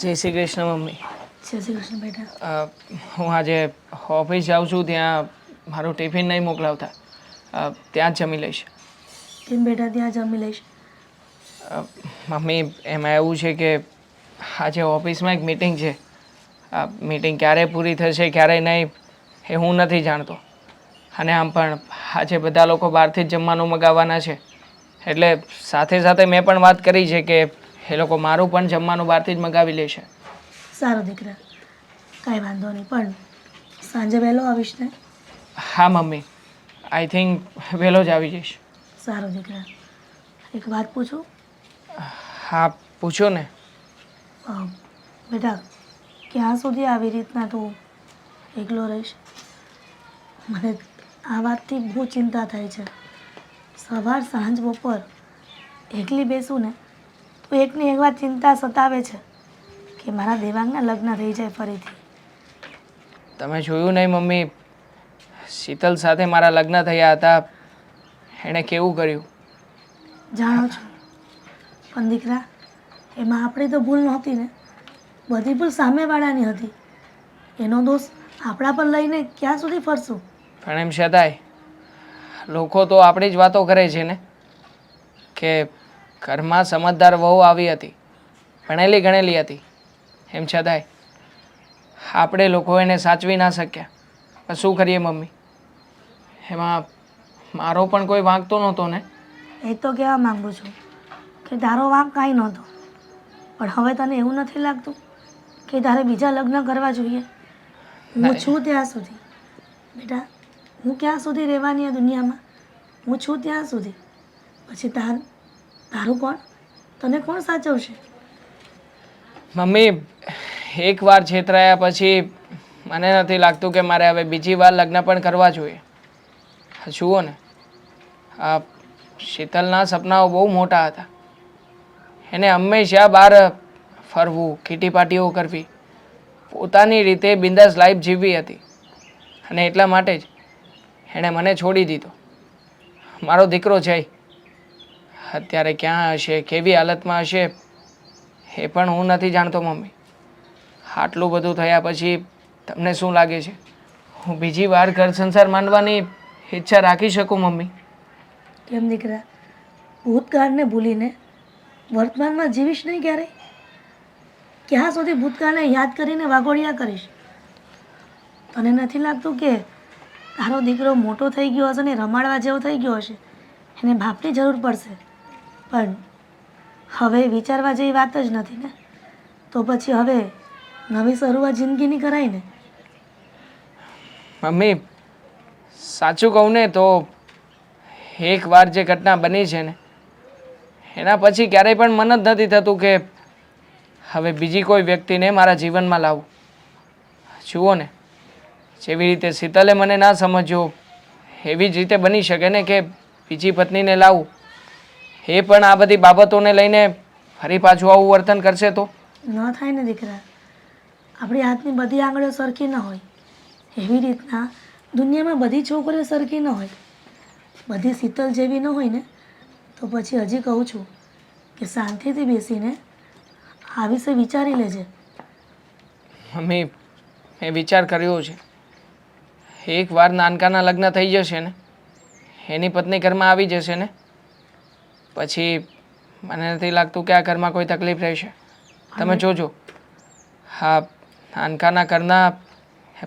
જય શ્રી કૃષ્ણ મમ્મી. જય શ્રી કૃષ્ણ બેટા. હું આજે ઓફિસ જાઉં છું, ત્યાં મારું ટિફિન નહીં મોકલાવતા, ત્યાં જ જમી લઈશ. કેમ બેટા ત્યાં જમી લઈશ? મમ્મી એમાં એવું છે કે આજે ઓફિસમાં એક મીટિંગ છે. મીટિંગ ક્યારે પૂરી થશે ક્યારે નહીં એ હું નથી જાણતો. અને આમ પણ આજે બધા લોકો બહારથી જ જમવાનું મગાવવાના છે, એટલે સાથે સાથે મેં પણ વાત કરી છે કે એ લોકો મારું પણ જમવાનું બહારથી જ મગાવી લેશે. સારો દીકરા, કાંઈ વાંધો નહીં, પણ સાંજે વહેલો આવીશ ને? હા મમ્મી, આઈ થિંક વહેલો જ આવી જઈશ. સારો દીકરા, એક વાત પૂછું? હા પૂછો ને. બેટા, ક્યાં સુધી આવી રીતના તું એકલો રહીશ? મને આ વાતથી બહુ ચિંતા થાય છે. સવાર સાંજ બપોર એકલી બેસું ને તો એકની એક વાત ચિંતા સતાવે છે કે મારા દેવાંગના લગ્ન થઈ જાય ફરીથી. તમે જોયું નહીં મમ્મી, શીતલ સાથે મારા લગ્ન થયા હતા, એણે કેવું કર્યું? જાણો છો, પણ દીકરા એમાં આપણી તો ભૂલ નહોતી ને, બધી ભૂલ સામેવાળાની હતી. એનો દોષ આપણા પર લઈને ક્યાં સુધી ફરશું? પણ એમ છતાંય લોકો તો આપણી જ વાતો કરે છે ને, કે ઘરમાં સમજદાર વહુ આવી હતી, ભણેલી ગણેલી હતી. એમ છતાંય આપણે લોકો એને સાચવી ના શક્યા. પણ શું કરીએ મમ્મી, એમાં મારો પણ કોઈ વાંક તો નહોતો ને. એ તો કહેવા માગું છું કે તારો વાંક કાંઈ નહોતો, પણ હવે તને એવું નથી લાગતું કે તારે બીજા લગ્ન કરવા જોઈએ? હું છું ત્યાં સુધી બેટા, હું ક્યાં સુધી રહેવાની આ દુનિયામાં? હું છું ત્યાં સુધી. પછી તારું કોણ? તને કોણ સાચવશે? મમ્મી એકવાર છેતરાયા પછી મને નથી લાગતું કે મારે હવે બીજી વાર લગ્ન પણ કરવા જોઈએ. જુઓ ને, આ શીતલના સપનાઓ બહુ મોટા હતા. એને હંમેશા બહાર ફરવું, કીટી પાર્ટીઓ કરવી, પોતાની રીતે બિંદાસ લાઈફ જીવવી હતી. અને એટલા માટે જ એણે મને છોડી દીધો. મારો દીકરો જય અત્યારે ક્યાં હશે, કેવી હાલતમાં હશે એ પણ હું નથી જાણતો મમ્મી. આટલું બધું થયા પછી તમને શું લાગે છે હું બીજી વાર ઘર સંસાર માંડવાની ઈચ્છા રાખી શકું મમ્મી? કેમ દીકરા, ભૂતકાળને ભૂલીને વર્તમાનમાં જીવીશ નહીં ક્યારેય? ક્યાં સુધી ભૂતકાળને યાદ કરીને વાગોળ્યા કરીશ? તને નથી લાગતું કે તારો દીકરો મોટો થઈ ગયો હશે ને રમાડવા જેવો થઈ ગયો હશે, એને બાપની જરૂર પડશે? પણ હવે વિચારવા જેવી વાત જ નથી ને, તો પછી હવે નવી શરૂઆત જિંદગીની કરાય ને? મમ્મી સાચું કહું ને તો એકવાર જે ઘટના બની છે ને એના પછી ક્યારેય પણ મન જ નથી થતું કે હવે બીજી કોઈ વ્યક્તિને મારા જીવનમાં લાવું. જુઓ ને, જેવી રીતે શીતલે મને ના સમજ્યો એવી જ રીતે બની શકે ને કે બીજી પત્નીને લાવું, એ પણ આ બધી બાબતોને લઈને ફરી પાછું આવું વર્તન કરશે તો? ન થાય ને દીકરા, આપણી હાથની બધી આંગળીઓ સરખી ન હોય. એવી રીતના દુનિયામાં બધી છોકરીઓ સરખી ન હોય, બધી શીતલ જેવી ન હોય ને. તો પછી હજી કહું છું કે શાંતિથી બેસીને આ વિશે વિચારી લેજે. મમ્મી મેં વિચાર કર્યો છે, એકવાર નાનકાના લગ્ન થઈ જશે ને, એની પત્ની ઘરમાં આવી જશે ને, પછી મને નથી લાગતું કે આ ઘરમાં કોઈ તકલીફ રહેશે. તમે જોજો, હા નાનકાના ઘરના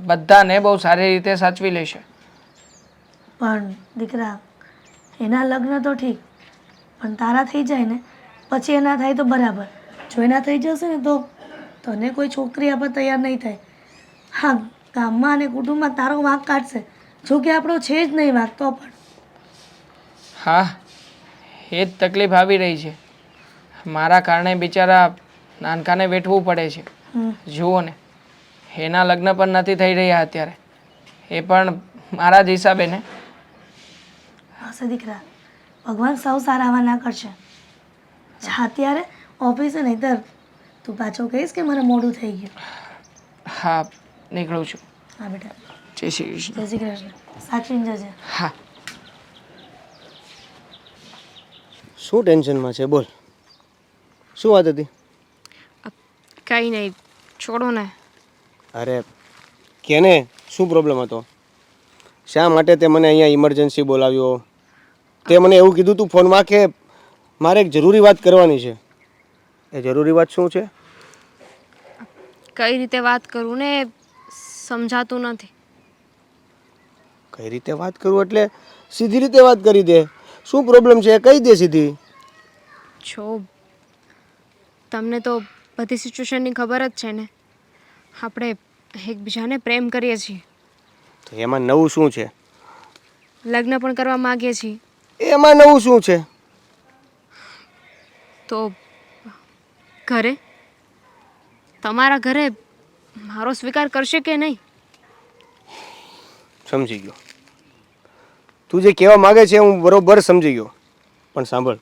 બધાને બહુ સારી રીતે સાચવી લેશે. પણ દીકરા, એના લગ્ન તો ઠીક, પણ તારા થઈ જાય ને પછી એના થાય તો બરાબર. જો એના થઈ જશે ને તો તને કોઈ છોકરી આપવા તૈયાર નહીં થાય. હા, ગામમાં અને કુટુંબમાં તારો વાંક કાઢશે, જો કે આપણો છે જ નહીં વાંક તો પણ. હા એ જ તકલીફ આવી રહી છે, મારા કારણે બિચારા નાનકાને વેઠવું પડે છે. જુઓ ને, એના લગ્ન પણ નથી થઈ રહ્યા અત્યારે, એ પણ મારા જ હિસાબે ને. હશે દીકરા, ભગવાન સૌ સારામાં ના કરશે. જા અત્યારે ઓફિસે, નહીંતર તું પાછો કહીશ કે મારે મોડું થઈ ગયું. હા નીકળું છું. હા બેટા. જય શ્રી કૃષ્ણ. જય શ્રી કૃષ્ણ. સાચવીને જજે. હા. શું ટેન્શનમાં છે બોલ, શું વાત હતી? કંઈ નહીં, છોડો ને. અરે કેને શું પ્રોબ્લેમ હતો? શા માટે તે મને અહીંયા ઇમરજન્સી બોલાવ્યો? તે મને એવું કીધું તું ફોનમાં કે મારે એક જરૂરી વાત કરવાની છે. એ જરૂરી વાત શું છે? કઈ રીતે વાત કરું ને સમજાતું નથી. કઈ રીતે વાત કરું એટલે સીધી રીતે વાત કરી દે. શું પ્રોબ્લેમ છે કહી દે સીધી. છો તમને તો બધી સિચ્યુએશનની ખબર જ છે ને. આપણે એકબીજાને પ્રેમ કરીએ છીએ, તો એમાં નવું શું છે? લગ્ન પણ કરવા માગીએ છીએ. એમાં નવું શું છે? તો ઘરે તમારા ઘરે મારો સ્વીકાર કરશે કે નહીં? સમજી ગયો. તું જે કહેવા માગે છે હું બરોબર સમજી ગયો. પણ સાંભળ,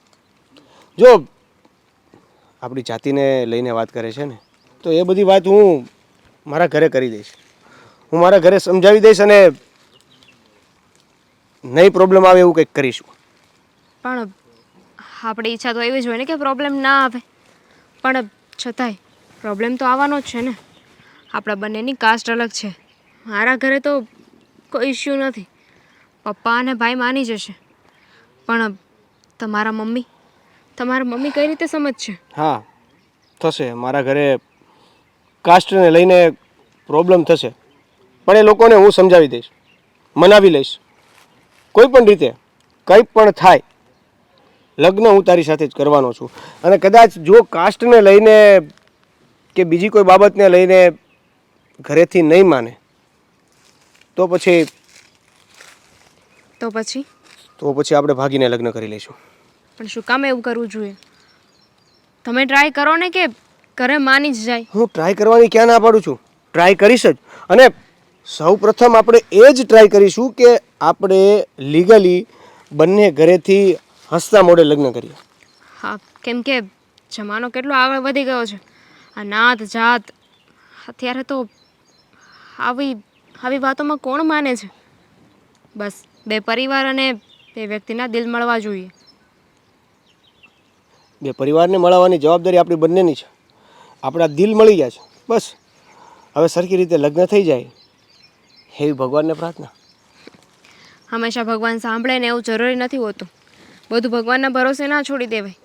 જો આપણી જાતિને લઈને વાત કરે છે ને, તો એ બધી વાત હું મારા ઘરે કરી દઈશ. હું મારા ઘરે સમજાવી દઈશ અને નહીં પ્રોબ્લેમ આવે એવું કંઈક કરીશું. પણ આપણી ઈચ્છા તો એવી જ હોય ને કે પ્રોબ્લેમ ના આવે, પણ છતાંય પ્રોબ્લેમ તો આવવાનો જ છે ને. આપણા બંનેની કાસ્ટ અલગ છે. મારા ઘરે તો કોઈ ઇશ્યુ નથી, પપ્પા અને ભાઈ માની જશે, પણ તમારા મમ્મી કઈ રીતે સમજશે? હા થશે. મારા ઘરે કાસ્ટને લઈને પ્રોબ્લેમ થશે, પણ એ લોકોને હું સમજાવી દઈશ, મનાવી લઈશ. કોઈ પણ રીતે કંઈ પણ થાય, લગ્ન હું તારી સાથે જ કરવાનો છું. અને કદાચ જો કાસ્ટને લઈને કે બીજી કોઈ બાબતને લઈને ઘરેથી નહીં માને તો પછી આપણે ભાગીને લગ્ન કરી લઈશું. પણ શું કામ એવું કરવું જોઈએ? તમે ટ્રાય કરો ને કે ઘરે માની જ જાય. હું ટ્રાય કરવાની ક્યાં ના પાડું છું, ટ્રાય કરીશ જ. અને સૌ પ્રથમ આપણે એ જ ટ્રાય કરીશું કે આપણે લીગલી બંને ઘરેથી હસતા મોઢે લગ્ન કરીએ. હા, કેમ કે જમાનો કેટલો આગળ વધી ગયો છે. આ નાત જાત, અત્યારે તો આવી વાતોમાં કોણ માને છે? બસ બે પરિવાર અને બે વ્યક્તિના દિલ મળવા જોઈએ. બે પરિવારને મળવાની જવાબદારી આપણી બંનેની છે. આપણા દિલ મળી ગયા છે, બસ હવે સરખી રીતે લગ્ન થઈ જાય એવી ભગવાનને પ્રાર્થના. હંમેશા ભગવાન સાંભળે ને એવું જરૂરી નથી હોતું. બધું ભગવાનના ભરોસે ના છોડી દેવાય.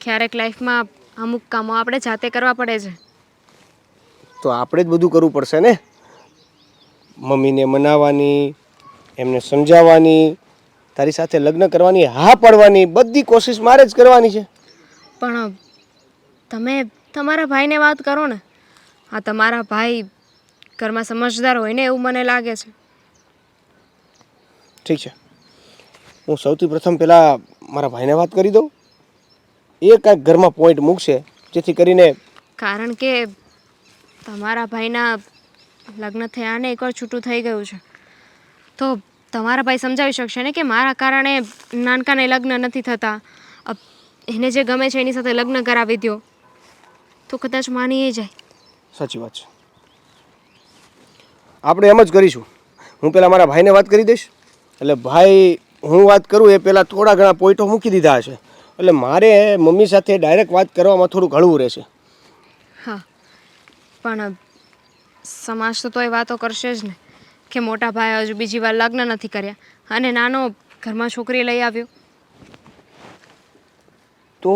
ક્યારેક લાઈફમાં અમુક કામો આપણે જાતે કરવા પડે છે. તો આપણે જ બધું કરવું પડશે ને. મમ્મીને મનાવવાની, એમને સમજાવવાની, તારી સાથે લગ્ન કરવાની હા પાડવાની, બધી કોશિશ મારે જ કરવાની છે. પણ તમે તમારા ભાઈને વાત કરો ને. હા, તમારા ભાઈ ઘરમાં સમજદાર હોય ને એવું મને લાગે છે. ઠીક છે, હું સૌથી પ્રથમ પહેલાં મારા ભાઈને વાત કરી દઉં. એ કાંઈક ઘરમાં પોઈન્ટ મૂકશે જેથી કરીને. કારણ કે તમારા ભાઈના લગ્ન થયા ને એકવાર છૂટું થઈ ગયું છે, તો તમારા ભાઈ સમજાવી શકશે ને કે મારા કારણે નાનકાને લગ્ન નથી થતા, એને જે ગમે છે એની સાથે લગ્ન કરાવી દો, તો કદાચ માની જાય. સાચી વાત છે. આપણે એમ જ કરીશું. હું પહેલાં મારા ભાઈને વાત કરી દઈશ, એટલે ભાઈ હું વાત કરું એ પહેલાં થોડા ઘણા પોઈન્ટો મૂકી દીધા હશે, એટલે મારે મમ્મી સાથે ડાયરેક્ટ વાત કરવામાં થોડુંક હળવું રહેશે. હા, પણ સમાજ તો એ વાતો કરશે જ ને કે મોટા ભાઈ હજુ બીજી વાર લગ્ન નથી કર્યા અને નાનો ઘરમાં છોકરી લઈ આવ્યો. તો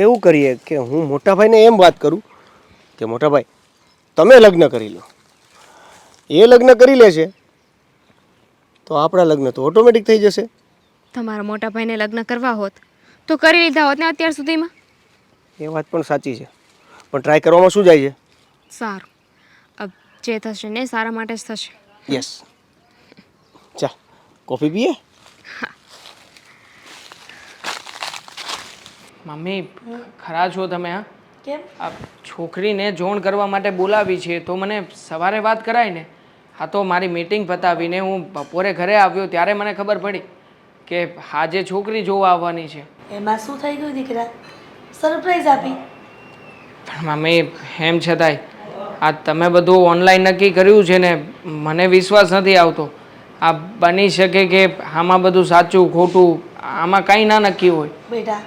એવું કરીએ કે હું મોટા ભાઈને એમ વાત કરું કે મોટા ભાઈ તમે લગ્ન કરી લો. એ લગ્ન કરી લેશે તો આપણા લગ્ન તો ઓટોમેટિક થઈ જશે. તમારા મોટા ભાઈને લગ્ન કરવા હોત તો કરી લીધા હોત ને અત્યાર સુધીમાં. એ વાત પણ સાચી છે, પણ ટ્રાય કરવામાં શું જાય છે? સારું, જે થશે ને સારા માટે જ થશે. યસ. ચા કોફી પીએ? મમ્મી ખરા છો તમે? હા, કેમ? આ છોકરીને જોણ કરવા માટે બોલાવી છે તો મને સવારે વાત કરાય ને. હા, તો મારી મીટિંગ પતાવીને હું બપોરે ઘરે આવ્યો ત્યારે મને ખબર પડી કે આજે છોકરી જોવા આવવાની છે. એમાં શું થઈ ગયું દીકરા? સરપ્રાઈઝ આપી. પણ મમ્મી એમ છતાંય આ તમે બધું ઓનલાઈન નક્કી કર્યું છે ને, મને વિશ્વાસ નથી આવતો. આ બની શકે કે આમાં બધું સાચું ખોટું આમાં કંઈ ના નક્કી હોય. બેટા,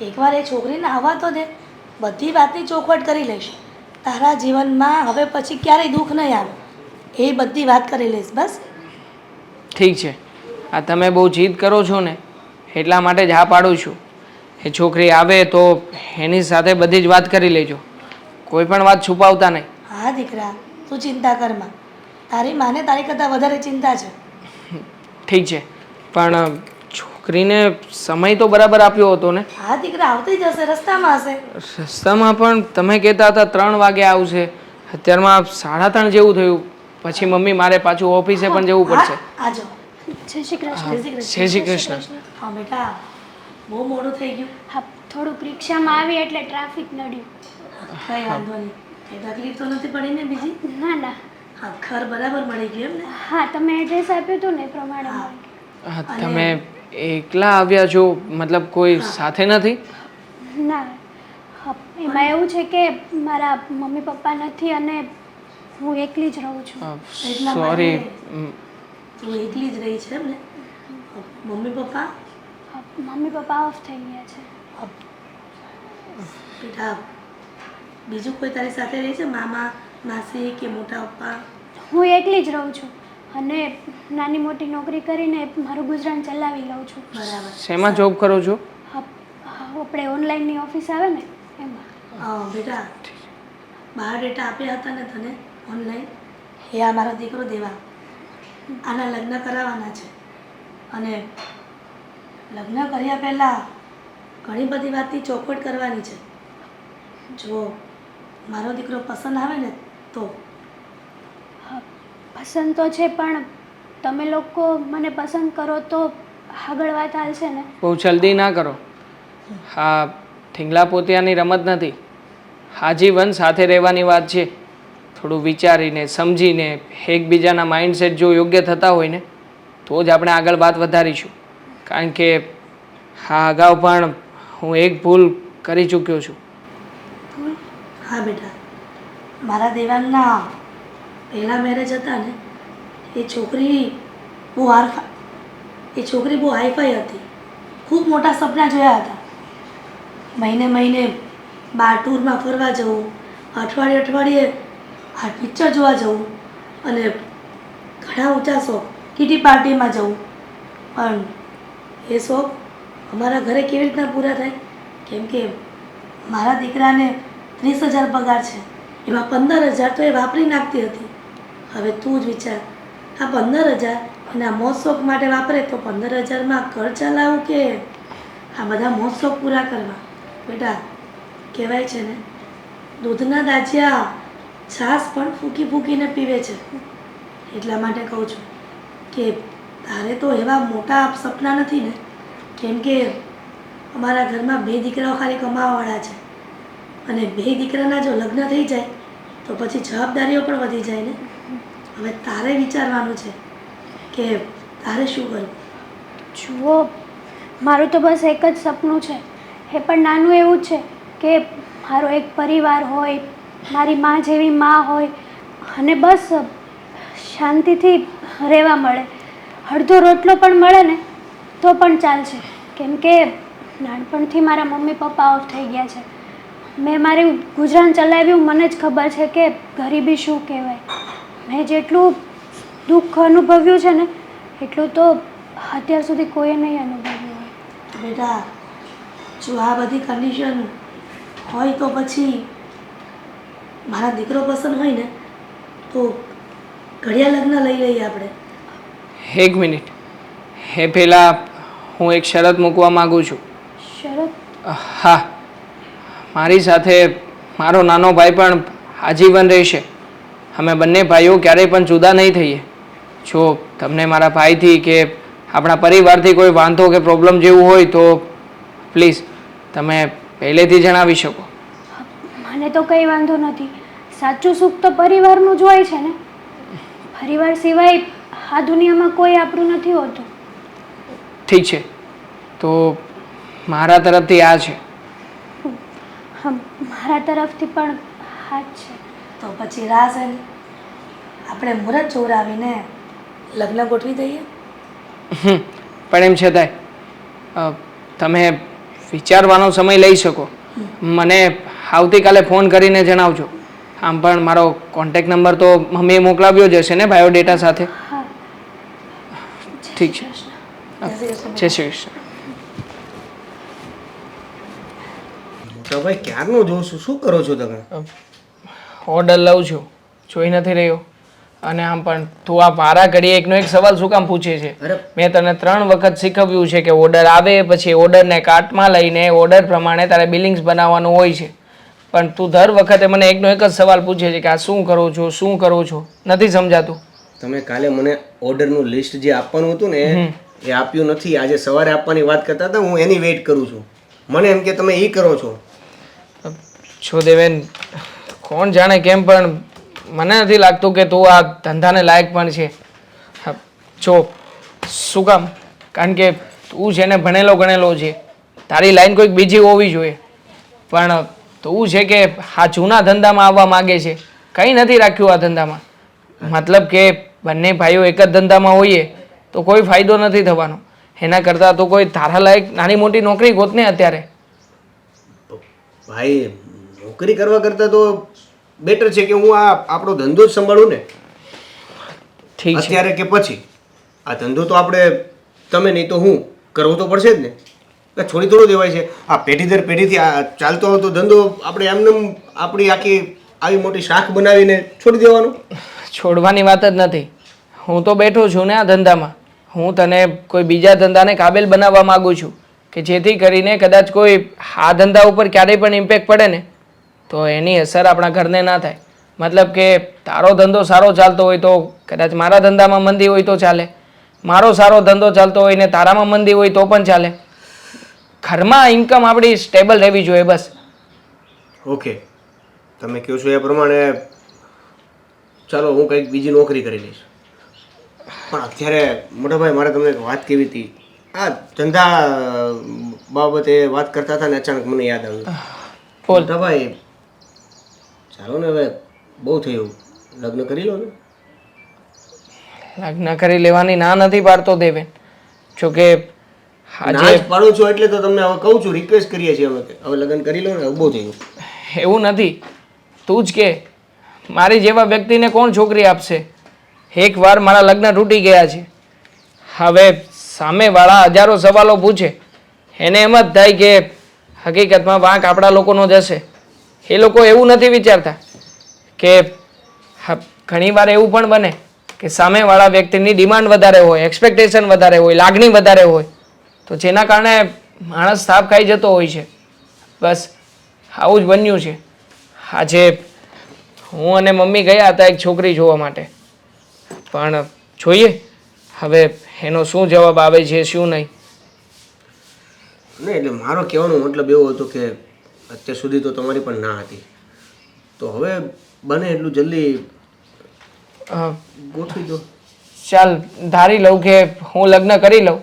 એકવાર એ છોકરીને આવવા તો દે, બધી વાતની ચોખવટ કરી લઈશ. તારા જીવનમાં હવે પછી ક્યારેય દુઃખ નહીં આવે એ બધી વાત કરી લઈશ બસ. ઠીક છે, આ તમે બહુ જીદ કરો છો ને એટલા માટે જ હા પાડું છું. એ છોકરી આવે તો એની સાથે બધી જ વાત કરી લેજો, કોઈ પણ વાત છુપાવતા નહીં. હા દીકરા, તું ચિંતા કરમાં. તારી માને તારી કરતાં વધારે ચિંતા છે. ઠીક છે, પણ છોકરીને સમય તો બરાબર આપ્યો હતો ને? હા દીકરા, આવતી જ હશે, રસ્તામાં હશે. રસ્તામાં પણ તમે કહેતા હતા 3 વાગે આવશે, અત્યારમાં 3:30 જેવું થયું. પછી મમ્મી મારે પાછું ઓફિસે પણ જવું પડશે. હા, આજો. જય શ્રી કૃષ્ણ. જય શ્રી કૃષ્ણ. હા બેટા, બહુ મોડું થઈ ગયું. હા, થોડુંક રિક્ષામાં આવી એટલે ટ્રાફિક નડ્યું. કઈ વાંધો નહીં. કઈ તકલીફ તો નથી પડી ને બીજી? ના ના. હા, ઘર બરાબર મળી ગયું એમ ને? હા, તમે એડ્રેસ આપ્યું હતું ને એ પ્રમાણે હા. મળી હા, તમે એકલા આવ્યા છો? મતલબ કોઈ સાથે નથી? ગયું. ના હા, એમાં એવું છે કે મારા મમ્મી પપ્પા નથી અને હું એકલી જ રહું છું. એટલા સોરી. તું એકલી જ રહી છે એમ ને? Mummy papa? હા, મમ્મી પપ્પા ઓફ થઈ ગયા છે. બેટા, બીજું કોઈ તારી સાથે રહે છે? મામા, માસી કે મોટા પપ્પા? હું એકલી જ રહું છું અને નાની મોટી નોકરી કરીને મારું ગુજરાન ચલાવી લઉં છું. બરાબર. શેમાં જોબ કરો છો? હા, આપણે ઓનલાઈનની ઓફિસ આવે ને એમાં. હા બેટા, બાયોડેટા આપ્યા હતા ને તને ઓનલાઈન, એ આ મારો દીકરો દેવા. આના લગ્ન કરાવવાના છે અને લગ્ન કર્યા પહેલાં ઘણી બધી વાતની ચોખવટ કરવાની છે. જો મારો દીકરો પસંદ આવે ને તો. હા, પસંદ તો છે પણ તમે લોકો મને પસંદ કરો તો આગળ વાત હાલશે ને? બહુ જલ્દી ના કરો. હા, ઠીંગલા પોતિયાની રમત નથી. આજીવન સાથે રહેવાની વાત છે. થોડું વિચારીને સમજીને એકબીજાના માઇન્ડસેટ જો યોગ્ય થતા હોય ને તો જ આપણે આગળ વાત વધારીશું. કારણ કે હા, અગાઉ પણ હું એક ભૂલ કરી ચૂક્યો છું. હા બેટા, મારા દેવાનના પહેલાં મેરેજ હતા ને એ છોકરી બહુ હાઈફાઈ હતી. ખૂબ મોટા સપના જોયા હતા. મહિને મહિને બહાર ટૂરમાં ફરવા જવું, અઠવાડિયે આ પિક્ચર જોવા જવું અને ઘણા ઊંચા શોખ, કિટી પાર્ટીમાં જવું. પણ એ શોખ અમારા ઘરે કેવી રીતના પૂરા થાય? કેમ કે મારા દીકરાને 30,000 પગાર છે, એમાં 15,000 તો એ વાપરી નાખતી હતી. હવે તું જ વિચાર, આ 15,000 એના મોજ શોખ માટે વાપરે તો 15,000માં ઘર ચલાવવું કે આ બધા મોજ શોખ પૂરા કરવા? બેટા, કહેવાય છે ને, દૂધના દાજિયા છાશ પણ ફૂંકી ફૂંકીને પીવે છે. એટલા માટે કહું છું કે તારે તો એવા મોટા સપના નથી ને. કેમ કે અમારા ઘરમાં 2 દીકરાઓ ખાલી કમાવાવાળા છે અને 2 દીકરાના જો લગ્ન થઈ જાય તો પછી જવાબદારીઓ પણ વધી જાય ને. હવે તારે વિચારવાનું છે કે તારે શું કરવું. જુઓ, મારું તો બસ એક જ સપનું છે, એ પણ નાનું એવું જ છે કે મારો એક પરિવાર હોય, મારી મા જેવી મા હોય અને બસ શાંતિથી રહેવા મળે. અડધો રોટલો પણ મળે ને તો પણ ચાલશે. કેમ કે નાનપણથી મારા મમ્મી પપ્પા ઓફ થઈ ગયા છે. મેં મારું ગુજરાન ચલાવ્યું, મને જ ખબર છે કે ગરીબી શું કહેવાય. મેં જેટલું દુઃખ અનુભવ્યું છે ને એટલું તો અત્યાર સુધી કોઈએ નહીં અનુભવ્યું હોય. બેટા, જો આ બધી કન્ડિશન હોય તો પછી મારા દીકરો પસંદ હોય ને તો ઘડિયા લગ્ન લઈ લઈએ આપણે. એક મિનિટ, એ પહેલાં હું એક શરત મૂકવા માગું છું. શરત? હા, મારી સાથે મારો નાનો ભાઈ પણ આજીવન રહેશે. અમે બંને ભાઈઓ ક્યારેય પણ જુદા નહીં થઈએ. જો તમને મારા ભાઈથી કે આપણા પરિવારથી કોઈ વાંધો કે પ્રોબ્લેમ જેવું હોય તો પ્લીઝ તમે પહેલેથી જણાવી શકો. મને તો કંઈ વાંધો નથી. સાચું સુખ તો પરિવારનું જ હોય છે ને. પરિવાર સિવાય આ દુનિયામાં કોઈ આપણું નથી હોતું. ઠીક છે, તો મારા તરફથી આ છે. મારા તરફથી પણ હા જ છે. તો પછી રાસ એની આપણે મુહૂર્ત ચોરાવીને લગ્ન ગોઠવી દઈએ. પણ એમ છતાંય તમે વિચારવાનો સમય લઈ શકો. મને આવતીકાલે ફોન કરીને જણાવજો. આમ પણ મારો કોન્ટેક્ટ નંબર તો મમ્મીએ મોકલાવ્યો જ હશે ને બાયોડેટા સાથે? હા. ઠીક છે. જય શ્રી કૃષ્ણ. મોટાભાઈ ક્યારનું જોઉં છું, શું કરો છો તમે? ઓર્ડર લઉં છું, જોઈ નથી રહ્યો. અને આમ પણ તું આ મારા ઘડી એકનો એક સવાલ શું કામ પૂછે છે? અરે મેં તને 3 વખત શીખવ્યું છે કે ઓર્ડર આવે પછી ઓર્ડરને કાર્ટમાં લઈને ઓર્ડર પ્રમાણે તારે બિલિંગ્સ બનાવવાનું હોય છે, પણ તું દર વખતે મને એકનો એક જ સવાલ પૂછે છે કે આ શું કરો છો, શું કરો છો? નથી સમજાતું. તમે કાલે મને ઓર્ડરનું લિસ્ટ જે આપવાનું હતું ને એ આપ્યું નથી. આજે સવારે આપવાની વાત કરતા હતા, હું એની વેઇટ કરું છું. મને એમ કે તમે એ કરો છો. છો દેવેન, કોણ જાણે કેમ પણ મને નથી લાગતું કે તું આ ધંધાને લાયક પણ છે. હા, જો શું કામ? કારણ કે તું છે ને ભણેલો ગણેલો છે, તારી લાઈન કોઈક બીજી હોવી જોઈએ. પણ તું છે કે આ જૂના ધંધામાં આવવા માગે છે. કંઈ નથી રાખ્યું આ ધંધામાં. મતલબ કે બંને ભાઈઓ એક જ ધંધામાં હોઈએ તો કોઈ ફાયદો નથી થવાનો. એના કરતાં તો કોઈ તારા લાયક નાની મોટી નોકરી ગોત ને અત્યારે. ભાઈ નોકરી કરવા કરતાં તો બેટર છે કે હું આ આપણો ધંધો જ સંભાળું ને. ઠીક છે. અત્યારે કે પછી આ ધંધો તો આપણે તમે નહીં તો હું કરવો તો પડશે જ ને. એટલે છોડી થોડું દેવાય છે. આ પેઢી દર પેઢીથી આ ચાલતો આવતો ધંધો આપણે એમને આપણી આખી આવી મોટી શાખ બનાવીને છોડી દેવાનો. છોડવાની વાત જ નથી. હું તો બેઠો છું ને આ ધંધામાં. હું તને કોઈ બીજા ધંધાને કાબેલ બનાવવા માગું છું કે જેથી કરીને કદાચ કોઈ આ ધંધા ઉપર ક્યારેય પણ ઇમ્પેક્ટ પડે ને તો એની અસર આપણા ઘરને ના થાય. મતલબ કે તારો ધંધો સારો ચાલતો હોય તો કદાચ મારા ધંધામાં મંદી હોય તો ચાલે, મારો સારો ધંધો ચાલતો હોય ને તારામાં મંદી હોય તો પણ ચાલે. ઘરમાં ઇન્કમ આપણી સ્ટેબલ રહેવી જોઈએ બસ. ઓકે, તમે કહો છો એ પ્રમાણે ચાલો હું કંઈક બીજી નોકરી કરી લઈશ. પણ અત્યારે મોટાભાઈ મારે તમને એક વાત કેવી હતી. આ ધંધા બાબતે વાત કરતા હતા ને અચાનક મને યાદ આવ્યું. બોલ. મોટાભાઈ ચાલો ને હવે બહુ થયું, લગ્ન કરી લો ને. લગ્ન કરી લેવાની ના નથી પાડતો દેવેન. જોકે ના જ પાડું છું એટલે તો તમને હવે કહું છું, રિક્વેસ્ટ કરીએ છીએ અમે કે હવે લગ્ન કરી લો ને, હવે બહુ થયું. એવું નથી. તું જ કે મારી જેવા વ્યક્તિને કોણ છોકરી આપશે? એકવાર મારા લગ્ન તૂટી ગયા છે. હવે સામેવાળા હજારો સવાલો પૂછે, એને એમ જ થાય કે હકીકતમાં વાંક આપણા લોકોનો જ હશે. એ લોકો એવું નથી વિચારતા કે ઘણીવાર એવું પણ બને કે સામેવાળા વ્યક્તિની ડિમાન્ડ વધારે હોય, એક્સપેક્ટેશન વધારે હોય, લાગણી વધારે હોય, તો જેના કારણે માણસ થાપ ખાઈ જતો હોય છે. બસ આવું જ બન્યું છે. આજે હું અને મમ્મી ગયા હતા એક છોકરી જોવા માટે, પણ જોઈએ હવે એનો શું જવાબ આવે છે શું નહીં. નહીં એટલે મારો કહેવાનો મતલબ એવો હતો કે અત્યાર સુધી તો તમારી પણ ના હતી, તો હવે બને એટલું જલ્દી ગોઠવી દો. ચાલ ધારી લઉં કે હું લગ્ન કરી લઉં,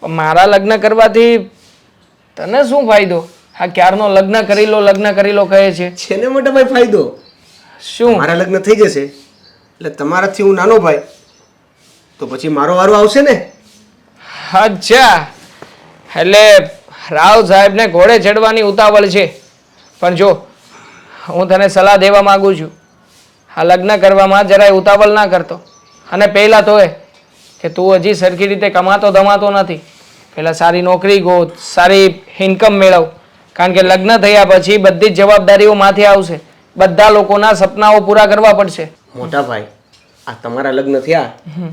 પણ મારા લગ્ન કરવાથી તને શું ફાયદો? આ ક્યારનો લગ્ન કરી લો કહે છે. છે ને મોટા ભાઈ ફાયદો. શું? મારા લગ્ન થઈ જશે એટલે તમારાથી હું નાનો ભાઈ, તો પછી મારો વારો આવશે ને. અચ્છા, એટલે રાવ સાહેબને ઘોડે ચડવાની ઉતાવળ છે. પણ જો હું તને સલાહ દેવા માંગુ છું, આ લગ્ન કરવામાં જરાય ઉતાવળ ના કરતો. અને પહેલાં તો એ કે તું હજી સરખી રીતે કમાતો ધમાતો નથી. પહેલાં સારી નોકરી ગોત, સારી ઇન્કમ મેળવ. કારણ કે લગ્ન થયા પછી બધી જ જવાબદારીઓ માથે આવશે. બધા લોકોના સપનાઓ પૂરા કરવા પડશે. મોટા ભાઈ આ તમારા લગ્ન થયા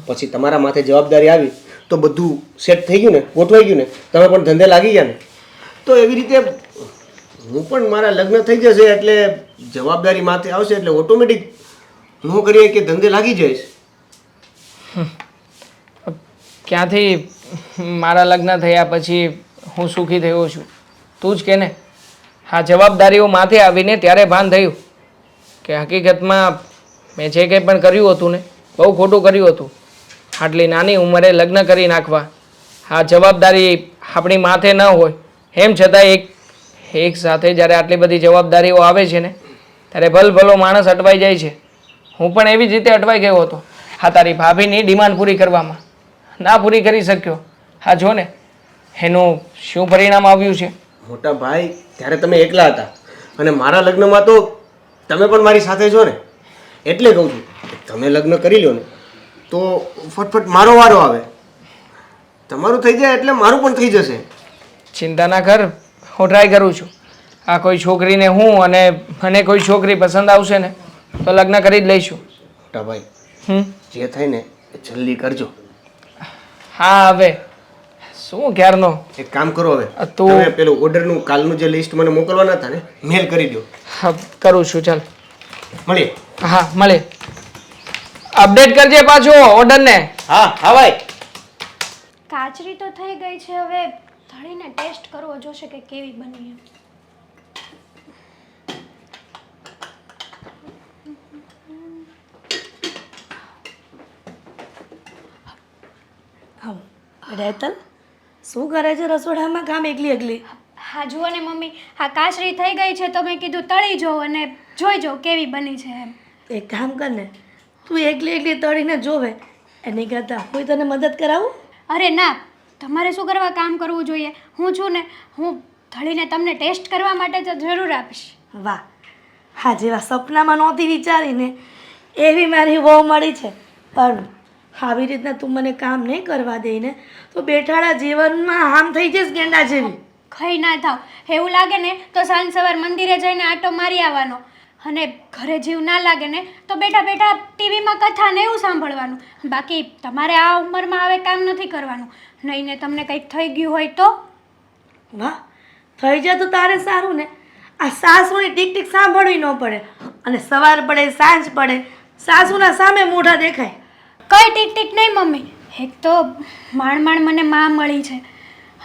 પછી તમારા માથે જવાબદારી આવી તો બધું સેટ થઈ ગયું ને, ગોઠવાઈ ગયું ને, તમે પણ ધંધે લાગી ગયા ને, તો એવી રીતે હું પણ મારા લગ્ન થઈ જશે એટલે જવાબદારી માથે આવશે એટલે ઓટોમેટિક હું કરીએ કે ધંધે લાગી જઈશ. ક્યાંથી મારા લગ્ન થયા પછી હું સુખી થયો છું? તું જ કે ને. આ જવાબદારીઓ માથે આવીને ત્યારે ભાન થયું કે હકીકતમાં મેં જે કંઈ પણ કર્યું હતું ને બહુ ખોટું કર્યું હતું. આટલી નાની ઉંમરે લગ્ન કરી નાખવા, આ જવાબદારી આપણી માથે ન હોય એમ છતાં એક સાથે જ્યારે આટલી બધી જવાબદારીઓ આવે છે ને ત્યારે ભલભલો માણસ અટવાઈ જાય છે. હું પણ એવી જ રીતે અટવાઈ ગયો હતો. હા, તારી ભાભીની ડિમાન્ડ પૂરી કરવામાં ના પૂરી કરી શક્યો. હા જો ને એનું શું પરિણામ આવ્યું છે. મોટા ભાઈ ત્યારે તમે એકલા હતા અને મારા લગ્નમાં તો તમે પણ મારી સાથે છો ને, એટલે કહું છું તમે લગ્ન કરી લો ને તો ફટફટ મારો વારો આવે. તમારું થઈ જાય એટલે મારું પણ થઈ જશે. ચિંતા ના કર, હું ટ્રાય કરું છું. આ કોઈ છોકરીને હું અને મને કોઈ છોકરી પસંદ આવશે ને તો લગ્ન કરી જ લઈશું. મોટા ભાઈ, હમ જે થાય ને એ જલ્દી કરજો. હા, હવે શું ક્યારનો. એક કામ કરો હવે, તું- તમે પેલું ઓર્ડરનું કાલનું જે લિસ્ટ મને મોકલવાના હતા ને, મેલ કરી દો. હા, કરું છું. ચાલ મળીએ. હા, મળે. અપડેટ કરજે પાછો ઓર્ડરને. હા હા ભાઈ. કાચરી તો થઈ ગઈ છે, હવે તળીને ટેસ્ટ કરવો જોશે કે કેવી બની એમ. હા રેતલ, શું કરે છે રસોડામાં કામ એકલી એકલી? હા જુઓ ને મમ્મી, આ કાચરી થઈ ગઈ છે તો મેં કીધું તળી જાઉં અને જોઈ જાઉં કેવી બની છે એમ. એક કામ કર ને, તું એકલી એકલી તળીને જોવે એની કરતાં હું તને મદદ કરાવું? અરે ના, તમારે શું કરવા કામ કરવું જોઈએ? હું છું ને, હું તળીને તમને ટેસ્ટ કરવા માટે તો જરૂર આપીશ. વાહ, હા જેવા સપનામાં નહોતી વિચારીને એવી મારી વહુ મળી છે. પણ આવી રીતના તું મને કામ નહીં કરવા દે ને તો બેઠાડા જીવનમાં આમ થઈ જઈશ ગેંડા જેવી. ખઈ ના થાવ, એવું લાગે ને તો સાંજ સવાર મંદિરે જઈને આટો મારી આવવાનો, અને ઘરે જીવ ના લાગે ને તો બેઠા બેઠા ટીવીમાં કથા ને એવું સાંભળવાનું. બાકી તમારે આ ઉંમરમાં હવે કામ નથી કરવાનું. નહીં ને તમને કંઈક થઈ ગયું હોય તો? વાહ, થઈ જાય તો તારે સારું ને. આ સાસુની ટીક ટીક સાંભળવી ન પડે, અને સવાર પડે સાંજ પડે સાસુના સામે મોઢા દેખાય. કઈ ટીક ટીક નહીં મમ્મી, એક તો માંડ માંડ મને માં મળી છે,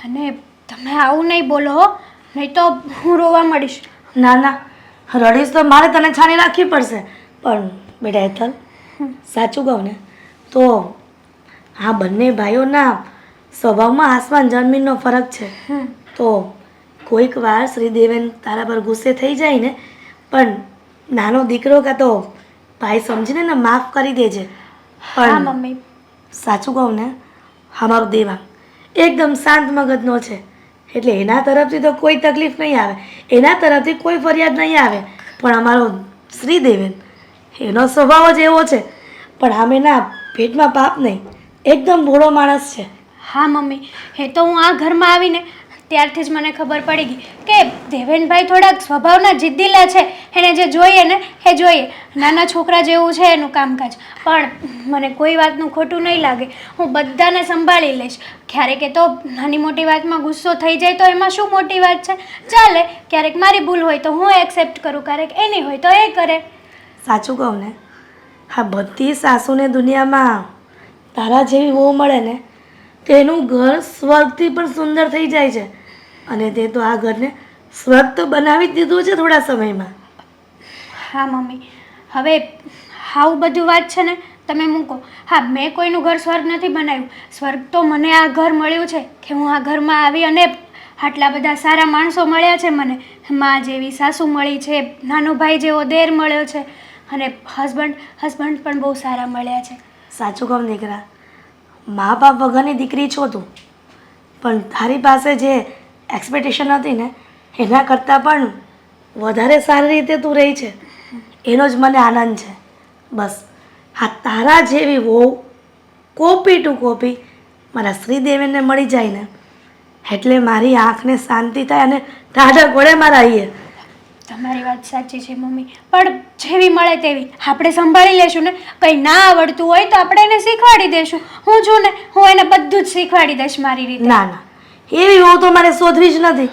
અને તમે આવું નહીં બોલો હો, નહીં તો હું રોવા મળીશ. ના ના, રડીશ તો મારે તને છાની રાખવી પડશે. પણ બેટા હેતલ, સાચું કહું ને તો આ બંને ભાઈઓના સ્વભાવમાં આસમાન જમીનનો ફરક છે. તો કોઈક વાર શ્રીદેવન તારા પર ગુસ્સે થઈ જાય ને, પણ નાનો દીકરો કાં તો ભાઈ સમજીને ને માફ કરી દેજે. હા પણ મમ્મી. સાચું કહું ને, અમારો દેવાંગ એકદમ શાંત મગજનો છે, એટલે એના તરફથી તો કોઈ તકલીફ નહીં આવે, એના તરફથી કોઈ ફરિયાદ નહીં આવે. પણ અમારો શ્રીદેવન એનો સ્વભાવ જ એવો છે, પણ આમ એના પેટમાં પાપ નહીં, એકદમ ભોળો માણસ છે. હા મમ્મી, એ તો હું આ ઘરમાં આવીને ત્યારથી જ મને ખબર પડી ગઈ કે દેવેનભાઈ થોડાક સ્વભાવના જિદ્દીલા છે. એને જે જોઈએ ને એ જોઈએ, નાના છોકરા જેવું છે એનું કામકાજ. પણ મને કોઈ વાતનું ખોટું નહીં લાગે, હું બધાને સંભાળી લઈશ. ક્યારેક એ તો નાની મોટી વાતમાં ગુસ્સો થઈ જાય તો એમાં શું મોટી વાત છે, ચાલે. ક્યારેક મારી ભૂલ હોય તો હું એક્સેપ્ટ કરું, ક્યારેક એની હોય તો એ કરે. સાચું કહું ને, હા બધી સાસુને દુનિયામાં તારા જેવી વહુ મળે ને તો એનું ઘર સ્વર્ગથી પણ સુંદર થઈ જાય છે. અને તે તો આ ઘરને સ્વર્ગ તો બનાવી જ દીધું છે થોડા સમયમાં. હા મમ્મી, હવે આવું બધું વાત છે ને તમે મૂકો. હા, મેં કોઈનું ઘર સ્વર્ગ નથી બનાવ્યું. સ્વર્ગ તો મને આ ઘર મળ્યું છે કે હું આ ઘરમાં આવી અને આટલા બધા સારા માણસો મળ્યા છે મને. માં જેવી સાસુ મળી છે, નાનો ભાઈ જેવો દેર મળ્યો છે, અને હસબન્ડ પણ બહુ સારા મળ્યા છે. સાચું કહું દીકરા, મા બાપ વગરની દીકરી છો તું, પણ તારી પાસે જે એક્સપેક્ટેશન હતી ને એના કરતાં પણ વધારે સારી રીતે તું રહી છે, એનો જ મને આનંદ છે. બસ હા, તારા જેવી વહુ કોપી ટુ કોપી મારા શ્રીદેવીને મળી જાય ને એટલે મારી આંખને શાંતિ થાય અને ટાઢક વળે મારા અહીંયા. તમારી વાત સાચી છે મમ્મી, પણ જેવી મળે તેવી આપણે સંભાળી લેશું ને. કંઈ ના આવડતું હોય તો આપણે એને શીખવાડી દઈશું. હું છું ને, હું એને બધું જ શીખવાડી દઈશ મારી રીતે. ના ના, એવી વહુ તો મારે શોધવી જ નથી.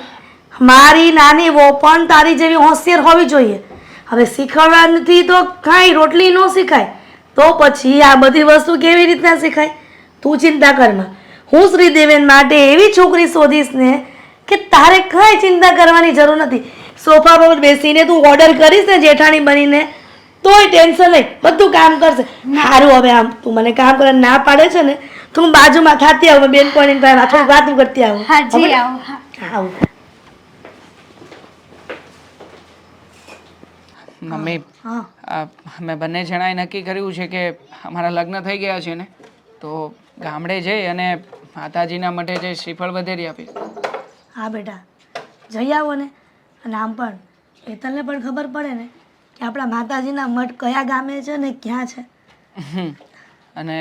મારી નાની વહુ પણ તારી જેવી હોશિયાર હોવી જોઈએ. હવે શીખવાડવાથી તો કાંઈ રોટલી ન શીખાય, તો પછી આ બધી વસ્તુ કેવી રીતના શીખાય? તું ચિંતા કરમાં, હું શ્રીદેવન માટે એવી છોકરી શોધીશ ને કે તારે કાંઈ ચિંતા કરવાની જરૂર નથી. સોફા પર બેસીને તું ઓર્ડર કરીશ ને જેઠાણી બનીને તોય ટેન્શન નહીં, બધું કામ કરશે. સારું, હવે આમ તું મને કામ કરવા ના પાડે છે ને તો હું બાજુમાં ખાતી આવું, બેન પણ થોડી વાત કરતી આવું. હા જી આવો. હા આવું. મમ્મી, હા અમે બંને જણાએ નક્કી કર્યું છે કે અમારા લગ્ન થઈ ગયા છે ને તો ગામડે જઈ અને માતાજીના મઢે જઈ શ્રીફળ વધેરી આપીશ. હા બેટા, જઈ આવો ને. અને આમ પણ હેતલને પણ ખબર પડે ને કે આપણા માતાજીના મઠ કયા ગામે છે ને ક્યાં છે. અને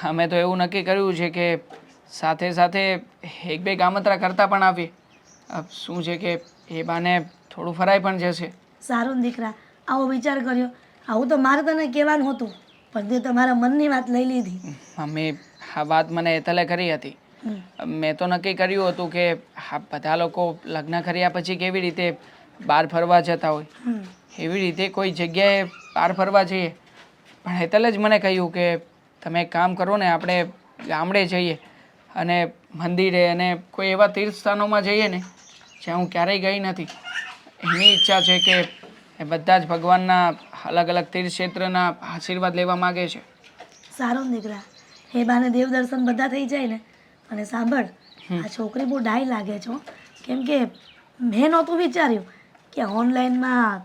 અમે તો એવું નક્કી કર્યું છે કે સાથે સાથે એક બે ગામત્રા કરતા પણ આવીએ. શું છે કે એ બાને થોડું ફરાઈ પણ જશે. સારું ને દીકરા, આવો વિચાર કર્યો. આવું તો મારે તને કહેવાનું હતું, પણ તે તમારા મનની વાત લઈ લીધી. મમ્મી, આ વાત મને હેતલે કરી હતી. મેં તો નક્કી કર્યું હતું કે આ બધા લોકો લગ્ન કર્યા પછી કેવી રીતે બહાર ફરવા જતા હોય એવી રીતે કોઈ જગ્યાએ બહાર ફરવા જઈએ. પણ હેતલે જ મને કહ્યું કે તમે એક કામ કરો ને, આપણે ગામડે જઈએ અને મંદિરે અને કોઈ એવા તીર્થ સ્થાનોમાં જઈએ ને જ્યાં હું ક્યારેય ગઈ નથી. એની ઈચ્છા છે કે એ બધા જ ભગવાનના અલગ અલગ તીર્થ ક્ષેત્રના આશીર્વાદ લેવા માગે છે. સારું ને દીકરા, એ બાને દેવ દર્શન બધા થઈ જાય ને. અને સાંભળ, આ છોકરી બહુ ડાઈ લાગે છે હો. કેમ કે મેં નહોતું વિચાર્યું કે ઓનલાઈનમાં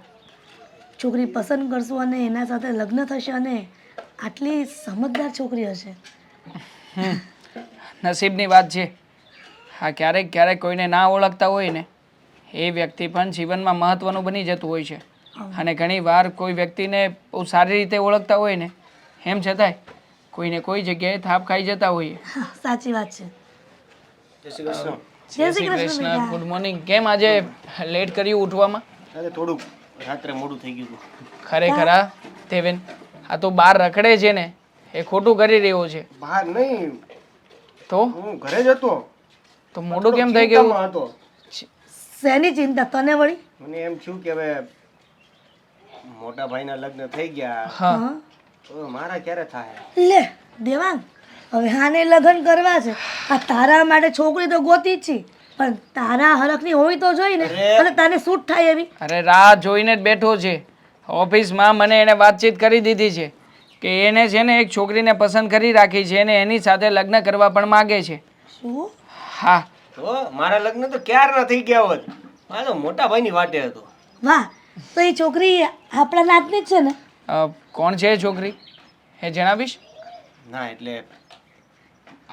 છોકરી પસંદ કરશું અને એના સાથે લગ્ન થશે અને આટલી સમજદાર છોકરી હશે. નસીબની વાત છે. હા, ક્યારેક ક્યારેક કોઈને ના ઓળખતા હોય ને એ વ્યક્તિ પણ જીવનમાં મહત્ત્વનું બની જતું હોય છે. અને ઘણી વાર કોઈ વ્યક્તિને બહુ સારી રીતે ઓળખતા હોય ને એમ છતાંય કોઈને કોઈ જગ્યાએ થાપ ખાઈ જતા હોઈએ. હા, સાચી વાત છે. જય શ્રી કૃષ્ણ. જય શ્રી કૃષ્ણ બેટા. Good morning. કેમ આજે લેટ કર્યું ઉઠવામાં? અરે થોડુંક રાત્રે મોડું થઈ ગયું હતું. ખરેખર હા દેવેન, આ તો બહાર રખડે છે ને એ ખોટું કરી રહ્યો છે. બહાર નહીં, તો હું ઘરે જ હતો. તો મોડું કેમ થઈ ગયું? ચિંતામાં હતો. શેની ચિંતા તને વળી? મને એમ થયું કે હવે મોટા ભાઈના લગ્ન થઈ ગયા, હા, હા, તો મારા ક્યારે થાય? લે દેવાંગ, હવે હાને લગ્ન કરવા છે. આ તારા માટે છોકરી તો ગોતી જ છે, પણ તારા હરખની હોય તો જોઈ ને, અને તને સૂટ થાય એવી. અરે રાહ જોઈને જ બેઠો છે. ઓફિસમાં મને એને વાતચીત કરી દીધી છે કે એને છે ને એક છોકરીને પસંદ કરી રાખી છે અને એની સાથે લગ્ન કરવા પણ માગે છે. શું? હા, તો મારા લગ્ન તો ક્યારના થઈ ગયા હોત. આ તો મોટા ભાઈની વાટે હતો. વાહ, તો એ છોકરી આપણા નાતની જ છે ને? કોણ છે એ છોકરી એ જણાવીશ? ના, એટલે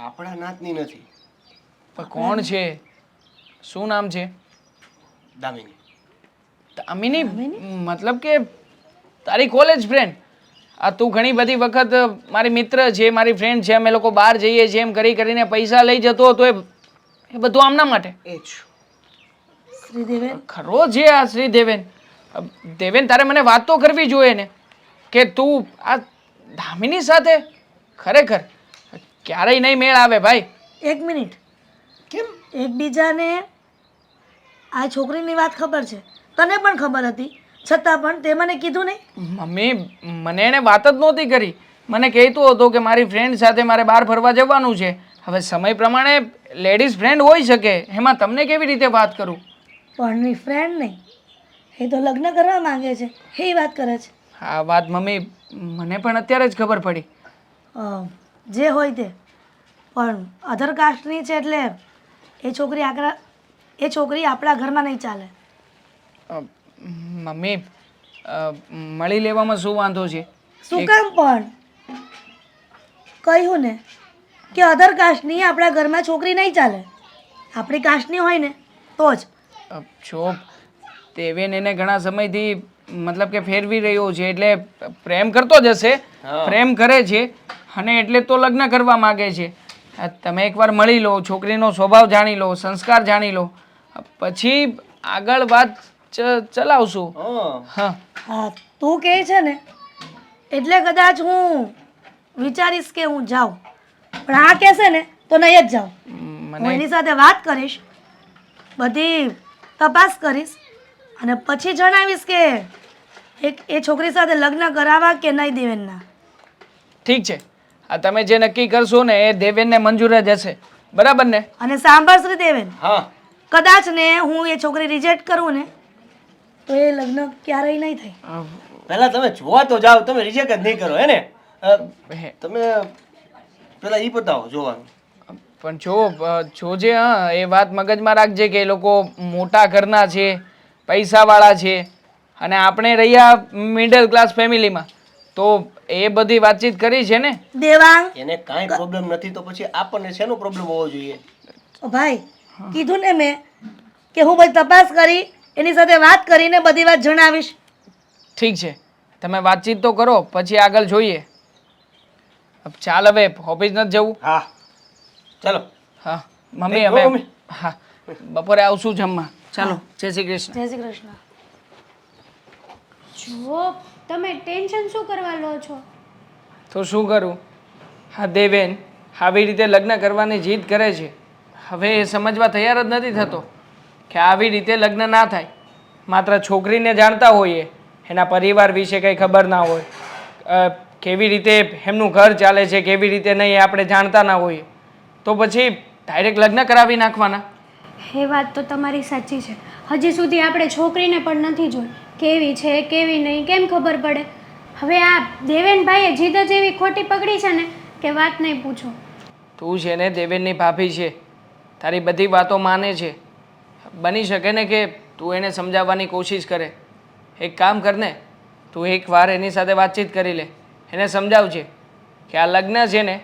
આપણા નાતની નથી. પણ કોણ છે? શું નામ છે? દામિની. દામિની? મતલબ કે તારી કોલેજ ફ્રેન્ડ? આ તું ઘણી બધી વખત મારી મિત્ર છે, મારી ફ્રેન્ડ છે, અમે લોકો બહાર જઈએ છીએ એમ કરી કરીને પૈસા લઈ જતો હતો એ બધું આમના માટે? એ જ. શ્રીદેવેન, ખરો છે આ શ્રીદેવેન. દેવેન, તારે મને વાત તો કરવી જોઈએ ને કે તું આ દામિની સાથે? ખરેખર ક્યારેય નહીં મેળ આવે ભાઈ. એક મિનિટ. કેમ? એકબીજાને આ છોકરીની વાત ખબર છે, તને પણ ખબર હતી, છતાં પણ તે મને કીધું નહીં. મમ્મી, મને એને વાત જ નહોતી કરી. મને કહેતો હતો કે મારી ફ્રેન્ડ સાથે મારે બહાર ફરવા જવાનું છે. હવે સમય પ્રમાણે લેડીઝ ફ્રેન્ડ હોઈ શકે, એમાં તમને કેવી રીતે વાત કરું? પણ ફ્રેન્ડ નહીં, એ તો લગ્ન કરવા માંગે છે એ વાત કરે છે. આ વાત મમ્મી મને પણ અત્યારે જ ખબર પડી. જે હોય તે, પણ અધર કાસ્ટની છે એટલે એ છોકરી આપણા ઘરમાં નહીં ચાલે. મમ્મી, મળી લેવામાં શું વાંધો છે? શું કામ પણ? કહ્યું ને કે અધર કાસ્ટની આપણા ઘરમાં છોકરી નહીં ચાલે. આપણી કાસ્ટની હોય ને તો જ. જો દેવેન એને ઘણા સમયથી મતલબ કે ફેરવી રહ્યો છે, એટલે પ્રેમ કરતો જ હશે, પ્રેમ કરે છે અને એટલે તો લગ્ન કરવા માગે છે. તમે એકવાર મળી લો, છોકરીનો સ્વભાવ જાણી લો, સંસ્કાર જાણી લો, પછી આગળ વાત ચલાવશું. હા, હા, તું કહે છે ને એટલે કદાચ હું વિચારીશ કે હું જાઉં, પણ આ કહેશે ને તો નહીં જ જાઉં. હું એની સાથે વાત કરીશ, બધી તપાસ કરીશ અને પછી જણાવીશ કે એ છોકરી સાથે લગ્ન કરાવવા કે નહીં દેવેનના. ઠીક છે. આ તમે જે નક્કી કરશો ને એ દેવેનને મંજૂર જ હશે, બરાબર ને? અને સાંભળ શ્રી દેવેન, હા. કદાચ ને હું એ છોકરી રિજેક્ટ કરું ને તો એ લગ્ન ક્યારેય નહીં થાય. પહેલા તમે જોવા તો જાઓ, તમે રિજેક્ટ જ નહીં કરો હે ને? તમે પેલા ઈ બતાવો જોવાનું. પણ જોજે, હા, એ વાત મગજમાં રાખજે કે એ લોકો મોટા ઘરના છે, પૈસાવાળા છે અને આપણે રહ્યા મિડલ ક્લાસ ફેમિલીમાં, તો એ બધી વાતચીત કરી છે ને. દેવાંગ, એને કાંઈ પ્રોબ્લેમ નથી તો પછી આપણને શેનો પ્રોબ્લેમ હોવો જોઈએ? ભાઈ કીધું ને મેં કે હું બધી તપાસ કરી એની સાથે વાત કરીને બધી વાત જણાવીશ. ઠીક છે, તમે વાતચીત તો કરો, પછી આગળ જોઈએ. ચાલ હવે ઓફિસ નથી જવું? હા ચાલો. હા મમ્મી નહીં, હવે મમ્મી. હા બપોરે આવશું જમવા. ચાલો, જય શ્રી કૃષ્ણ. જય શ્રી કૃષ્ણ. જુઓ, તમે ટેન્શન શું કરવા લો છો? તો શું કરું? હા દેવેન આવી રીતે લગ્ન કરવાની જીદ કરે છે. હવે એ સમજવા તૈયાર જ નથી થતો કે આવી રીતે લગ્ન ના થાય. માત્ર છોકરીને જાણતા હોઈએ, એના પરિવાર વિશે કંઈ ખબર ના હોય, કેવી રીતે એમનું ઘર ચાલે છે કેવી રીતે નહીં એ આપણે જાણતા ના હોઈએ, તો પછી ડાયરેક્ટ લગ્ન કરાવી નાખવાના. એ વાત તો તમારી સાચી છે. હજી સુધી આપણે છોકરીને પણ નથી જોઈ, કેવી છે કેવી નહીં કેમ ખબર પડે? હવે આ દેવેનભાઈએ જીદ જ એવી ખોટી પકડી છે ને કે વાત નહીં પૂછો. તું છે ને દેવેનની ભાભી છે, તારી બધી વાતો માને છે. બની શકે ને કે તું એને સમજાવવાની કોશિશ કરે. એક કામ કર ને, તું એકવાર એની સાથે વાતચીત કરી લે, એને સમજાવજે કે આ લગ્ન છે ને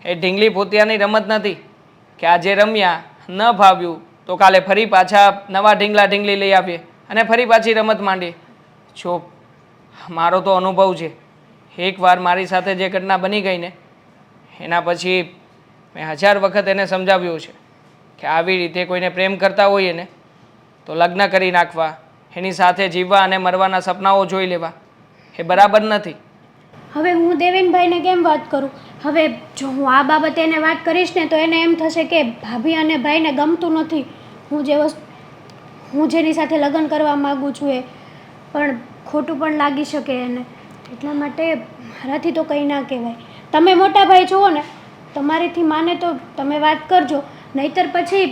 એ ઢીંગલી પોતિયાની રમત નથી કે આજે રમ્યા ન ભાવ્યું તો કાલે ફરી પાછા નવા ઢીંગલા ઢીંગલી લઈ આવીએ અને ફરી પાછી રમત માંડીએ. જો મારો તો અનુભવ છે, એકવાર મારી સાથે જે ઘટના બની ગઈ ને એના પછી મેં 1000 વખત એને સમજાવ્યું છે કે આવી રીતે કોઈને પ્રેમ કરતા હોઈએ ને તો લગ્ન કરી નાખવા, એની સાથે જીવવા અને મરવાના સપનાઓ જોઈ લેવા એ બરાબર નથી. હવે હું દેવેનભાઈને કેમ વાત કરું? હવે જો હું આ બાબતે એને વાત કરીશ ને તો એને એમ થશે કે ભાભી અને ભાઈને ગમતું નથી હું જેની સાથે લગ્ન કરવા માગું છું એ, પણ ખોટું પણ લાગી શકે એને. એટલા માટે મારાથી તો કંઈ ના કહેવાય. તમે મોટા ભાઈ જુઓ ને, તમારીથી માને તો તમે વાત કરજો, નહીંતર પછી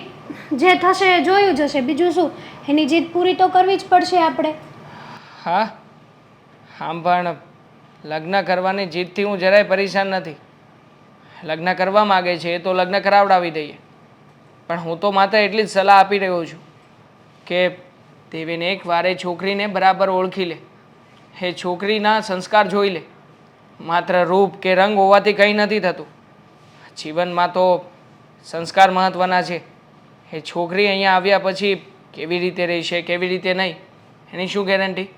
જે થશે એ જોયું જશે. બીજું શું, એની જીદ પૂરી તો કરવી જ પડશે આપણે. હા આમ પણ લગ્ન કરવાની જીદથી હું જરાય પરેશાન નથી. લગ્ન કરવા માગે છે એ તો લગ્ન કરાવડાવી દઈએ, પણ હું તો માત્ર એટલી જ સલાહ આપી રહ્યો છું કે દેવીને એકવાર એ છોકરીને બરાબર ઓળખી લે, એ છોકરીના સંસ્કાર જોઈ લે. માત્ર રૂપ કે રંગ હોવાથી કંઈ નથી થતું. જીવનમાં તો સંસ્કાર મહત્ત્વના છે. એ છોકરી અહીંયા આવ્યા પછી કેવી રીતે રહેશે કેવી રીતે નહીં એની શું ગેરંટી?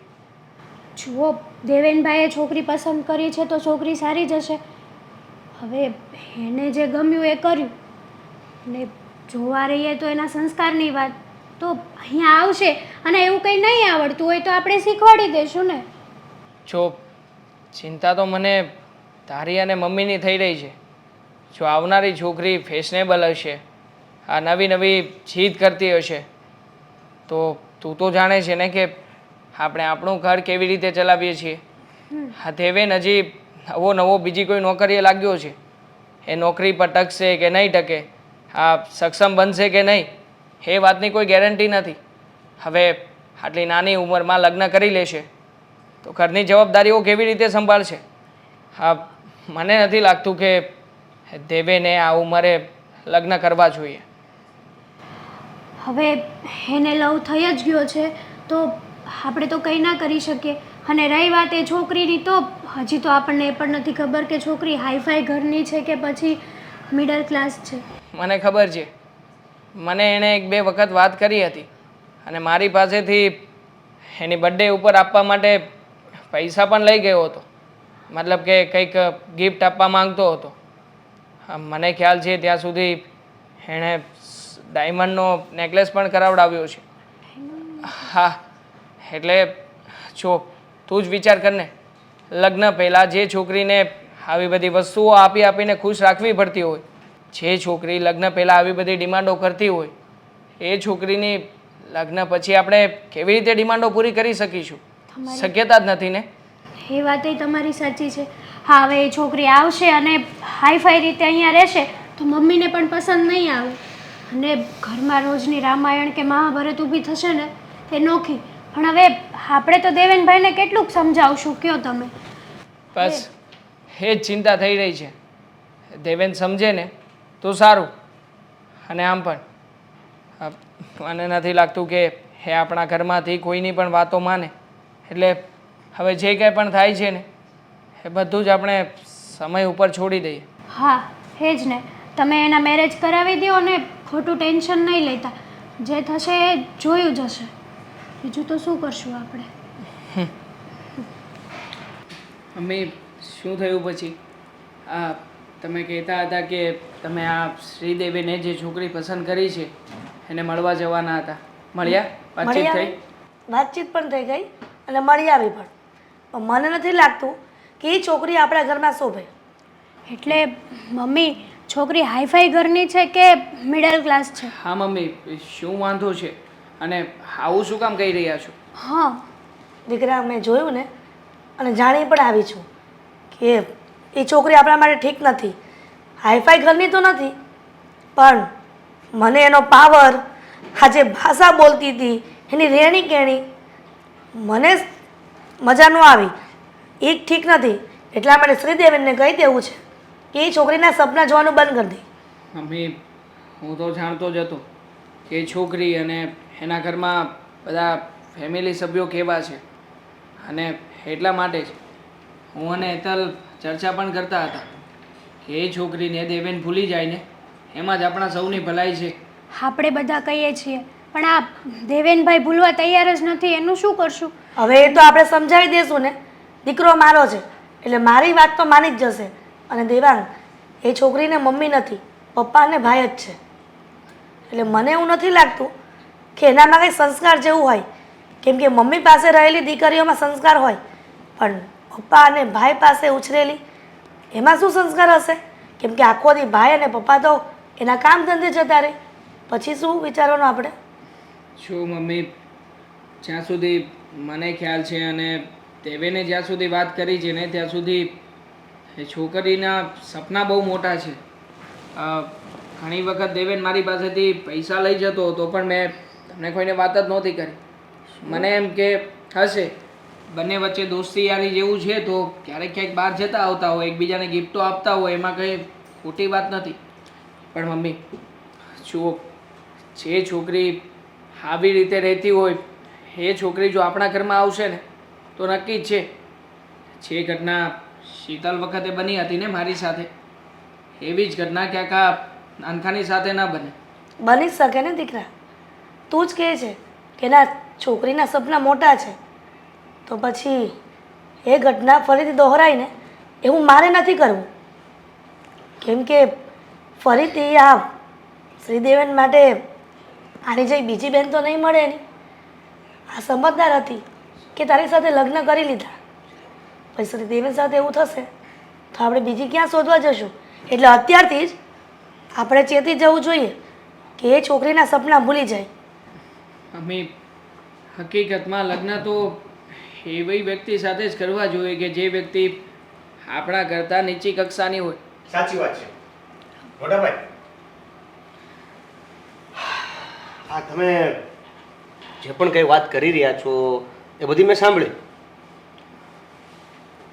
જુઓ, દેવેનભાઈએ છોકરી પસંદ કરી છે તો છોકરી સારી જ હશે. હવે એને જે ગમ્યું એ કર્યું, અને જોવા રહીએ તો એના સંસ્કારની વાત તો અહીંયા આવશે અને એવું કંઈ નહીં આવડતું હોય તો આપણે શીખવાડી દઈશું ને. જો ચિંતા તો મને તારી અને મમ્મીની થઈ રહી છે. જો આવનારી છોકરી ફેશનેબલ હશે, આ નવી નવી જીદ કરતી હશે, તો તું તો જાણે છે ને કે આપણે આપણું ઘર કેવી રીતે ચલાવીએ છીએ. હા દેવેન હજી નવો બીજી કોઈ નોકરીએ લાગ્યો છે, એ નોકરી પર ટકશે કે નહીં ટકે, આ સક્ષમ બનશે કે નહીં એ વાતની કોઈ ગેરંટી નથી. હવે આટલી નાની ઉંમરમાં લગ્ન કરી લેશે તો ઘરની જવાબદારીઓ કેવી રીતે સંભાળશે? હા મને નથી લાગતું કે દેવેને આ ઉંમરે લગ્ન કરવા જોઈએ. હવે એને લવ થઈ જ ગયો છે તો આપણે તો કંઈ ના કરી શકીએ. અને રહી વાત એ છોકરીની, તો હજી તો આપણને એ પણ નથી ખબર કે છોકરી હાઈફાઈ ઘરની છે કે પછી મિડલ ક્લાસ છે. મને ખબર છે, મને એણે 1-2 વખત વાત કરી હતી અને મારી પાસેથી એની બર્થડે ઉપર આપવા માટે પૈસા પણ લઈ ગયો હતો. મતલબ કે કંઈક ગિફ્ટ આપવા માંગતો હતો. મને ખ્યાલ છે ત્યાં સુધી એણે ડાયમંડનો નેકલેસ પણ કરાવડાવ્યો છે. હા એટલે જો તું જ વિચાર કરને, લગ્ન પહેલાં જે છોકરીને આવી બધી વસ્તુઓ આપી આપીને ખુશ રાખવી પડતી હોય, જે છોકરી લગ્ન પહેલાં આવી બધી ડિમાન્ડો કરતી હોય, એ છોકરીની લગ્ન પછી આપણે કેવી રીતે ડિમાન્ડો પૂરી કરી શકીશું? શક્યતા જ નથી ને. એ વાત તમારી સાચી છે. હા, હવે એ છોકરી આવશે અને હાઈફાઈ રીતે અહીંયા રહેશે તો મમ્મીને પણ પસંદ નહીં આવે, અને ઘરમાં રોજની રામાયણ કે મહાભારત ઊભી થશે ને એ નોખી. પણ હવે આપણે તો દેવેનભાઈને કેટલુંક સમજાવશું, કયો તમે? બસ એ જ ચિંતા થઈ રહી છે. દેવેન સમજે ને તો સારું. અને આમ પણ મને નથી લાગતું કે એ આપણા ઘરમાંથી કોઈની પણ વાતો માને. એટલે હવે જે કંઈ પણ થાય છે ને એ બધું જ આપણે સમય ઉપર છોડી દઈએ. હા એ જ ને, તમે એના મેરેજ કરાવી દો અને ખોટું ટેન્શન નહીં લેતા. જે થશે એ જોયું જશે. બીજું તો શું કરશું આપણે? મમ્મી શું થયું પછી? આ તમે કહેતા હતા કે તમે આ શ્રીદેવીને જે છોકરી પસંદ કરી છે એને મળવા જવાના હતા. મળ્યા? વાતચીત મળી થઈ? આવી, વાતચીત પણ થઈ ગઈ અને મળી આવી પણ મને નથી લાગતું કે એ છોકરી આપણા ઘરમાં શોભે. એટલે મમ્મી છોકરી હાઈફાઈ ઘરની છે કે મિડલ ક્લાસ છે? હા મમ્મી, શું વાંધો છે? અને આવું શું કામ કહી રહ્યા છો? હા દીકરા, મેં જોયું ને અને જાણી પણ આવી છું કે એ છોકરી આપણા માટે ઠીક નથી. હાઈફાઈ ઘરની તો નથી, પણ મને એનો પાવર, આ જે ભાષા બોલતી હતી, એની રહેણી કહેણી મને મજા ન આવી. એ ઠીક નથી. એટલા માટે શ્રીદેવીને કહી દેવું છે કે એ છોકરીના સપના જોવાનું બંધ કરી દે. મમ્મી, હું તો જાણતો જ હતો કે એ છોકરી અને એના ઘરમાં બધા ફેમિલી સભ્યો કેવા છે, અને એટલા માટે જ હું અને હેતલ ચર્ચા પણ કરતા હતા કે એ છોકરીને દેવેન ભૂલી જાય ને એમાં જ આપણા સૌની ભલાઈ છે. આપણે બધા કહીએ છીએ પણ આ દેવેનભાઈ ભૂલવા તૈયાર જ નથી, એનું શું કરશું? હવે એ તો આપણે સમજાવી દઈશું ને. દીકરો મારો છે એટલે મારી વાત તો માની જ જશે. અને દેવાંગ, એ છોકરીને મમ્મી નથી, પપ્પા અને ભાઈ જ છે. એટલે મને એવું નથી લાગતું કે એનામાં કંઈ સંસ્કાર જેવું હોય. કેમ કે મમ્મી પાસે રહેલી દીકરીઓમાં સંસ્કાર હોય, પણ પપ્પા અને ભાઈ પાસે ઉછરેલી એમાં શું સંસ્કાર હશે? કેમ કે આખો દી ભાઈ અને પપ્પા તો એના કામ ધંધે જતા રહે, પછી શું વિચારવાનું આપણે? શું મમ્મી, જ્યાં સુધી મને ખ્યાલ છે અને દેવેને જ્યાં સુધી વાત કરી છે ને ત્યાં સુધી એ છોકરીના સપના બહુ મોટા છે. ઘણી વખત દેવેન મારી પાસેથી પૈસા લઈ જતો હતો પણ મેં તમને કોઈને વાત જ નહોતી કરી. મને એમ કે હશે બંને વચ્ચે દોસ્તી યારી જેવું છે તો ક્યારેક ક્યાંક બહાર જતા આવતા હોય, એકબીજાને ગિફ્ટો આપતા હોય, એમાં કંઈ ખોટી વાત નથી. પણ મમ્મી જુઓ, જે છોકરી આવી રીતે રહેતી હોય એ છોકરી જો આપણા ઘરમાં આવશે ને તો નક્કી જ છે જે ઘટના શીતલ વખતે બની હતી ને મારી સાથે, એવી જ ઘટના ક્યાંક આ નાનખાની સાથે ના બને. બની જ શકે ને દીકરા. તું જ કહે છે કે ના છોકરીના સપના મોટા છે, તો પછી એ ઘટના ફરીથી દોહરાય ને એવું મારે નથી કરવું. કેમ કે ફરીથી આ શ્રીદેવન માટે આની જઈ બીજી બેન તો નહીં મળે એની. આ સમજદાર હતી કે તારી સાથે લગ્ન કરી લીધા, પછી શ્રીદેવન સાથે એવું થશે તો આપણે બીજી ક્યાં શોધવા જશું? એટલે અત્યારથી જ આપણે ચેતી જવું જોઈએ કે એ છોકરીના સપના ભૂલી જાય. મમ્મી, હકીકતમાં લગ્ન તો એવી વ્યક્તિ સાથે જ કરવા જોઈએ કે જે વ્યક્તિ આપણા કરતાં નીચી કક્ષાની હોય. સાચી વાત છે મોટા ભાઈ. હા, તમે જે પણ કંઈ વાત કરી રહ્યા છો એ બધી મેં સાંભળી,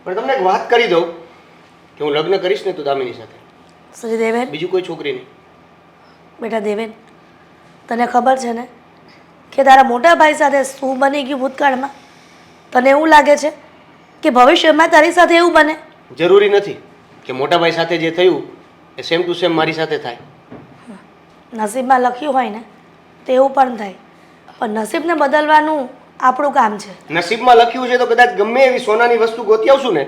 પણ તમને એક વાત કરી દઉં કે હું લગ્ન કરીશ ને તો દામિની સાથે, શ્રીદેવન, બીજું કોઈ છોકરી નહીં. બેટા દેવેન, તને ખબર છે ને કે તારા મોટા ભાઈ સાથે શું બની ગયું ભૂતકાળમાં? તને એવું લાગે છે કે ભવિષ્યમાં તારી સાથે એવું બને? જરૂરી નથી કે મોટા ભાઈ સાથે જે થયું એ સેમ ટુ સેમ મારી સાથે થાય. નસીબમાં લખ્યું હોય ને તો એવું પણ થાય, પણ નસીબને બદલવાનું આપણું કામ છે. નસીબમાં લખ્યું છે તો કદાચ ગમે એવી સોનાની વસ્તુ ગોતી આવશું ને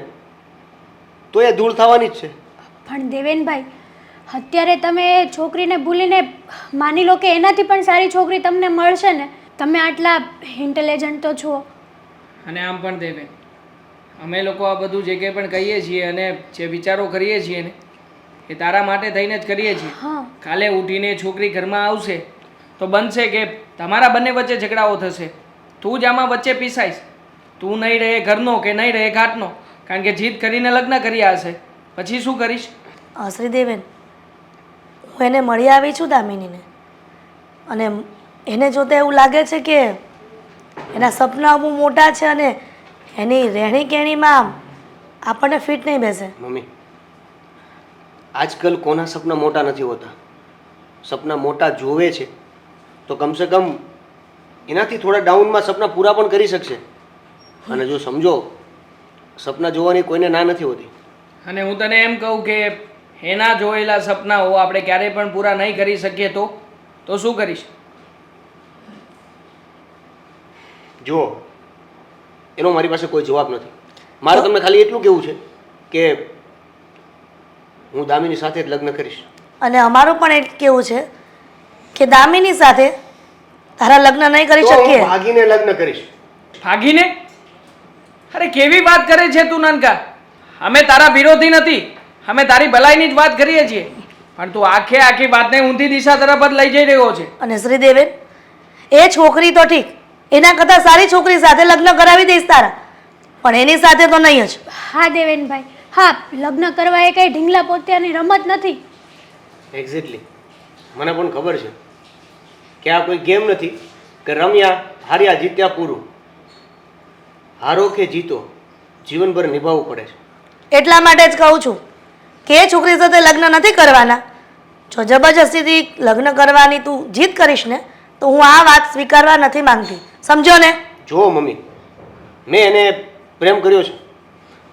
તો એ ધૂળ થવાની જ છે. પણ દેવેનભાઈ, અત્યારે તમે એ છોકરીને ભૂલીને માની લો કે એનાથી પણ સારી છોકરી તમને મળશે ને. તમે આટલા ઇન્ટેલિજન્ટ તો છો. અને આમ પણ દેવેન, અમે લોકો આ બધું જે કંઈ પણ કહીએ છીએ અને જે વિચારો કરીએ છીએ ને એ તારા માટે થઈને જ કરીએ છીએ. હા, કાલે ઉઠીને છોકરી ઘરમાં આવશે તો બનશે કે તમારા બંને વચ્ચે ઝઘડાઓ થશે, તું જ આમાં વચ્ચે પીસાઈશ. તું નહીં રહે ઘરનો કે નહીં રહે ઘાટનો, કારણ કે જીદ કરીને લગ્ન કર્યા હશે. પછી શું કરીશ? શ્રીદેવન, હું એને મળી આવી છું દામિનીને, અને એને જોતા એવું લાગે છે કે એના સપના બહુ મોટા છે અને એની રહેણી કહેણીમાં આપણને ફિટ નહીં બેસે. મમ્મી, આજકાલ કોના સપના મોટા નથી હોતા. સપના મોટા જોવે છે તો કમસે કમ એનાથી થોડા ડાઉનમાં સપના પૂરા પણ કરી શકશે. અને જો સમજો, સપના જોવાની કોઈને ના નથી હોતી. અને હું તને એમ કહું કે એના જોયેલા સપનાઓ આપણે ક્યારેય પણ પૂરા નહીં કરી શકીએ તો શું કરીશ? જુઓ, એનો મારી પાસે કોઈ જવાબ નથી. મારે તમને ખાલી એટલું કહેવું છે કે હું દામિની સાથે જ લગ્ન કરીશ. અને અમારું પણ એ કેવું છે કે દામિની સાથે તારા લગ્ન નહીં કરી તો હું શકીએ. ભાગીને લગ્ન કરીશ. ભાગીને? અરે કેવી વાત કરે છે તું નાનકા? અમે તારા વિરોધી નથી, અમે તારી ભલાઈની જ વાત કરીએ છીએ, પણ તું આખી વાતને ઊંધી દિશા તરફ જ લઈ જઈ રહ્યો છે. અને શ્રીદેવેન, એ છોકરી તો ઠીક, એના કરતાં સારી છોકરી સાથે લગ્ન કરાવી દઈશ તારા, પણ એની સાથે તો નહીં જ. હા દેવેનભાઈ, હા, લગ્ન કરવા એ કંઈ ઢીંગલા પોતિયાની રમત નથી. એક્ઝેક્ટલી, મને પણ ખબર છે કે આ કોઈ ગેમ નથી કે રમ્યા હાર્યા જીત્યા પૂરું. હારો કે જીતો જીવનભર નિભાવવું પડે છે. એટલા માટે જ કહું છું કે એ છોકરી સાથે લગ્ન નથી કરવાના. જો જબરજસ્તીથી લગ્ન કરવાની તું જીદ કરીશ ને તો હું આ વાત સ્વીકારવા નથી માંગતી, સમજો ને? જો મમ્મી, મેં એને પ્રેમ કર્યો છે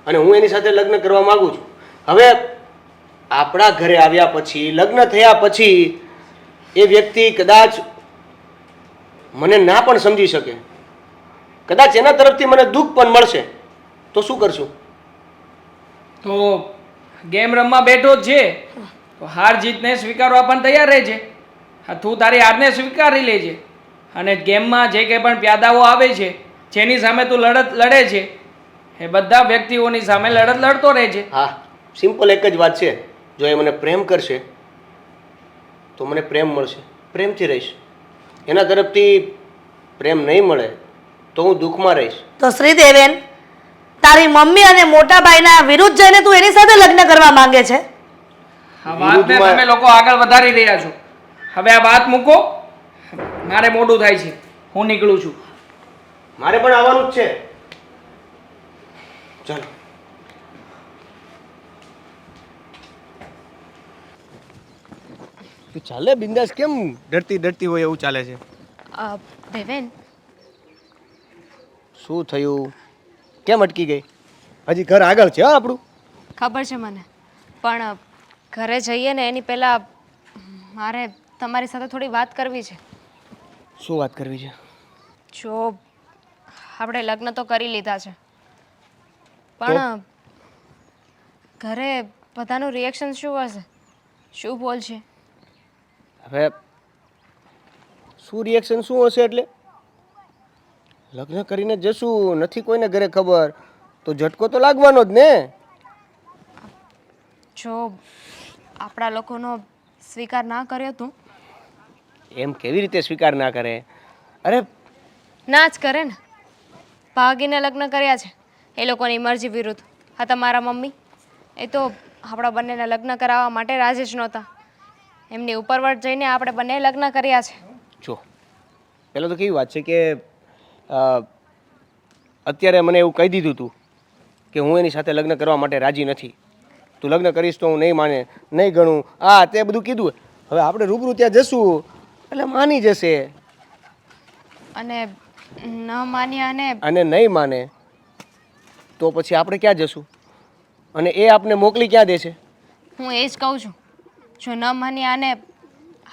અને હું એની સાથે લગ્ન કરવા માંગુ છું. હવે આપણા ઘરે આવ્યા પછી, લગ્ન થયા પછી એ વ્યક્તિ કદાચ મને ના પણ સમજી શકે, કદાચ એના તરફથી મને દુઃખ પણ મળશે, તો શું કરશું? તો ગેમ રમવા બેઠો જ છે તો હાર જીતને સ્વીકારવા પણ તૈયાર રહેજે. હા, તું તારી હારને સ્વીકારી લેજે અને ગેમમાં જે કંઈ પણ પ્યાદાઓ આવે છે, જેની સામે તું લડે છે, એ બધા વ્યક્તિઓની સામે લડત લડતો રહેજે. હા, સિમ્પલ એક જ વાત છે, જો એ મને પ્રેમ કરશે તો મને પ્રેમ મળશે, પ્રેમથી રહીશ. એના તરફથી પ્રેમ નહીં મળે તો હું દુઃખમાં રહીશ. તો શ્રીદેવેન, તારી મમ્મી અને મોટા ભાઈના વિરુદ્ધ જઈને તું એની સાથે લગ્ન કરવા માંગે છે? આ વાતને તમે લોકો આગળ વધારી રહ્યા છો. હવે આ વાત મૂકો, મારે મોડું થાય છે, હું નીકળું છું. મારે પણ આવવાનું જ છે. ચાલો. તું ચાલે બિંદાસ, કેમ ડરતી હોય એવું ચાલે છે? દેવેન, શું થયું? કેમ અટકી ગઈ? હજી ઘર આગળ છે આપણું. ખબર છે મને, પણ ઘરે જઈએ ને એની પહેલાં મારે તમારી સાથે થોડી વાત કરવી છે. શું વાત કરવી છે? જો આપણે લગ્ન તો કરી લીધા છે, પણ ઘરે બધાનું રિએક્શન શું હશે? શું બોલશે? હવે શું રિએક્શન શું હશે એટલે? લગ્ન કરીને જશું, નથી કોઈને ઘરે ખબર, તો ઝટકો તો લાગવાનો જ ને. જો આપણા લોકોનો સ્વીકાર ના કર્યો તું? એમ કેવી રીતે સ્વીકાર ના કરે? અરે ના જ કરે ને. ભાગીને લગ્ન કર્યા છે એ લોકોની મરજી વિરુદ્ધ. હા, તમારા મમ્મી એ તો આપણા બંનેને લગ્ન કરાવવા માટે રાજી જ નહોતા. એમની ઉપરવટ જઈને આપણે બંને લગ્ન કર્યા છે. જો, પહેલાં તો કેવી વાત છે કે અત્યારે મને એવું કહી દીધું તું કે હું એની સાથે લગ્ન કરવા માટે રાજી નથી, તું લગ્ન કરીશ તો હું નહીં માને, નહીં ગણું, આ તે બધું કીધું. હવે આપણે રૂબરૂ ત્યાં જશું એટલે માની જશે. અને ન માન્યા અને નહીં માને તો પછી આપણે ક્યાં જશું? અને એ આપને મોકલી ક્યાં દેશે? હું એ જ કહું છું, જો ન માન્યા અને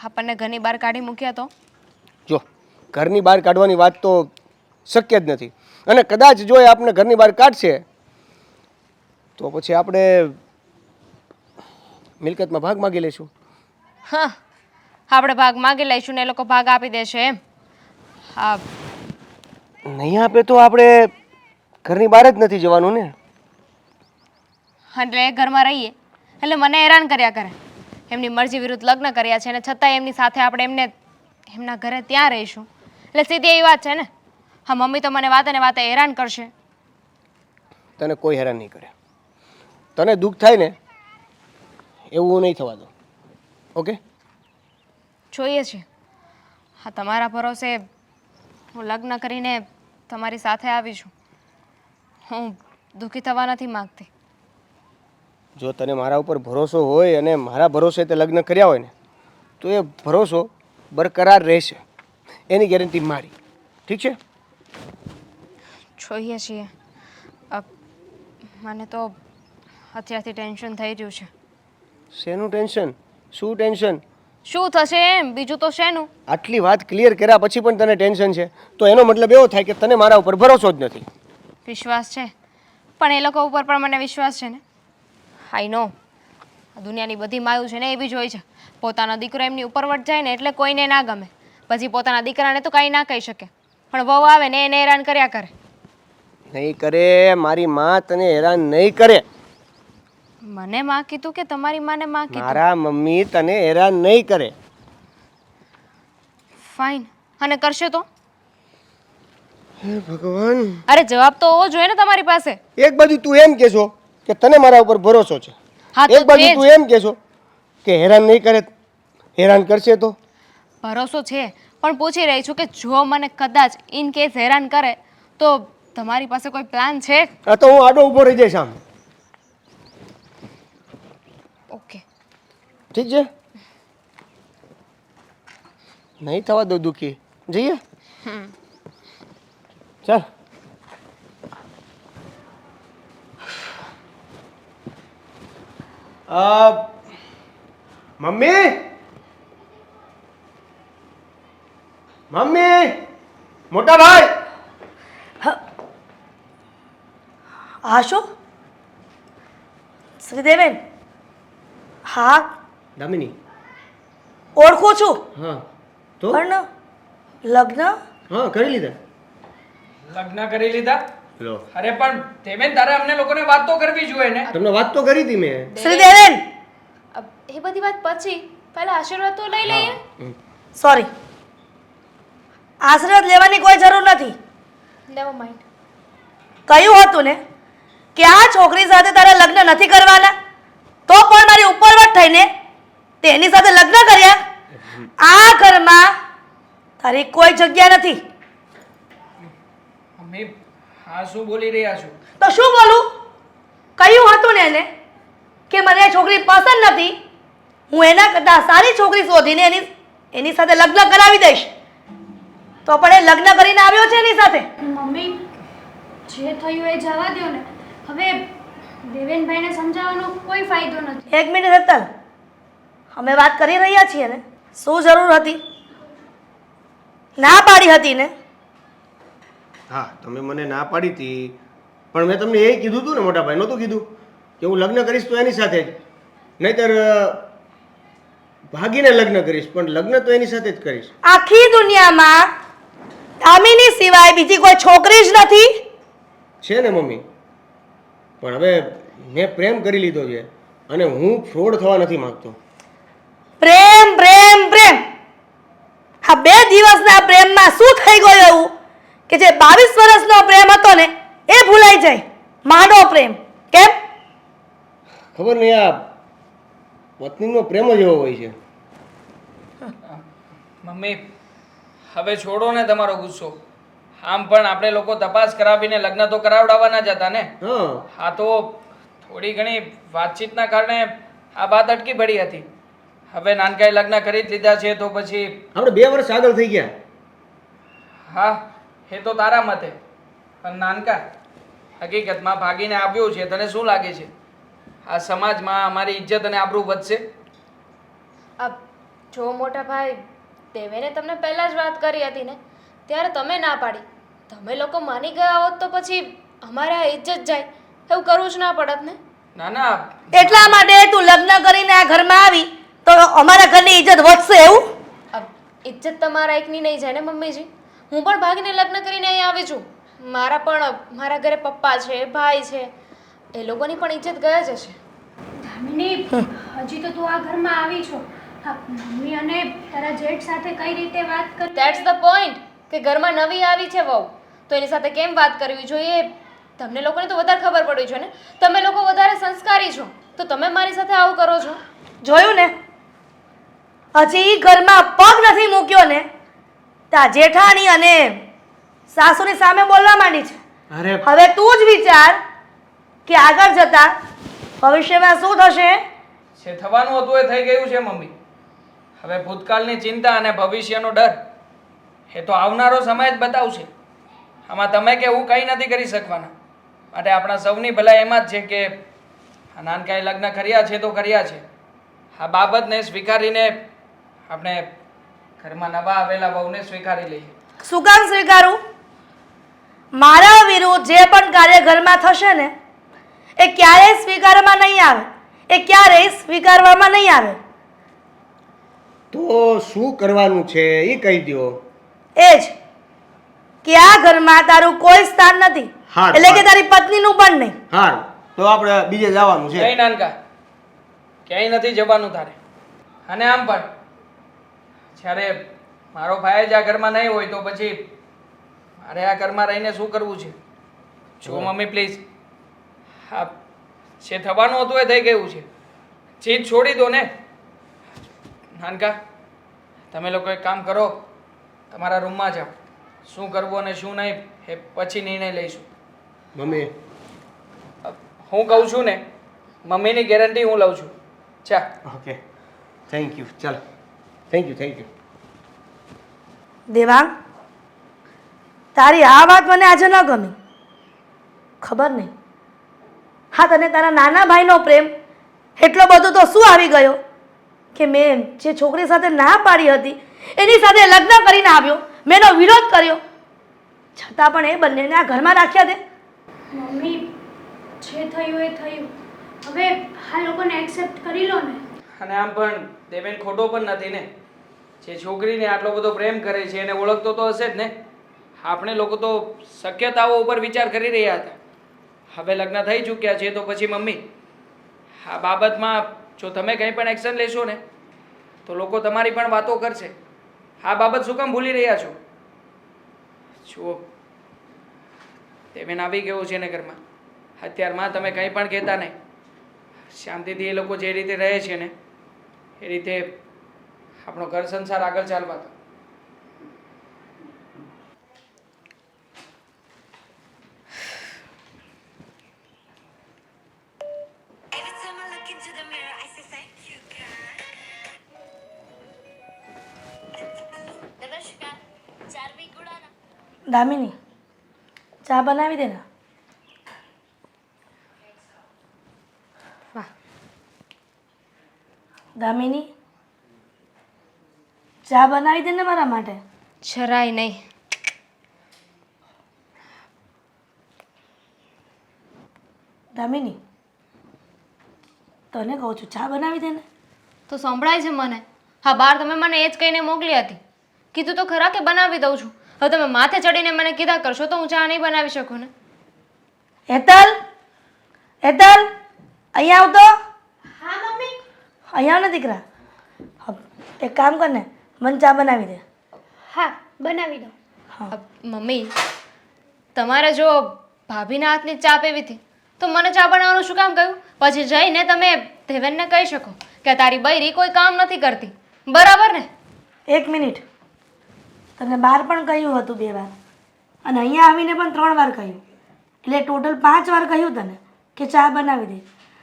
આપણને ઘરની બહાર કાઢી મૂક્યા તો? જો, ઘરની બહાર કાઢવાની વાત તો શક્ય જ નથી, અને કદાચ જો એ આપણે ઘરની બહાર કાઢશે તો પછી આપણે મિલકતમાં ભાગ માગી લઈશું. હા, આપણે ભાગ માગી લઈશું ને એ લોકો ભાગ આપી દેશે એમ? હા, નહીં આપે તો આપણે ઘરની બહાર જ નથી જવાનું ને. એટલે એ ઘરમાં રહીએ એટલે મને હેરાન કર્યા કરે. એમની મરજી વિરુદ્ધ લગ્ન કર્યા છે અને છતાંય એમની સાથે આપણે એમના ઘરે ત્યાં રહીશું. એટલે સીધી એવી વાત છે ને. હા, મમ્મી તો મને વાતે ને વાતે હેરાન કરશે. તને કોઈ હેરાન નહીં કરે. તને દુઃખ થાય ને એવું નહીં થવા દો. ઓકે? જોઈએ છીએ. હા, તમારા ભરોસે હું લગ્ન કરીને તમારી સાથે આવી છું. હું દુઃખી થવા નથી માગતી. જો તને મારા ઉપર ભરોસો હોય અને મારા ભરોસે તે લગ્ન કર્યા હોય ને તો એ ભરોસો બરકરાર રહેશે, એની ગેરંટી મારી. ઠીક છે? જોઈએ છીએ. મને તો અત્યારથી ટેન્શન થઈ રહ્યું છે. શેનું ટેન્શન? શું ટેન્શન? શું થશે એમ, બીજું તો શેનું? આટલી વાત ક્લિયર કર્યા પછી પણ તને ટેન્શન છે તો એનો મતલબ એવો થાય કે તને મારા ઉપર ભરોસો જ નથી. વિશ્વાસ છે, પણ એ લોકો ઉપર પણ મને વિશ્વાસ છે ને. આઈ નો આ દુનિયાની બધી માયું છે ને એવી જ હોય છે. પોતાનો દીકરો એમની ઉપર વટ જાય ને એટલે કોઈને ના ગમે. પછી પોતાના દીકરાને તો કાંઈ ના કહી શકે, પણ વહુ આવે ને એને હેરાન કર્યા કરે. નહીં કરે, મારી માં તને હેરાન નહીં કરે. મને માં કીધું કે તમારી માને માં કીધું? મારા મમ્મી તને હેરાન નહીં કરે. ફાઇન. અને કરશે તો? હે ભગવાન, અરે જવાબ તો હોવો જોઈએ ને તમારી પાસે. એક બાજુ તું એમ કહેશો કે તને મારા ઉપર ભરોસો છે, હા એક તો બાજુ છે તું જ. એમ કહેશો કે હેરાન નહીં કરે. હેરાન કરશે તો? ભરોસો છે, પણ પૂછી રહી છું કે જો મને કદાચ ઇન કેસ હેરાન કરે તો તમારી પાસે કોઈ પ્લાન છે? આ તો હું આડો ઊભો રહી જઈશ આમ. ઓકે. ઠીક છે, નહીં થવા દો દુઃખી. જઈએ ચાલ. મમ્મી, મમ્મી, મોટા ભાઈ. હા શું શ્રીદેવેન? હા દામિની. ઓળખું છું, હા તો પણ લગ્ન હા કરી લીધા. લગ્ન કરી લીધા? લો, અરે પણ દેવેન, તારે અમને લોકોને વાત તો કરવી જોઈએ ને. તમને વાત તો કરી હતી મેં. શ્રીદેવેન એ બધી વાત પછી, પહેલા આશીર્વાદ તો લઈ લઈએ. સોરી, આશીર્વાદ લેવાની કોઈ જરૂર નથી. Never mind. કહ્યું હતું ને કે આ છોકરી સાથે તારે લગ્ન નથી કરવાના, તો પણ મારી ઉપરવટ થઈને તેની સાથે લગ્ન કર્યા. આ ઘરમાં તારી કોઈ જગ્યા નથી. મમ્મી, હા શું બોલી રહ્યા છો? તો શું બોલું? કહ્યું હતું ને એને કે મને આ છોકરી પસંદ નથી, હું એના કરતાં સારી છોકરી શોધીને એની સાથે લગ્ન કરાવી દઈશ. તો પણ એ લગ્ન કરીને આવ્યો છે એની સાથે. મમ્મી, જે થયું એ જવા દો ને. હવે દેવેનભાઈને સમજાવવાનો કોઈ ફાયદો નથી. એક મિનિટ હેતલ, અમે વાત કરી રહ્યા છીએ ને. શું જરૂર હતી? ના પાડી હતી ને. હા, તમે મને ના પાડી હતી, પણ મેં તમને એ કીધું હતું ને મોટા ભાઈ, નહોતું કીધું કે હું લગ્ન કરીશ તો એની સાથે જ, નહીતર ભાગીને લગ્ન કરીશ, પણ લગ્ન તો એની સાથે જ કરીશ. આખી દુનિયામાં દામિની સિવાય બીજી કોઈ છોકરી જ નથી. છે ને મમ્મી, પણ હવે મેં પ્રેમ કરી લીધો છે અને હું ફ્રોડ થવા નથી માંગતો. પ્રેમ પ્રેમ પ્રેમ, આ 2 દિવસના પ્રેમમાં શું થઈ ગયું એવું કે જે 22 વર્ષનો પ્રેમ હતો ને એ ભૂલાઈ જાય? માંડો પ્રેમ કેમ? ખબર નહીં, આ પત્નીનો પ્રેમ જ એવો હોય છે. મમ્મી, હવે છોડો ને તમારો ગુસ્સો. આમ પણ આપણે લોકો તપાસ કરાવીને લગ્ન તો કરાવડાવવાના જ હતા ને. હા, હા તો થોડી ઘણી વાતચીતના કારણે આ વાત અટકી પડી હતી. હવે નાનકાએ લગ્ન કરી જ લીધા છે તો પછી આપણે 2 વર્ષ આગળ થઈ ગયા. હા, એ તો તારા મતે, પણ નાનકા હકીકતમાં ભાગીને આવ્યો છે. તને શું લાગે છે આ સમાજમાં અમારી ઇજ્જત અને આબરૂ વધશે? જો મોટા ભાઈ, દેવેને તમને પહેલાં જ વાત કરી હતી ને, ત્યારે તમે ના પાડી. તમે લોકો માની ગયા હોત તો પછી અમારે આ ઇજ્જત જાય એવું કરવું જ ના પડત ને. ના ના, એટલા માટે તું લગ્ન કરીને આ ઘરમાં આવી તો અમારા ઘરની ઇજ્જત વધશે એવું? ઇજ્જત તમારા એકની નહીં જાય ને મમ્મીજી. હું પણ ભાગીને લગ્ન કરીને અહીં આવી છું. મારા ઘરે પપ્પા છે, ભાઈ છે, એ લોકોની પણ ઇજ્જત ગયા જ હશે. દામિની, હજી તો તું આ ઘરમાં આવી છો. હા, મમ્મી અને તારા જેઠ સાથે કઈ રીતે વાત કરી? ધેટ્સ ધ પોઈન્ટ કે ઘરમાં નવી આવી છે વહુ, તો એની સાથે કેમ વાત કરવી જોઈએ તમને લોકોને તો વધારે ખબર પડવી જોઈએ ને. તમે લોકો વધારે સંસ્કારી છો તો તમે મારી સાથે આવું કરો છો. જોયું ને, હજી ઘરમાં પગ નથી મૂક્યો ને ત્યાં જેઠાણી અને સાસુની સામે બોલવા માંડી છે. અરે હવે તું જ વિચાર કે આગળ જતા ભવિષ્યમાં શું થશે. જે થવાનું હતું એ થઈ ગયું છે મમ્મી. હવે ભૂતકાળની ચિંતા અને ભવિષ્યનો ડર એ તો આવનારો સમય જ બતાવશે. આમાં તમે કે હું કંઈ નથી કરી શકવાના. માટે આપણા સૌની ભલાઈ એમાં જ છે કે આ નાનકાએ લગ્ન કર્યા છે તો કર્યા છે. આ બાબતને સ્વીકારીને આપણે ઘરમાં નવા આવેલા વહુને સ્વીકારી લઈએ. શું કામ સ્વીકારું? મારા વિરુદ્ધ જે પણ કાર્ય ઘરમાં થશે ને એ ક્યારેય સ્વીકારવામાં નહીં આવે, એ ક્યારેય સ્વીકારવામાં નહીં આવે. તો શું કરવાનું છે એ કહી દો. એ જ કે આ ઘરમાં તારું કોઈ સ્થાન નથી, હા, એટલે કે તારી પત્નીનું પણ નહીં. હા, તો આપણે બીજે જવાનું છે. નહીં નાનકા, ક્યાંય નથી જવાનું તારે. અને આમ પણ જ્યારે મારો ભાઈ જ આ ઘરમાં નહીં હોય તો પછી મારે આ ઘરમાં રહીને શું કરવું છે? જો મમ્મી પ્લીઝ, હા, જે થવાનું હતું એ થઈ ગયું છે. જીત છોડી દો ને. નાનકા, તમે લોકો એક કામ કરો, તમારા રૂમમાં જાઓ. શું કરવું અને શું નહીં એ પછી નિર્ણય લઈશું. મમ્મી, હું કહું છું ને, મમ્મીની ગેરંટી હું લઉં છું. ચા. Okay, thank you. ચાલ, thank you, thank you. Devang, તારી આ વાત મને આજે ન ગમી. ખબર નહીં, હા, તને તારા નાના ભાઈનો પ્રેમ એટલો બધો તો શું આવી ગયો કે મેં જે છોકરી સાથે ના પાડી હતી એની સાથે લગ્ન કરીને આવ્યો, મેં એનો વિરોધ કર્યો, છતાં પણ એ બંનેને આ ઘરમાં રાખ્યા દે. મમ્મી, જે થયું એ થયું. હવે આ લોકોને એક્સેપ્ટ કરી લો ને. અને આમ પણ દેવેન ખોટો પણ નથી ને. જે છોકરીને આટલો બધો પ્રેમ કરે છે એને ઓળખતો તો હશે જ ને. આપણે લોકો તો શક્યતાઓ ઉપર વિચાર કરી રહ્યા હતા. હવે લગ્ન થઈ ચૂક્યા છે તો પછી મમ્મી, આ બાબતમાં જો તમે કંઈ પણ એક્શન લેશો ને તો લોકો તમારી પણ વાતો કરશે. આ બાબત શું કામ ભૂલી રહ્યા છો? જુઓ, દેવેન આવી ગયો છે ને ઘરમાં. અત્યારમાં તમે કંઈ પણ કહેતા નહીં. શાંતિથી એ લોકો જે રીતે રહે છે ને એ રીતે આપણો ઘર સંસાર આગળ ચાલવા દો. દામિની, ચા બનાવી દે ને. વાહ, દામિની, ચા બનાવી દે ને મારા માટે. જરાય નહીં. દામિની, તને કહું છું, ચા બનાવી દે ને. તો સંભળાય છે મને. હા, બહાર તમે મને એ જ કહીને મોકલી હતી. કીધું તો ખરા કે બનાવી દઉં છું. હવે તમે માથે ચડીને મને કીધા કરશો તો હું ચા નહીં બનાવી શકું ને. હેતલ, હેતલ, અહીંયા આવતો. હા મમ્મી. અહીંયા આવ ને દીકરા. હા, એક કામ કર ને, મને ચા બનાવી દે. હા, બનાવી દો. હા, મમ્મી, તમારે જો ભાભીના હાથની ચા પીવી હતી તો મને ચા બનાવવાનું શું કામ કહ્યું? પછી જઈને તમે દેવેનને કહી શકો કે તારી બૈરી કોઈ કામ નથી કરતી. બરાબર ને? એક મિનિટ, તને બહાર પણ કહ્યું હતું 2 વાર અને અહીંયા આવીને પણ 3 વાર કહ્યું, એટલે ટોટલ 5 વાર કહ્યું તને કે ચા બનાવી દે.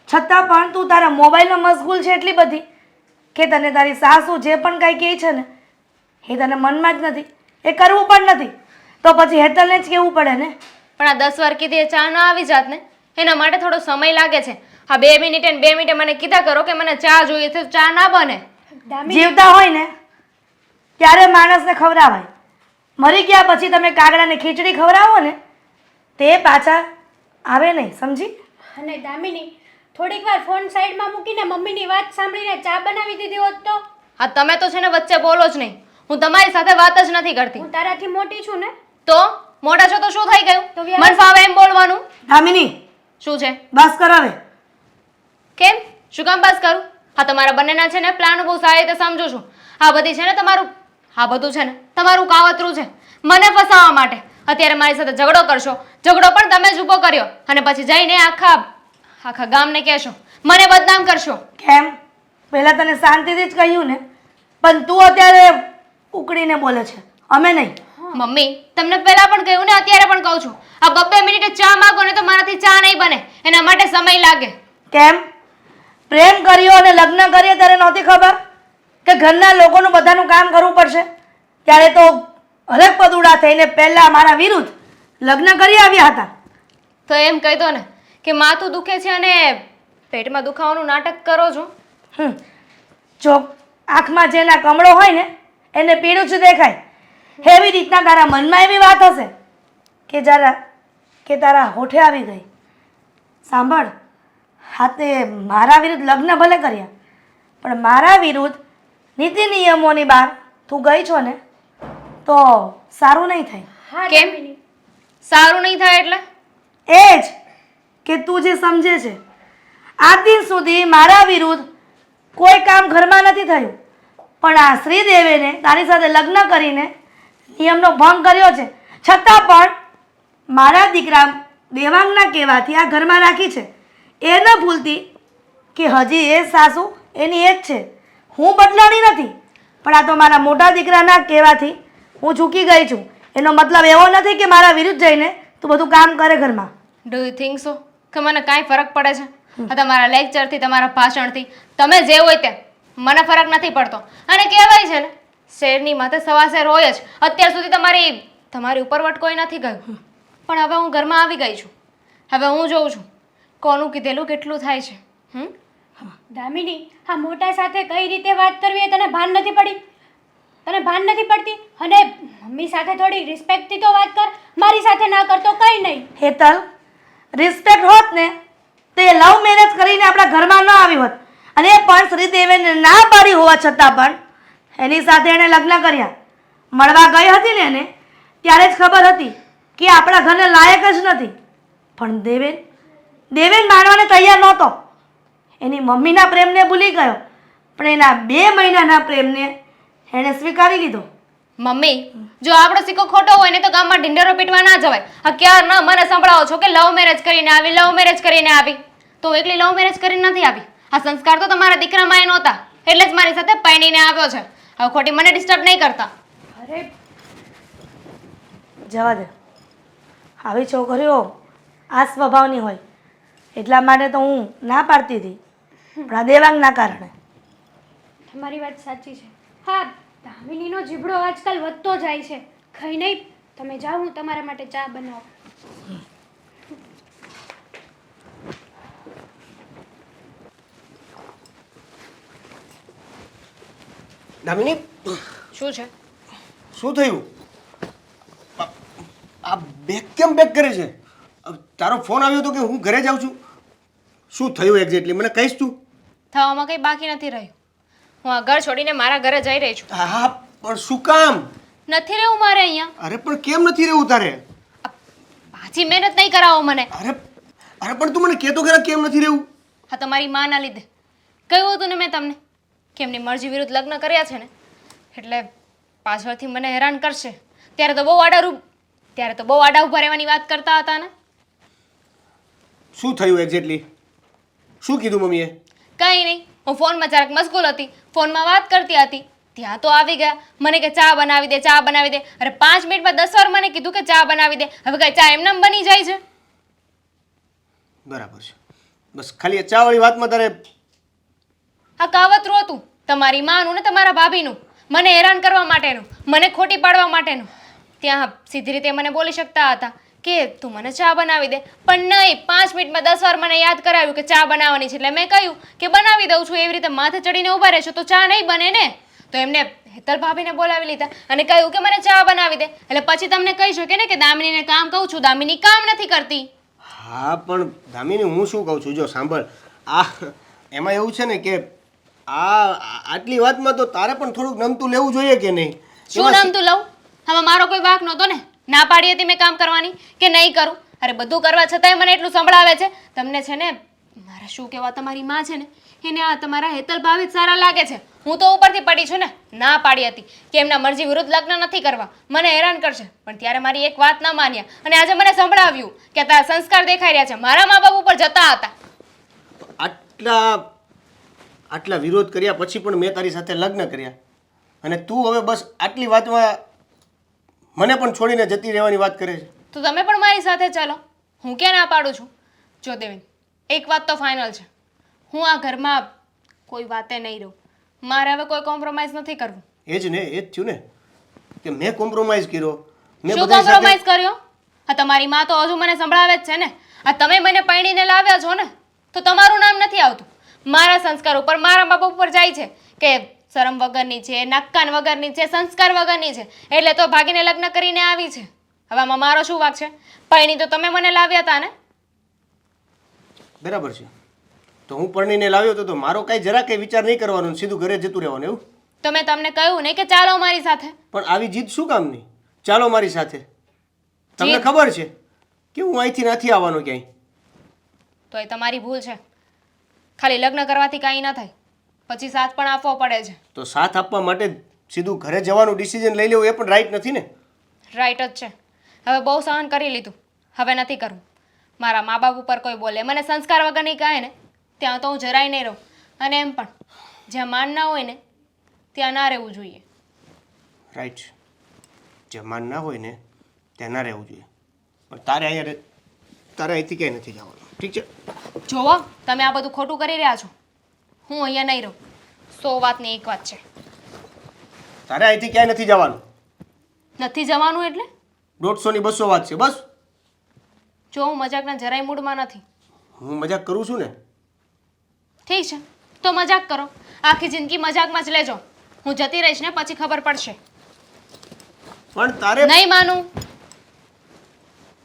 છતાં પણ તું તારા મોબાઈલમાં મશગુલ છે એટલી બધી કે તને તારી સાસુ જે પણ કાંઈ કહે છે ને એ તને મનમાં જ નથી, એ કરવું પણ નથી. તો પછી હેતલને જ કહેવું પડે ને. પણ આ 10 વાર કીધી એ ચા ના આવી જાત ને. એના માટે થોડો સમય લાગે છે. હા, 2 મિનિટે ને 2 મિનિટે મને કીધા કરો કે મને ચા જોઈએ છે, ચા ના બને. જીવતા હોય ને ત્યારે માણસને ખવડાવાય, મરી ગયા પછી તમે કાગડાને ખીચડી ખવડાવો ને તે પાછા આવે નહીં, સમજી? અને દામિની, થોડીક વાર ફોન સાઈડમાં મૂકીને મમ્મીની વાત સાંભળીને ચા બનાવી દીધી હોત તો. હા, તમે તો છે ને વચ્ચે બોલો જ નહીં. હું તમારી સાથે વાત જ નથી કરતી. હું તારાથી મોટી છું ને. તો મોટા છો તો શું થઈ ગયું? તો વ્યવહાર- મન ફાવે એમ બોલવાનું. દામિની, શું છે? બસ કર હવે. કેમ? શું કામ બસ કરું? હા, તમારા બંનેના છે ને પ્લાન બહુ સારી રીતે સમજુ છું. આ બધી છે ને તમારું, આ બધું છે ને તમારું કાવતરું છે મને ફસાવવા માટે. અત્યારે મારી સાથે ઝઘડો કરશો, ઝઘડો પણ તમે જ ઊભો કર્યો અને પછી જઈને આખા ગામને કહેશો, મને બદનામ કરશો. કેમ? પહેલાં તને શાંતિથી જ કહ્યું ને, પણ તું અત્યારે ઉકળીને બોલે છે, અમે નહીં. મમ્મી, તમને પહેલા પણ કહ્યું ને અત્યારે પણ કહું છું, આ 2 મિનિટે ચા માંગો ને તો મારાથી ચા નહીં બને. એના માટે સમય લાગે. કેમ? પ્રેમ કર્યો અને લગ્ન કરીએ ત્યારે નહોતી ખબર કે ઘરના લોકોનું બધાનું કામ કરવું પડશે? ત્યારે તો અલગ પદુડા થઈને પહેલાં મારા વિરુદ્ધ લગ્ન કરી આવ્યા હતા. તો એમ કહી દો ને કે માથું દુખે છે અને પેટમાં દુખાવાનું નાટક કરો છો. જો આંખમાં જેના કમળો હોય ને એને પીળું જ દેખાય. એવી રીતના તારા મનમાં એવી વાત હશે કે તારા હોઠે આવી ગઈ સાંભળ, હા તે મારા વિરુદ્ધ લગ્ન ભલે કર્યા, પણ મારા વિરુદ્ધ નીતિ નિયમોની બહાર તું ગઈ છો ને તો સારું નહીં થાય. હા કેમ? દામિની. સારું નહીં થાય એટલે? એ જ કે તું જે સમજે છે, આજ દિન સુધી મારા વિરુદ્ધ કોઈ કામ ઘરમાં નથી થયું, પણ આ શ્રીદેવીને તારી સાથે લગ્ન કરીને નિયમનો ભંગ કર્યો છે, છતાં પણ મારા દીકરા દેવાંગના કહેવાથી આ ઘરમાં રાખી છે. એ ન ભૂલતી કે હજી એ સાસુ એની એ જ છે. હું બદલાણી નથી, પણ આ તો મારા મોટા દીકરાના કહેવાથી હું ઝૂકી ગઈ છું. એનો મતલબ એવો નથી કે મારા વિરુદ્ધ જઈને તું બધું કામ કરે ઘરમાં. ડુ યુ થિંક સો કે મને કાંઈ ફરક પડે છે? આ તમારા લેક્ચરથી, તમારા ભાષણથી, તમે જે હોય તે મને ફરક નથી પડતો. અને કહેવાય છે ને, શેરની માથે સવા શેર હોય જ. અત્યાર સુધી તમારી ઉપરવટ કોઈ નથી ગયું, પણ હવે હું ઘરમાં આવી ગઈ છું. હવે હું જોઉં છું કોનું કીધેલું કેટલું થાય છે. દામિની, આ મોટા સાથે કઈ રીતે વાત કરવી એ તને ભાન નથી પડી? તને ભાન નથી પડતી? અને મમ્મી સાથે થોડી રિસ્પેક્ટથી તો વાત કર, મારી સાથે ના કરતો કંઈ નહીં. હેતલ, રિસ્પેક્ટ હોત ને તે લવ મેરેજ કરીને આપણા ઘરમાં ન આવી હોત, અને એ પણ શ્રીદેવીને ના પાડી હોવા છતાં પણ એની સાથે એણે લગ્ન કર્યા. મળવા ગઈ હતી ને એને ત્યારે જ ખબર હતી કે આપણા ઘરને લાયક જ નથી, પણ દેવેન માનવાને તૈયાર નહોતો. એની મમ્મીના પ્રેમને ભૂલી ગયો, પણ એના 2 મહિનાના પ્રેમને એણે સ્વીકારી લીધો. મમ્મી, જો આપણો સિક્કો ખોટો હોય ને તો ગામમાં ઢીંઢેરો પીટવા ના જવાય. આ ક્યાર ના મને સંભળાવો છો કે લવ મેરેજ કરીને આવી, લવ મેરેજ કરીને આવી. તો હું એકલી લવ મેરેજ કરીને નથી આવી. આ સંસ્કાર તો તમારા દીકરામાં એ નહોતા, એટલે જ મારી સાથે પરણીને આવ્યો છે. હવે ખોટી મને ડિસ્ટર્બ નહીં કરતા. અરે જવા દે, આવી છોકરીઓ આ સ્વભાવની હોય, એટલા માટે તો હું ના પાડતી હતી, પણ આ દેવાંગના કારણે. તમારી વાત સાચી છે. હા, દામિનીનો જીભડો આજકાલ વધતો જાય છે. કંઈ નહીં, તમે જાઓ, હું તમારા માટે ચા બનાવું. દામિની, શું છે? શું થયું? આ બેગ કેમ બેગ કરે છે? તારો ફોન આવ્યો હતો કે હું ઘરે જાઉં છું. શું થયું એક્ઝેક્ટલી મને કહીશ તું? થવામાં કંઈ બાકી નથી રહ્યું. હું આ ઘર છોડીને મારા ઘરે જઈ રહી છું. હા, પણ શું કામ? નથી રહેવું મારે અહીંયા. અરે પણ કેમ નથી રહેવું તારે? પાછી મહેનત નહીં કરાવો મને. અરે પણ તું મને કહેતો ખરા કેમ નથી રહેવું? હા, તમારી માના લીધે. કહ્યું હતું ને મેં તમને કે એમની મરજી વિરુદ્ધ લગ્ન કર્યા છે ને, એટલે પાછળથી મને હેરાન કરશે. ત્યારે તો બહુ આડા ઊભા રહેવાની વાત કરતા હતા ને. શું થયું એક્ઝેક્ટલી? શું કીધું મમ્મીએ? કંઈ નહીં, હું ફોનમાં જરાક મશગુલ હતી, ફોનમાં વાત કરતી હતી, ત્યાં તો આવી ગયા. મને કે ચા બનાવી દે, ચા બનાવી દે. અરે 5 મિનિટમાં 10 વાર મને કીધું કે ચા બનાવી દે. હવે કઈ ચા એમનેમ બની જાય છે? બરાબર છે. બસ ખાલી આ ચા વાળી વાતમાં તારે આ કાવતરું હતું તમારી માનું ને તમારા ભાભીનું, મને હેરાન કરવા માટેનું, મને ખોટી પાડવા માટેનું. ત્યાં સીધી રીતે મને બોલી શકતા હતા કે તું મને ચા બનાવી દે, પણ નહીં, 5 મિનિટમાં 10 વાર મને યાદ કરાવ્યું કે ચા બનાવવાની છે. એટલે મેં કહ્યું કે બનાવી દઉં છું. એવી રીતે માથે ચડીને ઊભા રહેશો તો ચા નહીં બને ને. તો એમને હેતલ ભાભીને બોલાવી લીધા અને કહ્યું કે મને ચા બનાવી દે. એટલે પછી તમને કહી શકે ને કે દામિનીને કામ કહું છું, દામિની કામ નથી કરતી. હા પણ દામિની હું શું કહું છું, જો સાંભળ, એમાં એવું છે ને કે આટલી વાતમાં તો તારે પણ થોડુંક નમતું લેવું જોઈએ કે નહીં? શું નમતું લઉં? હવે મારો કોઈ વાંક નહોતો ને. ના પાડી હતી મેં કામ કરવાની કે નહીં કરું. અરે બધું કરવા છતાંય મને એટલું સંભળાવે છે. તમને છે ને મારા શું કહેવા, તમારી માં છે ને એને આ તમારા હેતલ ભાભી જ સારા લાગે છે. હું તો ઉપરથી પડી છું ને. ના પાડી હતી કે એમના મરજી વિરુદ્ધ લગ્ન નથી કરવા, મને હેરાન કરશે. પણ ત્યારે મારી એક વાત ના માન્યા અને આજે મને સંભળાવ્યું કે તારા સંસ્કાર દેખાઈ રહ્યા છે, મારા મા બાપ ઉપર જતા હતા. આટલા વિરોધ કર્યા પછી પણ મેં તારી સાથે લગ્ન કર્યા અને તું હવે બસ આટલી વાતમાં મને પણ છોડીને જતી રહેવાની વાત કરે છે. તો તમે પણ મારી સાથે ચાલો, હું ક્યાં ના પાડું છું. જો દેવેન, એક વાત તો ફાઇનલ છે, હું આ ઘરમાં કોઈ વાતે નહીં રહું. મારે હવે કોઈ કોમ્પ્રોમાઇઝ નથી કરવું. એ જ ને, એ જ થયું ને કે મેં કોમ્પ્રોમાઇઝ કર્યો. શું કોમ્પ્રોમાઇઝ કર્યો? આ તમારી માં તો હજુ મને સંભળાવે જ છે ને. આ તમે મને પરણીને લાવ્યા છો ને, તો તમારું નામ નથી આવતું. મારા સંસ્કાર ઉપર, મારા બાપ ઉપર જાય છે કે શરમ વગરની છે, નાકકાન વગરની છે, સંસ્કાર વગરની છે, એટલે તો ભાગીને લગ્ન કરીને આવી છે. હવે આમાં મારો શું વાંક છે? પરણી તો તમે મને લાવ્યા હતા ને. બરાબર છે. તો હું પરણીને લાવ્યો હતો તો મારો કાંઈ જરા કંઈ વિચાર નહીં કરવાનો ને સીધું ઘરે જતું રહેવાનું એવું. તો મેં તમને કહ્યું ને કે ચાલો મારી સાથે. પણ આવી જીદ શું કામની? ચાલો મારી સાથે. તમને જીદ? ખબર છે કે હું અહીંથી નથી આવવાનો ક્યાંય. તો એ તમારી ભૂલ છે. ખાલી લગ્ન કરવાથી કાંઈ ન થાય, પછી સાથ પણ આપવો પડે છે. તો સાથ આપવા માટે સીધું ઘરે જવાનું ડિસિઝન લઈ લેવું એ પણ રાઈટ નથી ને. રાઈટ જ છે. હવે બહુ સહન કરી લીધું, હવે નથી કરવું. મારા મા બાપ ઉપર કોઈ બોલે, મને સંસ્કાર વગરની કહે ને ત્યાં તો હું જરાય નહીં રહું. અને એમ પણ જ્યાં માન ના હોય ને ત્યાં ના રહેવું જોઈએ. રાઈટ. જે માન ના હોય ને ત્યાં ના રહેવું જોઈએ. પણ તારે અહીંથી ક્યાંય નથી જવાનું, ઠીક છે? જોવો, તમે આ બધું ખોટું કરી રહ્યા છો. હું અહીંયા નહીં રહું. 100 વાતની એક વાત છે. તારે અહીંથી ક્યાંય નથી જવાનું. નથી જવાનું એટલે? 150 ની 200 વાત છે બસ. જો હું મજાકના જરાય મૂડમાં નથી. હું મજાક કરું છું ને. ઠીક છે, તો મજાક કરો. આખી જિંદગી મજાકમાં જ લેજો. હું જતી રહીશ ને પછી ખબર પડશે. પણ તારે નહીં માનું.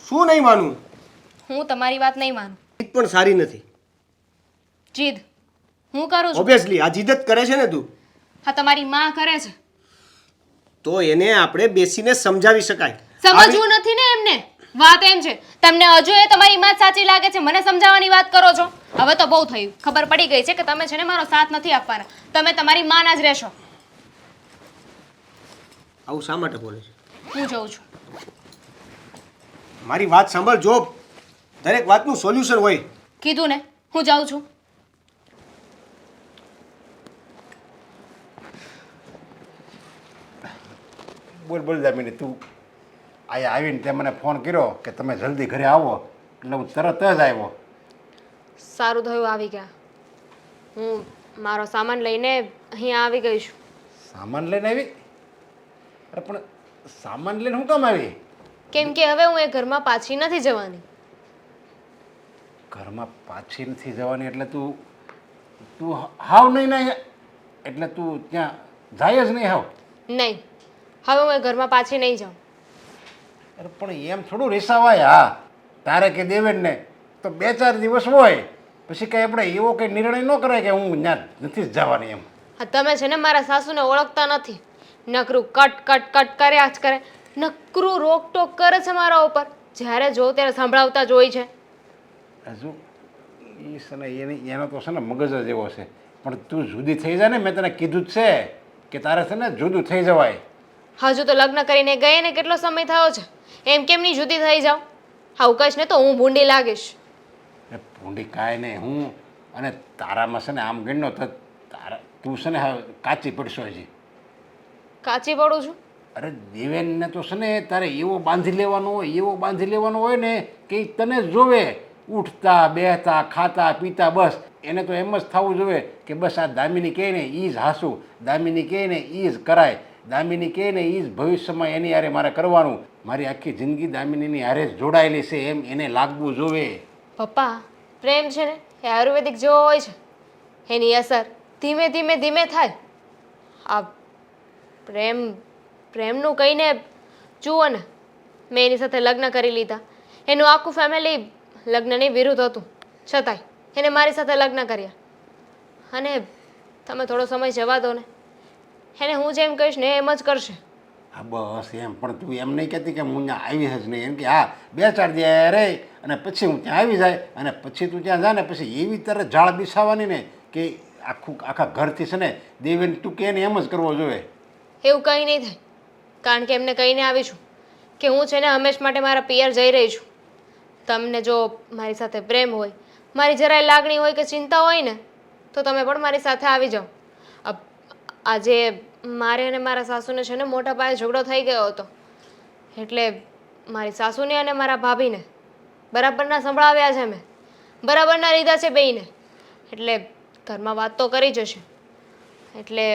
શું નહીં માનવું? હું તમારી વાત નહીં માનું. જીદ પણ સારી નથી. જીદ હું કરું છું? ઓબ્વિયસલી આ જીદ જ કરે છે ને તું. હા, તમારી માં કરે છે. તો એને આપણે બેસીને સમજાવી શકાય. સમજવું નથી ને એમને. વાત એમ છે, તમને હજુ એ તમારી માં જ સાચી લાગે છે, મને સમજાવવાની વાત કરો છો. હવે તો બહુ થયું. ખબર પડી ગઈ છે કે તમે છે ને મારો સાથ નથી આપવાના. તમે તમારી માના જ રહેશો. આવું શા માટે બોલે છે? હું જઉં છું. મારી વાત સાંભળ. જો દરેક વાતનું સોલ્યુશન હોય. કીધું ને, હું જાઉં છું. બોલ બોલ દામિની, તું અહીંયા આવીને તે મને ફોન કર્યો કે તમે જલ્દી ઘરે આવો, એટલે હું તરત જ આવ્યો. સારું થયું આવી ગયા. હું મારો સામાન લઈને અહીંયા આવી ગઈ છું. સામાન લઈને આવી? અરે પણ સામાન લઈને હું કામ આવી? કેમ કે હવે હું એ ઘરમાં પાછી નથી જવાની. ઘરમાં પાછી નથી જવાની એટલે તું તું હાવ નહીં ને? એટલે તું ત્યાં જાય જ નહીં હાવ? નહીં, હવે હું એ ઘરમાં પાછી નહીં જાઉં. અરે પણ એમ થોડું રેસાવાય. હા, તારે કે દેવેનને તો 2-4 દિવસ હોય, પછી કંઈ આપણે એવો કંઈ નિર્ણય ન કરાય કે હું ત્યાં નથી જ જવાની એમ. હા, તમે છે ને મારા સાસુને ઓળખતા નથી. નકરું કટ કટ કટ કર્યા જ કરે. નકરું રોકટોક કરે છે મારા ઉપર. જ્યારે જો ત્યારે સંભળાવતા જ હોય છે. હજુ એ છે ને એનો તો છે ને મગજ જ એવો છે. પણ તું જુદી થઈ જાય ને, મેં તને કીધું જ છે કે તારે છે ને જુદું થઈ જવાય. હજુ તો લગ્ન કરીને ગઈ ને કેટલો સમય થયો છે. એમ કેમ નહીં જુદી થઈ જાઉં? આવું કહીશ ને તો હું ભૂંડી લાગીશ. એ ભૂંડી કાંઈ નહીં. હું અને તારામાં છે ને આમ ગણનો તો તારા તું છે ને કાચી પડશો હજી. કાચી પડું છું? અરે દેવેનને તો છે ને તારે એવો બાંધી લેવાનો હોય ને કે ઈ તને જ જોવે. ઉઠતા બેહતા ખાતા પીતા બસ એને તો એમ જ થવું જોઈએ કે બસ આ દામિની કહે ને એ જ હાસું, દામિની કહે ને એ જ કરાય, દામિની કહે ને એ જ ભવિષ્યમાં એની હારે મારે કરવાનું. મારી આખી જિંદગી દામિનીની હારે જ જોડાયેલી છે એમ એને લાગવું જોવે. પપ્પા, પ્રેમ છે ને એ આયુર્વેદિક જેવો હોય છે. એની અસર ધીમે ધીમે ધીમે થાય. આ પ્રેમનું કહીને જુઓ ને, મેં એની સાથે લગ્ન કરી લીધા. એનું આખું ફેમિલી લગ્નની વિરુદ્ધ હતું, છતાંય એને મારી સાથે લગ્ન કર્યા. અને તમે થોડો સમય જવા દો ને, એને હું જેમ કહીશ ને એમ જ કરશે. હા બસ એમ. પણ તું એમ નહીં કહેતી કે હું ત્યાં આવી જ નહીં. એમ કે હા 2-4 દિવસ રહે અને પછી હું ત્યાં આવી જાય અને પછી તું ત્યાં જા ને પછી એવી તરત ઝાડ બિછાવવાની ને કે આખા ઘરથી છે ને દેવેન તું કે એને એમ જ કરવો જોઈએ. એવું કંઈ નહીં થાય. કારણ કે એમને કહીને આવી છું કે હું છે ને હંમેશ માટે મારા પિયર જઈ રહી છું. તમને જો મારી સાથે પ્રેમ હોય, મારી જરાય લાગણી હોય કે ચિંતા હોય ને તો તમે પણ મારી સાથે આવી જાઓ. આજે મારે અને મારા સાસુને છે ને મોટા પાયે ઝઘડો થઈ ગયો હતો. એટલે મારી સાસુને અને મારા ભાભીને બરાબરના સંભળાવ્યા છે મેં, બરાબરના લીધા છે બેયને. એટલે ઘરમાં વાત તો કરી જશે. એટલે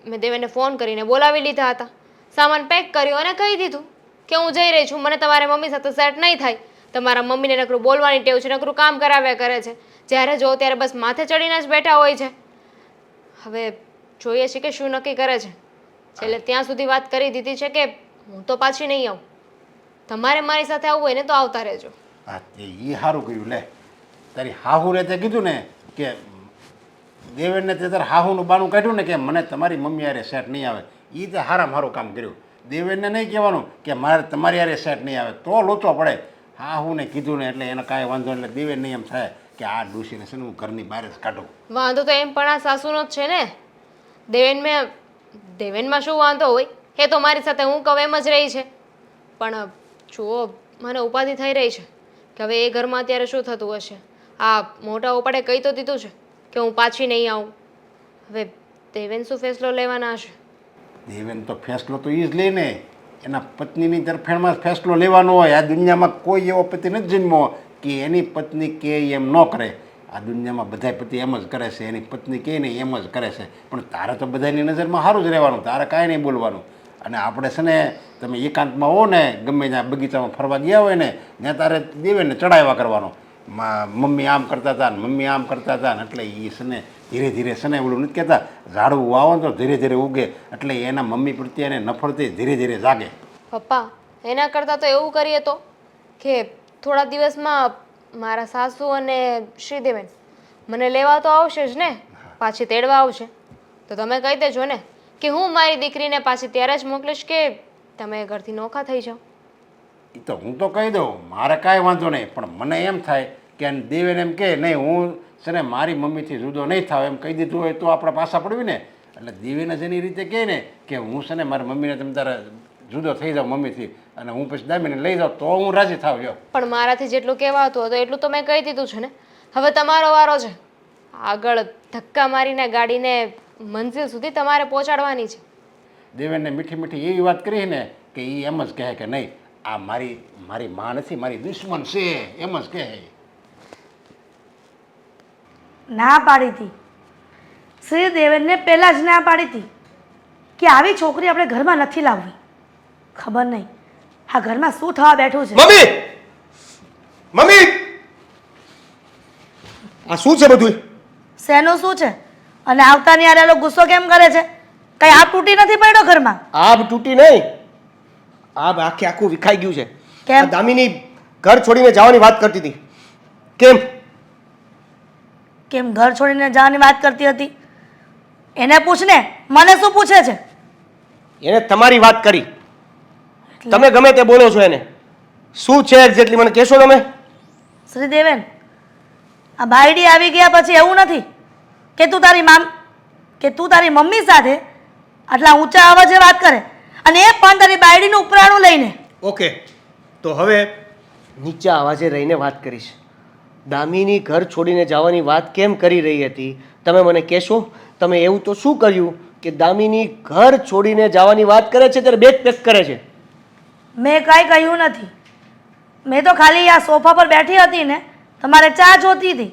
મેં દેવેને ફોન કરીને બોલાવી લીધા હતા, સામાન પેક કર્યો અને કહી દીધું કે હું જઈ રહી છું, મને તમારા મમ્મી સાથે સેટ નહીં થાય. તમારા મમ્મીને નકરું બોલવાની ટેવ છે, નકરું કામ કરાવ્યા કરે છે. જ્યારે જો ત્યારે બસ માથે ચડીને જ બેઠા હોય છે. હવે જોઈએ છે કે શું નક્કી કરે છે. છેલ્લે ત્યાં સુધી વાત કરી દીધી છે કે હું તો પાછી નહીં આવું. તમારે મારી સાથે આવવું હોય ને તો આવતા રહેજો. હા એ સારું કર્યું લે. તારી હાહુને તે કીધું ને કે દેવેનને તે તારે હાહુનું બાનું કાઢ્યું ને કે મને તમારી મમ્મી યારે સેટ નહીં આવે, એ તે હારામાં સારું કામ કર્યું. દેવેનને નહીં કહેવાનું કે મારે તમારી યારે સેટ નહીં આવે, તો લોચો પડે. હાહુને કીધું ને એટલે એને કાંઈ વાંધો નહીં. એટલે દેવેનને એમ થાય કે આ ડૂસીને છે ને હું ઘરની બહાર જ કાઢું. વાંધો તો એમ પણ આ સાસુનો જ છે ને. દેવેનમાં શું વાંધો હોય? એ તો મારી સાથે હું કહું એમ જ રહી છે. પણ જુઓ, મને ઉપાધિ થઈ રહી છે કે હવે એ ઘરમાં અત્યારે શું થતું હશે. આ મોટા ઉપાડે કહી તો દીધું છે કે હું પાછી નહીં આવું. હવે દેવેન શું ફેસલો લેવાના હશે? દેવેન તો ફેસલો તો એ જ લે ને, એના પત્નીની તરફેણમાં જ ફેસલો લેવાનો હોય. આ દુનિયામાં કોઈ એવો પતિ નથી જન્મો કે એની પત્ની કે એમ ન કરે. આ દુનિયામાં બધા પતિ એમ જ કરે છે, એની પત્ની કહે ને એમ જ કરે છે. પણ તારે તો બધાની નજરમાં સારું જ રહેવાનું, તારે કાંઈ નહીં બોલવાનું. અને આપણે છે ને તમે એકાંતમાં હો ને, ગમે ત્યાં બગીચામાં ફરવા ગયા હોય ને, ત્યાં તારે દેવેને ચડાવ્યા કરવાનો. મમ્મી આમ કરતા હતા ને મમ્મી આમ કરતા હતા ને, એટલે એ છે ને ધીરે ધીરે છે ને ઓલું નથી કહેતા ઝાડવું વાવો ને તો ધીરે ધીરે ઉગે, એટલે એના મમ્મી પ્રત્યે એને નફરતી ધીરે ધીરે જાગે. પપ્પા, એના કરતાં તો એવું કરીએ તો કે થોડા દિવસમાં મારા સાસુ અને શ્રીદેવન મને લેવા તો આવશે જ ને, પાછી તેડવા આવશે. તો તમે કહી દેજો ને કે હું મારી દીકરીને પાછી ત્યારે જ મોકલીશ કે તમે ઘરથી નોખા થઈ જાઓ. એ તો હું તો કહી દઉં, મારે કાંઈ વાંધો નહીં. પણ મને એમ થાય કે દેવેન એમ કે નહીં હું છે ને મારી મમ્મીથી જુદો નહીં થાવ એમ કહી દીધું હોય તો આપણે પાછા પડવી ને. એટલે દેવેને જેની રીતે કહે ને કે હું છે ને મારી મમ્મીને તમે તારે જુદો થઈ જાઉં મમ્મીથી અને હું પછી દામીને લઈ જાઉં તો હું રાજી થાવ. જો પણ મારાથી જેટલું કહેવાતું હતું એટલું તો મેં કહી દીધું છે ને. હવે તમારો વારો છે. આગળ ધક્કા મારીને ગાડીને મંઝિલ સુધી તમારે પહોંચાડવાની છે. દેવેનને મીઠી મીઠી એવી વાત કરી ને કે એ એમ જ કહે કે નહીં આ મારી માં નથી, મારી દુશ્મન છે, એમ જ કહે. ના પાડી હતી શ્રી દેવેનને પહેલાં જ ના પાડી હતી કે આવી છોકરી આપણે ઘરમાં નથી લાવવી. ખબર નહીં આ ઘરમાં શું થવા બેઠું છે. મમ્મી મમ્મી આ શું છે બધું? શેનું શું છે? અને આવતાની યારે લોકો ગુસ્સો કેમ કરે છે? કઈ આપ તૂટી નથી પડ્યો ઘરમાં? આબ તૂટી નહીં, આબ આખે આખું વિખાઈ ગયું છે. કેમ? આ દામિની ઘર છોડીને જવાની વાત કરતી હતી. કેમ ઘર છોડીને જવાની વાત કરતી હતી? એને પૂછ ને, મને શું પૂછે છે? એને તમારી વાત કરી. તમે ગમે તે બોલો છો એને. શું છે એક્ઝેક્ટલી મને કહેશો તમે? શ્રી દેવેન, આ બાયડી આવી ગયા પછી એવું નથી કે તું તારી મમ્મી સાથે આટલા ઊંચા અવાજે વાત કરે, અને એ પણ તારી બાયડીનું ઉપરાણું લઈને. ઓકે, તો હવે નીચા અવાજે રહીને વાત કરીશ. દામિની ઘર છોડીને જવાની વાત કેમ કરી રહી હતી તમે મને કહેશો? તમે એવું તો શું કર્યું કે દામિની ઘર છોડીને જવાની વાત કરે છે ત્યારે બેગ પેક કરે છે? મેં કાંઈ કહ્યું નથી. મેં તો ખાલી આ સોફા પર બેઠી હતી ને, તમારે ચા જોતી હતી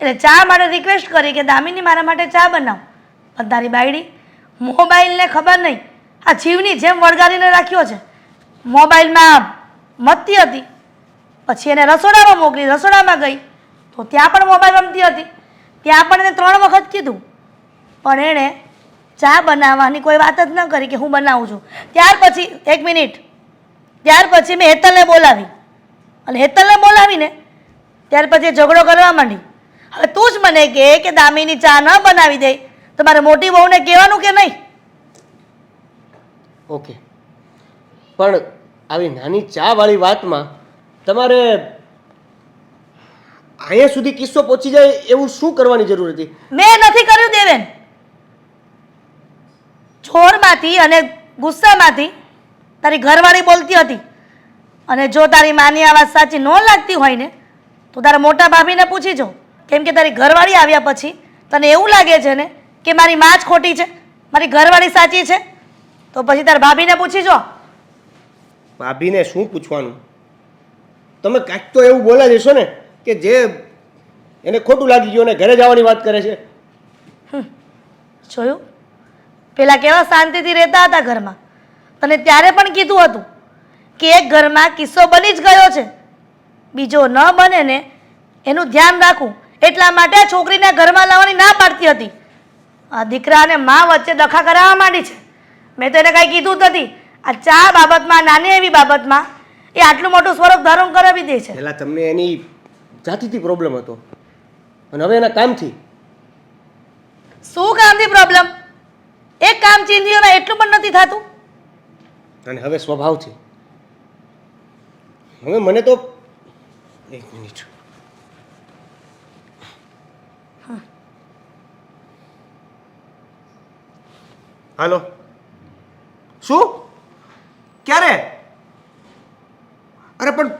એટલે ચા માટે રિક્વેસ્ટ કરી કે દામિની મારા માટે ચા બનાવ. પણ તારી બાયડી મોબાઈલને ખબર નહીં આ જીવની જેમ વળગાડીને રાખ્યો છે. મોબાઈલમાં મથતી હતી, પછી એને રસોડામાં મોકલી, રસોડામાં ગઈ તો ત્યાં પણ મોબાઈલ રમતી હતી. ત્યાં પણ એને 3 વખત કીધું પણ એણે ચા બનાવવાની કોઈ વાત જ ન કરી કે હું બનાવું છું. ત્યાર પછી 1 મિનિટ, ત્યાર પછી મેં હેતલને બોલાવી અને હેતલને બોલાવીને ત્યાર પછી ઝઘડો કરવા માંડી. હવે તું જ મને કહે કે દામિની ચા ન બનાવી દે તો મારે મોટી વહુને કહેવાનું કે નહીં? ઓકે, પણ આવી નાની ચા વાળી વાતમાં તમારે અહીંયા સુધી કિસ્સો પહોંચી જાય એવું શું કરવાની જરૂર હતી? મેં નથી કર્યું દેવેન. જોરમાંથી અને ગુસ્સામાંથી તારી ઘરવાળી બોલતી હતી. અને જો તારી માની આ વાત સાચી ન લાગતી હોય ને તો તારા મોટા ભાભીને પૂછી જો. કેમ કે તારી ઘરવાળી આવ્યા પછી તને એવું લાગે છે ને કે મારી માં જ ખોટી છે, મારી ઘરવાળી સાચી છે, તો પછી તારા ભાભીને પૂછી જો. ભાભીને શું પૂછવાનું? તમે કાંઈક તો એવું બોલા જશો ને કે જે એને ખોટું લાગી ગયું અને ઘરે જવાની વાત કરે છે. જોયું? પેલા કેવા શાંતિથી રહેતા હતા ઘરમાં. તને ત્યારે પણ કીધું હતું કે એક ઘરમાં કિસ્સો બની જ ગયો છે, બીજો ન બને ને એનું ધ્યાન રાખવું. એટલા માટે આ છોકરીને ઘરમાં લાવવાની ના પાડતી હતી. આ દીકરા અને મા વચ્ચે દખા કરાવવા માંડી છે. મેં તો એને કાંઈ કીધું જ નથી. આ ચા બાબતમાં, નાની એવી બાબતમાં એ આટલું મોટું સ્વરૂપ ધારણ કરાવી દે છે. પહેલાં તમને એની જાતિથી પ્રોબ્લેમ હતો, અને હવે એના કામથી. શું કામથી પ્રોબ્લેમ? એક કામ ચીંધીઓના એટલું પણ નથી થતું. અને હવે સ્વભાવથી. હવે મને તો એક મિનિટ. હાલો. શું? ક્યારે? અરે પણ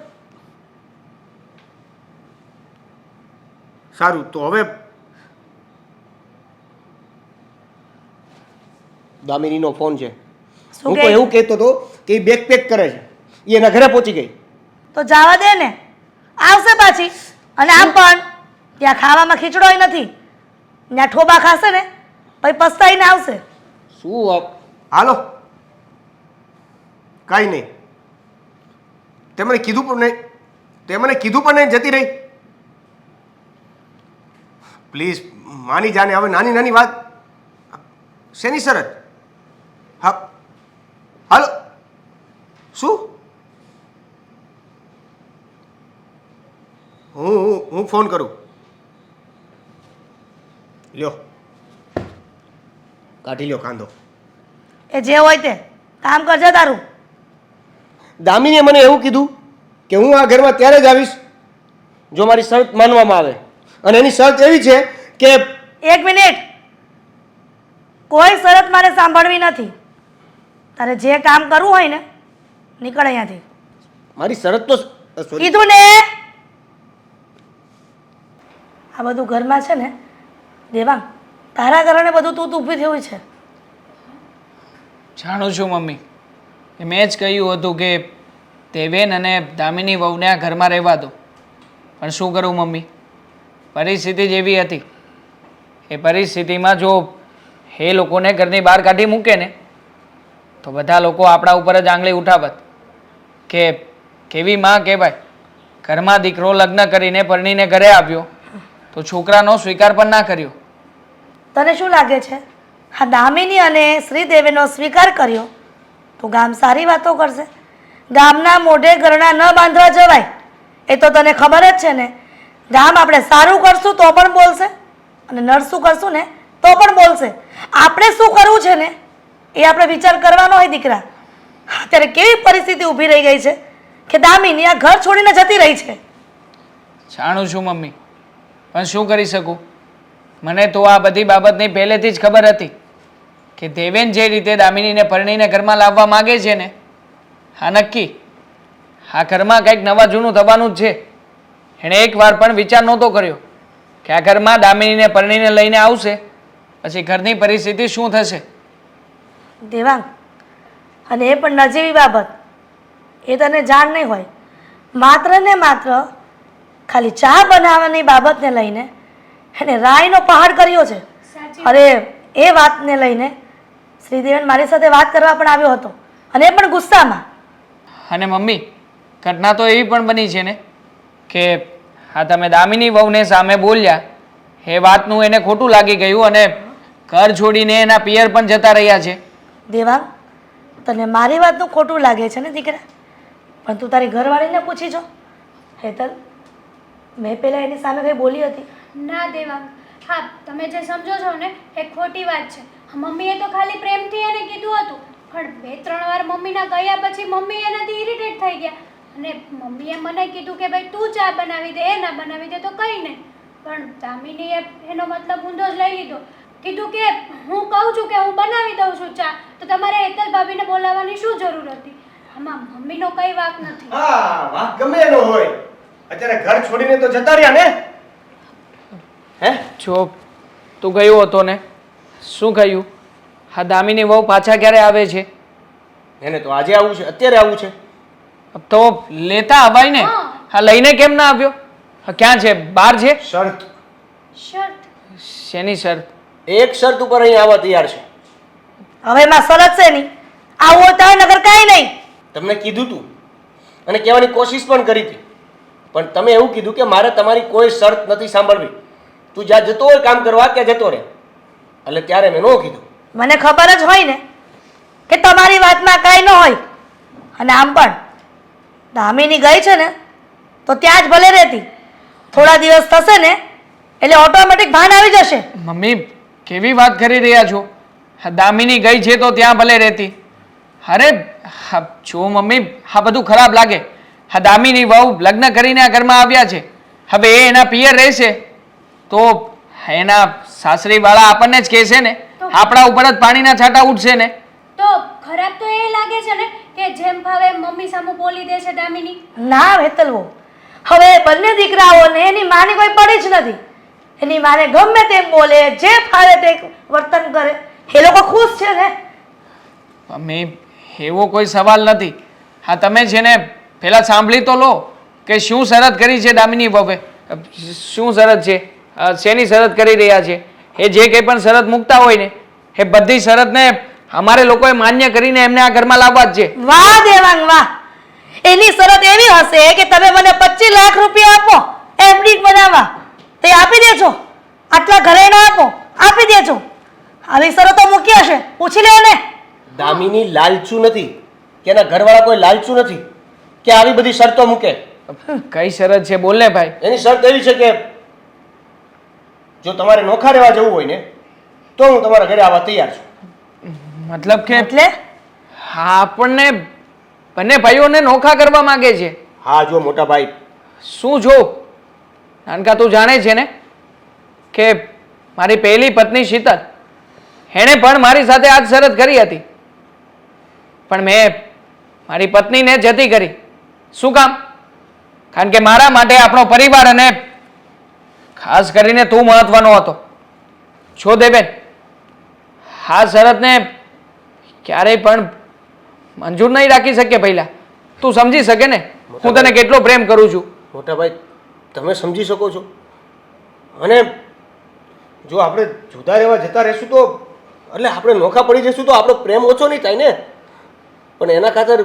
સારું તો હવે દામિનીનો ફોન છે. શું હું કહે? તો એવું કહેતો હતો કે એ બેગ પેક કરે છે. એ એના ઘરે પહોંચી ગઈ. તો જવા દે ને, આવશે પાછી. અને આમ પણ ત્યાં ખાવામાં ખીચડોય નથી. ત્યાં ઠોબા ખાશે ને પછી પસ્તાઈને આવશે. શું હાલો કાંઈ નહીં. તે મને કીધું પણ નહીં. તે મને કીધું પણ નહીં જતી રહી. પ્લીઝ માની જાને. હવે નાની નાની વાત શેની શરત? હા હાલો. શું? હું ફોન કરું. લ્યો કાઢી લ્યો કાંદો. એ જે હોય તે કામ કરજે તારું. દામિનીએ મને એવું કીધું કે હું આ ઘરમાં ત્યારે જ આવીશ જો મારી શરત માનવામાં આવે. અને એની શરત એવી છે કે એક મિનિટ, કોઈ શરત મારે સાંભળવી નથી. તારે જે કામ કરવું હોય ને નીકળ અહીંયાથી. મારી શરત તો sorry. કીધું ને. આ બધું ઘરમાં છે ને દેવાંગ, તારા કારણે બધું તું ઊભી થયું છે. જાણું છું મમ્મી, એ મેં જ કહ્યું હતું કે દેવેન અને દામિની વહુને આ ઘરમાં રહેવા દો. પણ શું કરું મમ્મી, પરિસ્થિતિ જેવી હતી. એ પરિસ્થિતિમાં જો એ લોકોને ઘરની બહાર કાઢી મૂકે ને તો બધા લોકો આપણા ઉપર જ આંગળી ઉઠાવત કે કેવી માં કહેવાય. ઘરમાં દીકરો લગ્ન કરીને પરણીને ઘરે આવ્યો તો છોકરાનો સ્વીકાર પણ ના કર્યો. તને શું લાગે છે આ દામિની અને શ્રીદેવીનો સ્વીકાર કર્યો તો ગામ સારી વાતો કરશે? ગામના મોઢે ગરણા ન બાંધવા જવાય. એ તો તને ખબર જ છે ને. ગામ આપણે સારું કરશું તો પણ બોલશે અને નરસું કરશું ને તો પણ બોલશે. આપણે શું કરવું છે ને એ આપણે વિચાર કરવાનો હોય દીકરા. અત્યારે કેવી પરિસ્થિતિ ઊભી રહી ગઈ છે કે દામિની આ ઘર છોડીને જતી રહી છે. જાણું છું મમ્મી, પણ શું કરી શકું? મને તો આ બધી બાબતની પહેલેથી જ ખબર હતી કે દેવેન જે રીતે દામિનીને પરણીને ઘરમાં લાવવા માગે છે ને, હા નક્કી આ ઘરમાં કંઈક નવા જૂનું થવાનું જ છે. એણે એક વાર પણ વિચાર નહોતો કર્યો કે આ ઘરમાં દામિનીને પરણીને લઈને આવશે પછી ઘરની પરિસ્થિતિ શું થશે. દેવાંગ, અને એ પણ નજીવી બાબત, એ તને જાણ નહીં હોય. માત્ર ને માત્ર ખાલી ચા બનાવવાની બાબતને લઈને એને રાયનો પહાડ કર્યો છે. અરે એ વાતને લઈને શ્રીદેવન મારી સાથે વાત કરવા પણ આવ્યો હતો અને એ પણ ગુસ્સામાં. અને મમ્મી, ઘટના તો એવી પણ બની છે ને કે હા તમે દામિની વહુને સામે બોલ્યા એ વાતનું એને ખોટું લાગી ગયું અને ઘર છોડીને એના પિયર પણ જતા રહ્યા છે. દેવાંગ, તને મારી વાતનું ખોટું લાગે છે ને દીકરા, પણ તું તારી ઘરવાળીને પૂછી જો. હેતલ, મેં પહેલાં એની સામે કંઈ બોલી હતી? ના દેવાંગ, હા તમે જે સમજો છો ને એ ખોટી વાત છે. મમ્મીએ તો ખાલી પ્રેમથી એને કીધું હતું, પણ 2-3 વાર મમ્મીના ગયા પછી મમ્મી એનાથી ઇરિટેટ થઈ ગયા અને મમ્મીએ મને કીધું કે ભાઈ તું ચા બનાવી દે, એ ના બનાવી દે તો કંઈ નહીં. પણ દામિનીએ એનો મતલબ ઊંધો જ લઈ લીધો. કીધું કે હું કહું છું કે હું બનાવી દઉં છું ચા, તો તમારે હેતલ ભાભીને બોલાવવાની શું જરૂર હતી? આમાં મમ્મીનો કંઈ વાંક નથી. હા વાત ગમે એનો હોય, અત્યારે ઘર છોડીને તો જતા રહ્યા ને. હે જો તું ગયો હતો ને, શું કહ્યું? હા દામિની વહુ પાછા ક્યારે આવે છે? એને તો આજે આવવું છે, અત્યારે આવવું છે. તો લેતા અવાય ને. હા લઈને કેમ ના આવ્યો? હા ક્યાં છે? બહાર છે? શરત. શરત? શેની શરત? એક શરત ઉપર અહીં આવવા તૈયાર છે. હવે એમાં શરત છે નહીં. આવું હોય તો નગર કાંઈ નહીં. તમને કીધું તું અને કહેવાની કોશિશ પણ કરી હતી, પણ તમે એવું કીધું કે મારે તમારી કોઈ શરત નથી સાંભળવી. તું જ્યાં જતો હોય કામ કરવા ત્યાં જતો રહે. એટલે ત્યારે મેં ન કીધું. મને ખબર જ હોય ને કે તમારી વાતમાં કાંઈ ન હોય. અને આમ પણ દામિની ગઈ છે ને તો ત્યાં જ ભલે રહેતી. થોડા દિવસ થશે ને એટલે ઓટોમેટિક ભાન આવી જશે. મમ્મી કેવી વાત કરી રહ્યા છો? હા, દામિની ગઈ છે તો ત્યાં ભલે રહેતી. અરે હા, જો મમ્મી આ બધું ખરાબ લાગે. હા, દામિની વહુ લગ્ન કરીને આ ઘરમાં આવ્યા છે. હવે એ એના પિયર રહેશે તો એના સાસરીવાળા આપણને જ કહેશે ને, આપણા ઉપર જ પાણીના છાંટા ઉઠશે ને. તો ખરાબ તો એ લાગે છે ને કે જેમ ભાવે મમ્મી સામે બોલી દે છે દામિની. ના હેતલવો, હવે બંને દીકરાઓને એની માની કોઈ પડી જ નથી. એની માને ગમે તેમ બોલે, જે ફાવે તે વર્તન કરે, એ લોકો ખુશ છે ને. મમ્મી એવો કોઈ સવાલ નથી. હા, તમે છે ને પહેલા સાંભળી તો લો કે શું શરત કરી છે દામિની વહુએ. શું શરત છે? શેની શરત કરી રહ્યા છે? એ જે કંઈ પણ શરત મૂકતા હોય ને એ બધી શરતને અમારે લોકોએ માન્ય કરીને એમને આ ઘરમાં લાવવા જ છે. વાહ દેવાંગ વાહ, એની શરત એવી હશે કે તમે મને 25 લાખ રૂપિયા આપો એફડી બનાવવા, તે આપી દેજો. આટલા ઘરેણા આપો, આપી દેજો. આવી શરતો મૂકી હશે, પૂછી લે ને. દામિની લાલચુ નથી કે એના ઘરવાળા કોઈ લાલચુ નથી કે આવી બધી શરતો મૂકે. કઈ શરત છે બોલ ને ભાઈ. એની શરત એવી છે કે જો તમારે નોખા રહેવા જવું હોય ને તો હું તમારા ઘરે આવવા તૈયાર છું. મતલબ કે એટલે હા, આપણને બંને ભાઈઓને નોખા કરવા માંગે છે. હા જો મોટા ભાઈ, શું જો નાનકા, તું જાણે છે ને કે મારી પહેલી પત્ની શીતલ, એણે પણ મારી સાથે આ જ શરત કરી હતી, પણ મેં મારી પત્નીને જતી કરી. શું કામ? કારણ કે મારા માટે આપણો પરિવાર અને ખાસ કરીને તું મહત્વનો હતો. જો દેવેન, આ શરતને ક્યારેય પણ મંજૂર નહીં રાખી શકે. પહેલા તું સમજી શકે ને હું તને કેટલો પ્રેમ કરું છું. મોટા ભાઈ તમે સમજી શકો છો, અને જો આપણે જુદા રહેવા જતા રહેશું તો એટલે આપણે નોખા પડી જશું તો આપણો પ્રેમ ઓછો નહીં થાય ને. પણ એના ખાતર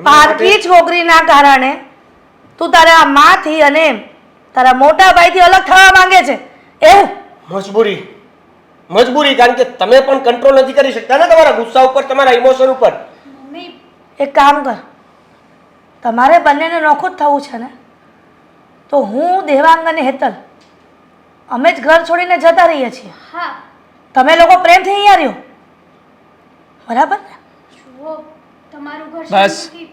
પારકી છોકરીના કારણે તું તારા માથી અને તારા મોટા ભાઈથી અલગ થવા માંગે છે એવું? મજબૂરી, કારણ કે તમે પણ કંટ્રોલ નથી કરી શકતા ને તમારા ગુસ્સા ઉપર, તમારા ઇમોશન ઉપર. મમ્મી એક કામ કર, તમારે બંનેને નોખું જ થવું છે ને, તો હું દેવાંગ અને હેતલ અમે જ ઘર છોડીને જતા રહીએ છીએ. હા, તમે લોકો પ્રેમથી અહીંયા રહ્યો, બરાબર ને? જુઓ તમારું ઘર બસ. શાંતિથી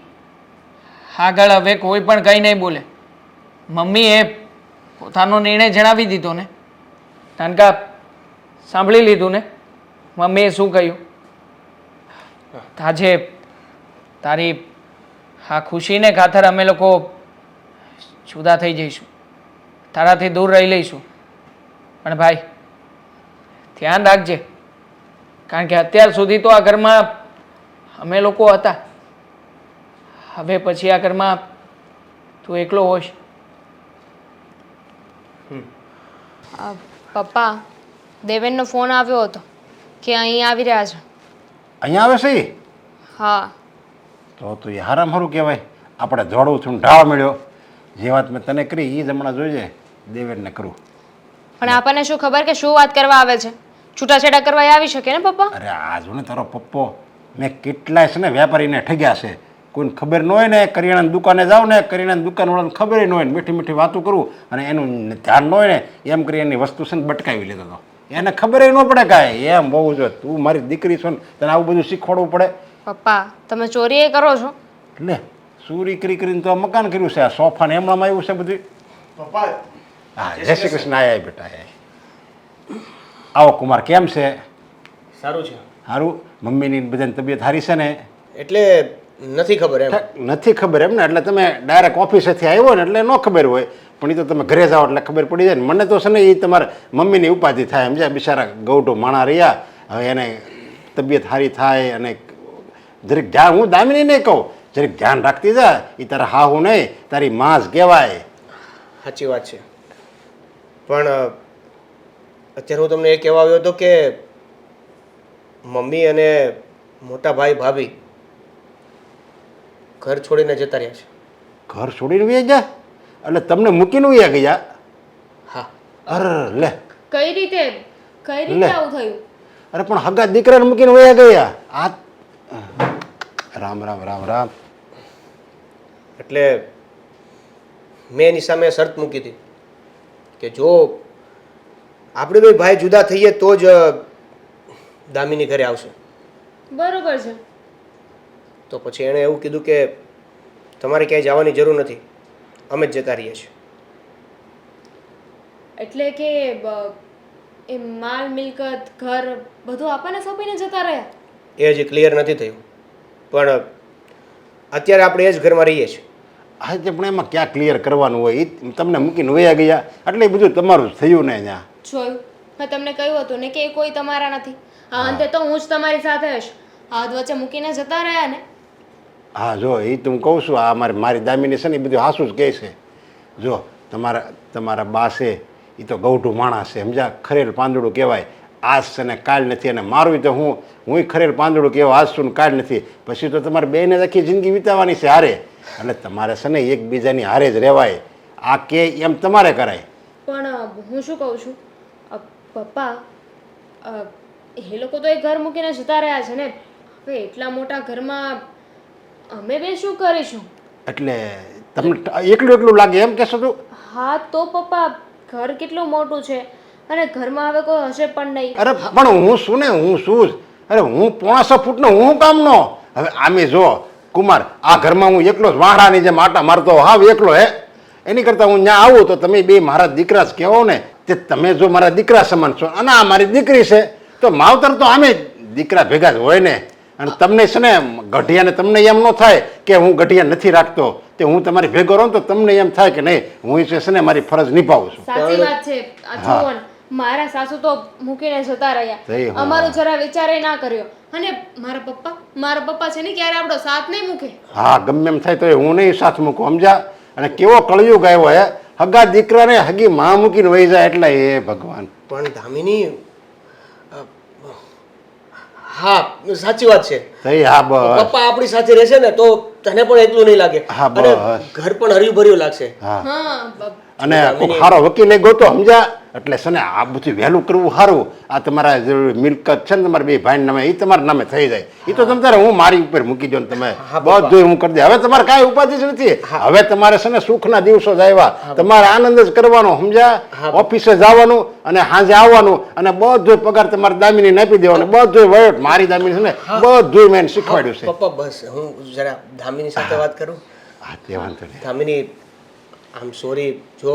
આગળ હવે કોઈ પણ કંઈ નહીં બોલે. મમ્મીએ પોતાનો નિર્ણય જણાવી દીધો ને. નાનકા, સાંભળી લીધું ને મમ્મીએ શું કહ્યું? આજે તારી આ ખુશીને ખાતર અમે લોકો જુદા થઈ જઈશું, તારાથી દૂર રહી લઈશું. પણ ભાઈ ધ્યાન રાખજે, કારણ કે અત્યાર સુધી તો આ ઘરમાં અમે લોકો હતા, હવે પછી આ ઘરમાં તું એકલો હોઈશ. પપ્પા, દેવેનનો ફોન આવ્યો હતો કે અહીં આવી રહ્યા છે. અહીંયા આવે છે ઈ? હા. તો એ હારામ હારું કહેવાય. આપણે દોડવું છું, ઢાળ મળ્યો. જે વાત મેં તને કરી એ જ હમણાં જોઈજે દેવેનને કરું. પણ આપણને શું ખબર કે શું વાત કરવા આવે છે? છૂટાછેડા કરવા આવી શકે ને પપ્પા? અરે આ જો ને તારો પપ્પો, મેં કેટલાય છે ને વેપારીને ઠગ્યા છે. કોઈને ખબર ન હોય ને, કરિયાણાની દુકાને જાવ ને, કરિયાણાની દુકાનવાળાને ખબર ન હોય ને, મીઠી મીઠી વાતો કરું અને એનું ધ્યાન ન હોય ને એમ કરી એની વસ્તુ છે ને બટકાવી લેતો હતો. એને ખબર ન પડે કાંઈ. એમ બહુ જો તું મારી દીકરી છો ને તને આવું બધું શીખવાડવું પડે. પપ્પા, તમે ચોરી એ કરો છો? લે ચોરી કરીને તો આ મકાન કર્યું છે, આ સોફાને એમણામાં આવ્યું છે બધું. પપ્પા હા, જય શ્રી કૃષ્ણ. આયા બેટા, આવો કુમાર, કેમ છે? સારું છે. સારું. મમ્મીની બધાની તબિયત સારી છે ને? એટલે નથી ખબર એમ. નથી ખબર એમ ને? એટલે તમે ડાયરેક્ટ ઓફિસેથી આવ્યો ને એટલે ન ખબર હોય, પણ એ તો તમે ઘરે જાઓ એટલે ખબર પડી જાય ને. મને તો છે ને એ તમારા મમ્મીની ઉપાધિ થાય એમ છે. બિચારા ગૌઢો માણા રહ્યા, હવે એને તબિયત સારી થાય અને જરીક ધ્યાન, હું દામિની નહીં કહું, જરીક ધ્યાન રાખતી જા. એ તારા હાહુ નહીં, તારી માં જ કહેવાય. સાચી વાત છે, પણ અત્યારે હું તમને એ કહેવા આવ્યો હતો કે મમ્મી અને મોટા ભાઈ ભાભી ઘર છોડીને જતા રહ્યા છે. ઘર છોડીને વયા ગયા? એટલે તમને મૂકીને વયા ગયા? હા. અરે લે, કઈ રીતે આવું થયું? અરે પણ હગા દીકરાને મૂકીને વયા ગયા. આ રામ રામ રામ રામ. એટલે મેં એની સામે શરત મૂકી હતી કે જો આપણે બે ભાઈ જુદા થઈએ તો જ દામિની ઘરે આવશે. બરોબર છે. તો પછી એણે એવું કીધું કે તમારે ક્યાંય જવાની જરૂર નથી, અમે જ જતા રહીએ છીએ. એટલે કે એ માલ મિલકત ઘર બધું આપણને સોંપીને જતા રહ્યા? એ હજી ક્લિયર નથી થયું, પણ અત્યારે આપણે એ જ ઘરમાં રહીએ છીએ. હા તે પણ એમાં ક્યાં ક્લિયર કરવાનું હોય? એ તમને મૂકીને વયા ગયા એટલે એ બધું તમારું જ થયું ને ત્યાં. જોયું, મેં તમને કહ્યું હતું ને કે એ કોઈ તમારા નથી. હા, અંતે તો હું જ તમારી સાથે હશ. હાથ વચ્ચે મૂકીને જતા રહ્યા ને. હા જો એ તો હું કહું છું, આ મારી દામિની છે ને એ બધું હાસું જ કહે છે. જો તમારા બા છે એ તો ગૌઢું માણસ છે, સમજ્યા? ખરેલ પાંદડું કહેવાય. આજ છે ને કાલ નથી, અને મારું તો હું ખરેલ પાંદડું કહેવાય, આજ છું ને કાલ નથી. પછી તો તમારે બેને આખી જિંદગી વિતાવવાની છે હારે, એટલે તમારે છે ને એકબીજાની હારે જ રહેવાય. આ કે એમ તમારે કરાય. પણ હું શું કહું છું, પપ્પા, એ લોકો તો એ ઘર મૂકીને જતા રહ્યા છે ને. હવે એટલા મોટા ઘરમાં અમે બે શું કરીશું? એટલે તમને એકલું લાગે એમ કહેશો તું? હા તો પપ્પા, ઘર કેટલું મોટું છે અને ઘરમાં હવે કોઈ હશે પણ નહીં. અરે પણ હું શું ને, હું શું જ, અરે હું 6.5 ફૂટનો હું કામનો. હવે આમે જો કુમાર, આ ઘરમાં હું એકલો જ વાહડાની જેમ આટા મારતો હાવ એકલો હે. એની કરતાં હું ત્યાં આવું તો તમે બે મારા દીકરા જ કહેવો ને. તે તમે જો મારા દીકરા સમાન છો અને આ મારી દીકરી છે તો માવતર તો આમે દીકરા ભેગા જ હોય ને. અને તમને છે ને ગઢિયાને તમને એમ ન થાય કે હું ગઢિયા નથી રાખતો, તે હું તમારી ભેગો રહું તો તમને એમ થાય કે નહીં હું છે ને મારી ફરજ નિભાવું છું. સાચી વાત છે. આ જુઓ ને, મારા સાસુ તો મૂકીને જતા રહ્યા, અમારું જરા વિચારે ના કર્યો. અને મારા પપ્પા છે ને ક્યારે આપણો સાથ નહીં મૂકે. હા ગમે એમ થાય તો હું નહીં સાથ મૂકું, સમજા? અને કેવો કળિયુગ આવ્યો હે, હગા દીકરાને હગી માં મૂકીને વહી જાય એટલે એ ભગવાન. પણ દામિની, હા સાચી વાત છે. હા બસ, પપ્પા આપણી સાથે રહેશે ને તો તને પણ એટલું નહીં લાગે, હા અને બસ, ઘર પણ હર્યું ભર્યું લાગશે. હા, અને કોઈ સારો વકીલ ગોતો, સમજા? એટલે છે ને આ બધું વહેલું કરવું સારું. આ તમારા જે મિલકત છે ને તમારા બે ભાઈ નામે, એ તમારા નામે થઈ જાય. એ તો તમે હું મારી ઉપર મૂકી દો ને તમે બધું હું કરી દે. હવે તમારે કાંઈ ઉપાધિ જ નથી. હવે તમારે છે ને સુખના દિવસો જ આવ્યા, તમારે આનંદ જ કરવાનો, સમજ્યા? ઓફિસે જવાનું અને સાંજે આવવાનું અને બધું પગાર તમારે દામિની નાપી દેવાનો, બધું વયોટ. મારી દામિની છે ને બધું મેં શીખવાડ્યું છે. પપ્પા બસ હું જરા દામિની સાથે વાત કરું. હા તે વાંધો નહીં. દામિની, આમ સોરી, જો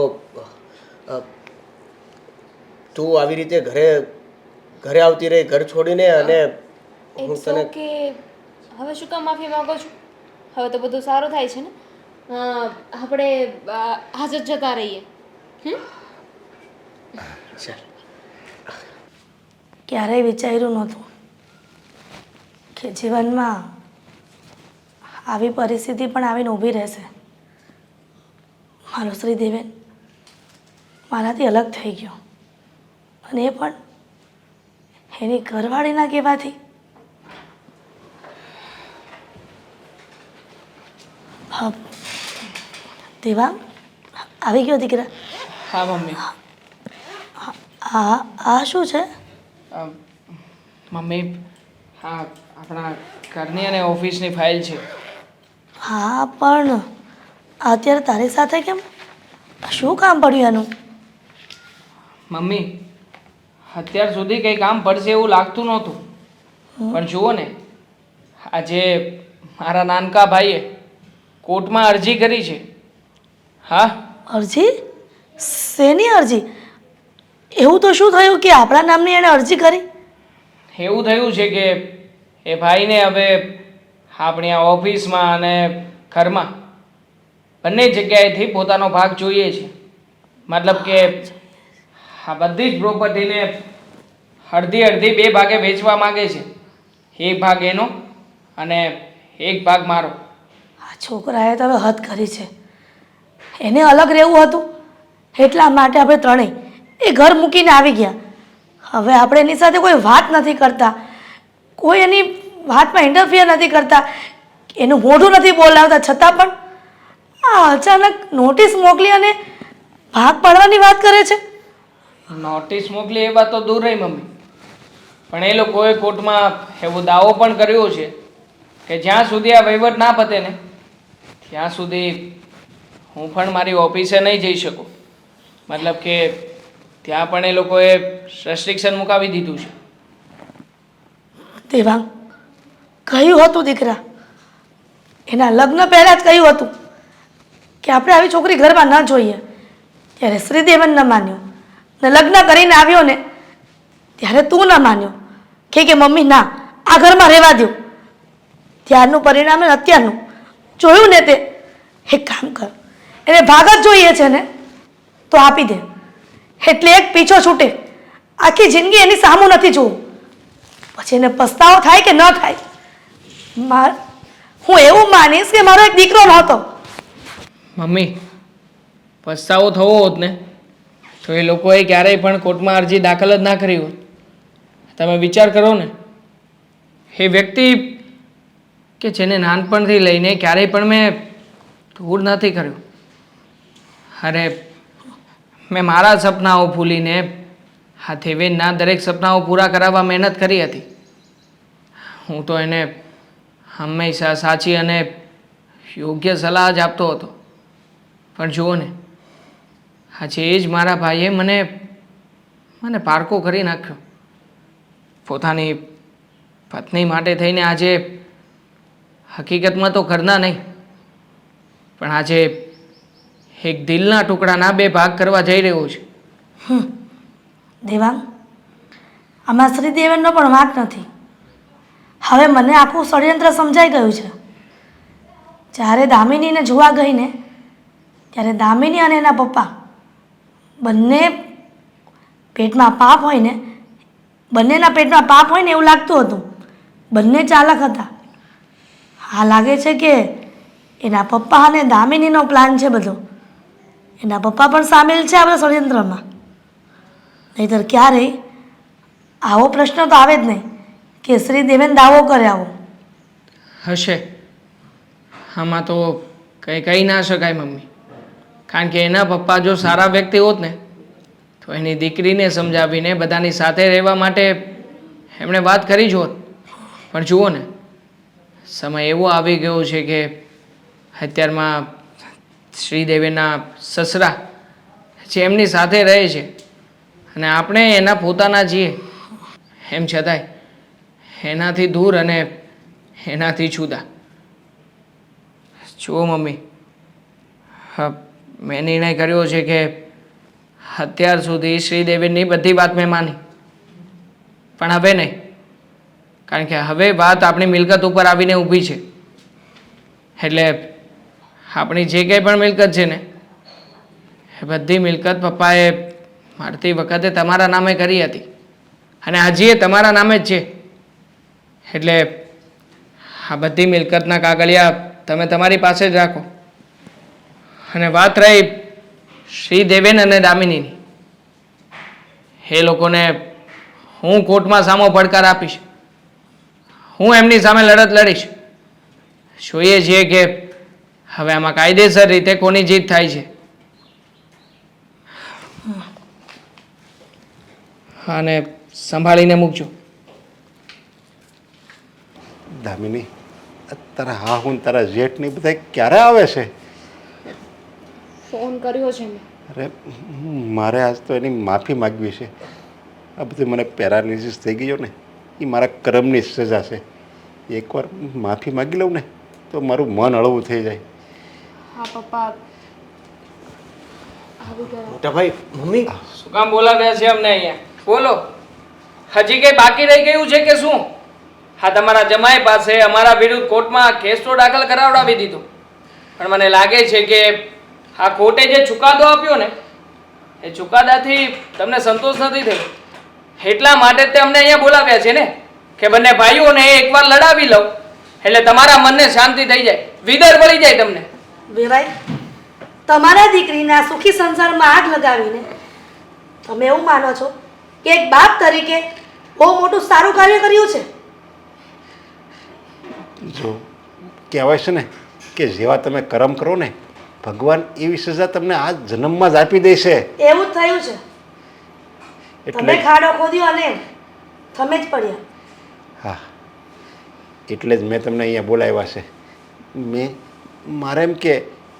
તું આવી રીતે ઘરે આવતી રહી, ઘર છોડીને, અને હું ઇટ્સ તને ઓકે. હવે શું કામ માફી માંગો છો? હવે તો બધું સારું થાય છે ને. આપણે આજ જ જતા રહીએ. ચાલ. ક્યારેય વિચાર્યું નહોતું કે જીવનમાં આવી પરિસ્થિતિ પણ આવીને ઊભી રહેશે. મારો શ્રીદેવેન મારાથી અલગ થઈ ગયો, અને એ પણ એની ઘરવાળીના કહેવાથી. દેવાંગ, આવી ગયો દીકરા? હા મમ્મી. આ શું છે? મમ્મી, હા આપણા ઘરની અને ઓફિસની ફાઇલ છે. હા પણ અત્યારે તારી સાથે કેમ? શું કામ પડ્યું એનું? મમ્મી, અત્યાર સુધી કંઈ કામ પડશે એવું લાગતું નહોતું, પણ જુઓ ને, આજે મારા નાનકા ભાઈએ કોર્ટમાં અરજી કરી છે. હા. અરજી? શેની અરજી? એવું તો શું થયું કે આપણા નામની એણે અરજી કરી? એવું થયું છે કે એ ભાઈને હવે આપણી આ ઓફિસમાં અને ઘરમાં બંને જગ્યાએથી પોતાનો ભાગ જોઈએ છે. મતલબ કે આ બધી જ પ્રોપર્ટીને અડધી અડધી બે ભાગે વેચવા માગે છે. એક ભાગ એનો અને એક ભાગ મારો. આ છોકરાએ તો હવે હદ કરી છે. એને અલગ રહેવું હતું એટલા માટે આપણે ત્રણેય એ ઘર મૂકીને આવી ગયા. હવે આપણે એની સાથે કોઈ વાત નથી કરતા, કોઈ એની વાતમાં ઇન્ટરફિયર નથી કરતા, એનું મોઢું નથી બોલાવતા, છતાં પણ આ અચાનક નોટિસ મોકલી અને ભાગ પાડવાની વાત કરે છે. નોટિસ મોકલી એ વાત તો દૂર રહી મમ્મી, પણ એ લોકોએ કોર્ટમાં એવો દાવો પણ કર્યો છે કે જ્યાં સુધી આ વહીવટ ના પતે ને ત્યાં સુધી હું પણ મારી ઓફિસે નહીં જઈ શકું. મતલબ કે ત્યાં પણ એ લોકોએ રેસ્ટ્રિક્શન મુકાવી દીધું છે. દેવાંગ, કહ્યું હતું દીકરા, એના લગ્ન પહેલાં જ કહ્યું હતું કે આપણે આવી છોકરી ઘરમાં ન જોઈએ. ત્યારે શ્રીદેવન ન માન્યો ને લગ્ન કરીને આવ્યો ને ત્યારે તું ન માન્યો કે મમ્મી ના, આ ઘરમાં રહેવા દો. ત્યારનું પરિણામ ને અત્યારનું જોયું ને તે. એક કામ કર, એને ભાગ જ જોઈએ છે ને તો આપી દે, એટલે એક પીછો છૂટે. આખી જિંદગી એની સામું નથી જોવું, પછી એને પસ્તાવો થાય કે ન થાય. હું એવું માનીશ કે મારો એક દીકરો નહોતો. મમ્મી, પસ્તાવો થવો હોત ને તો એ લોકોએ ક્યારેય પણ કોર્ટમાં અરજી દાખલ જ ના કરી હોત. તમે વિચાર કરો ને, એ વ્યક્તિ કે જેને નાનપણથી લઈને ક્યારેય પણ મેં દૂર નથી કર્યું. અરે મેં મારા સપનાઓ ભૂલીને આ દેવેનના દરેક સપનાઓ પૂરા કરાવવા મહેનત કરી હતી. હું તો એને હંમેશા સાચી અને યોગ્ય સલાહ જ આપતો હતો. પણ જુઓ ને, આજે એ જ મારા ભાઈએ મને પારકો કરી નાખ્યો. પોતાની પત્ની માટે થઈને આજે હકીકતમાં તો ઘરના નહીં, પણ આજે એક દિલના ટુકડાના બે ભાગ કરવા જઈ રહ્યો છે. દેવાંગ, આમાં શ્રીદેવનનો પણ વાંક નથી. હવે મને આખું ષડયંત્ર સમજાઈ ગયું છે. જ્યારે દામિનીને જોવા ગઈ ને ત્યારે દામિની અને એના પપ્પા બંને પેટમાં પાપ હોય ને, બંનેના પેટમાં પાપ હોય ને એવું લાગતું હતું. બંને ચાલક હતા. હા, લાગે છે કે એના પપ્પા અને દામિનીનો પ્લાન છે બધો. એના પપ્પા પણ સામેલ છે આ બધા ષડયંત્રમાં. નહીંતર ક્યારેય આવો પ્રશ્ન તો આવે જ નહીં કે શ્રીદેવન દાવો કરે આવો. હશે, આમાં તો કંઈ કહી ના શકાય મમ્મી. કારણ કે એના પપ્પા જો સારા વ્યક્તિ હોત ને તો એની દીકરીને સમજાવીને બધાની સાથે રહેવા માટે એમણે વાત કરી જ હોત. પણ જુઓ ને, સમય એવો આવી ગયો છે કે અત્યારમાં શ્રીદેવીના સસરા જે એમની સાથે રહે છે અને આપણે એના પોતાના છીએ, એમ છતાંય એનાથી દૂર અને એનાથી જુદા. જુઓ મમ્મી, મેં નિર્ણય કર્યો છે કે અત્યાર સુધી શ્રીદેવીની બધી વાત મેં માની, પણ હવે નહીં. કારણ કે હવે વાત આપણી મિલકત ઉપર આવીને ઊભી છે. એટલે આપણી જે કંઈ પણ મિલકત છે ને એ બધી મિલકત પપ્પાએ મારતી વખતે તમારા નામે કરી હતી અને હજી એ તમારા નામે જ છે. એટલે આ બધી મિલકતના કાગળિયા તમે તમારી પાસે જ રાખો. અને વાત રહી શ્રીદેવેન અને દામિનીની, એ લોકોને હું કોર્ટમાં સામો પડકાર આપીશ. હું એમની સામે લડત લડીશ. જોઈએ છીએ કે હવે આમાં કાયદેસર રીતે કોની જીત થાય છે. અને સંભાળીને મૂકજો. દામિની, તારા હા હું તારા જેઠ ને બધા ક્યારે આવે છે? ફોન કર્યો છે મેં. અરે મારે આજ તો એની માફી માગવી છે. આ બધું મને પેરાલિસિસ થઈ ગયો ને એ મારા કર્મની સજા છે. એકવાર માફી માગી લઉં ને તો મારું મન હળવું થઈ જાય. હા પપ્પા આવી ગયા. મોટા ભાઈ, મમ્મી, શું કામ બોલાવ્યા છે અમને અહીંયા? બોલો, હજી કઈ બાકી રહી ગયું છે કે શું? હા, તમારા જમાઈ પાસે અમારા વિરુદ્ધ કોર્ટમાં કેસ તો દાખલ કરાવડાવી દીધો, પણ મને લાગે છે કે આ કોર્ટે જે ચુકાદો આપ્યો ને એ ચુકાદાથી તમને સંતોષ નથી થયો. એટલા માટે તે અમને અહીંયા બોલાવ્યા છે ને કે બંને ભાઈઓને એકવાર લડાવી લઉં એટલે તમારા મનને શાંતિ થઈ જાય, વિદર પડી જાય તમને. વેવાઈ, તમારા દીકરીના સુખી સંસારમાં આગ લગાવીને તમે એવું માનો છો કે એક બાપ તરીકે બહુ મોટું સારું કાર્ય કર્યું છે? જો કહેવાય છે ને કે જેવા તમે કર્મ કરો ને ભગવાન એવી સજા તમને આ જન્મમાં જ આપી દેશે. એવું જ થયું છે. તમે ખાડો ખોદ્યો અને તમે જ પડ્યા. હા, એટલે જ મેં તમને અહીંયા બોલાવ્યા છે. મારે એમ કે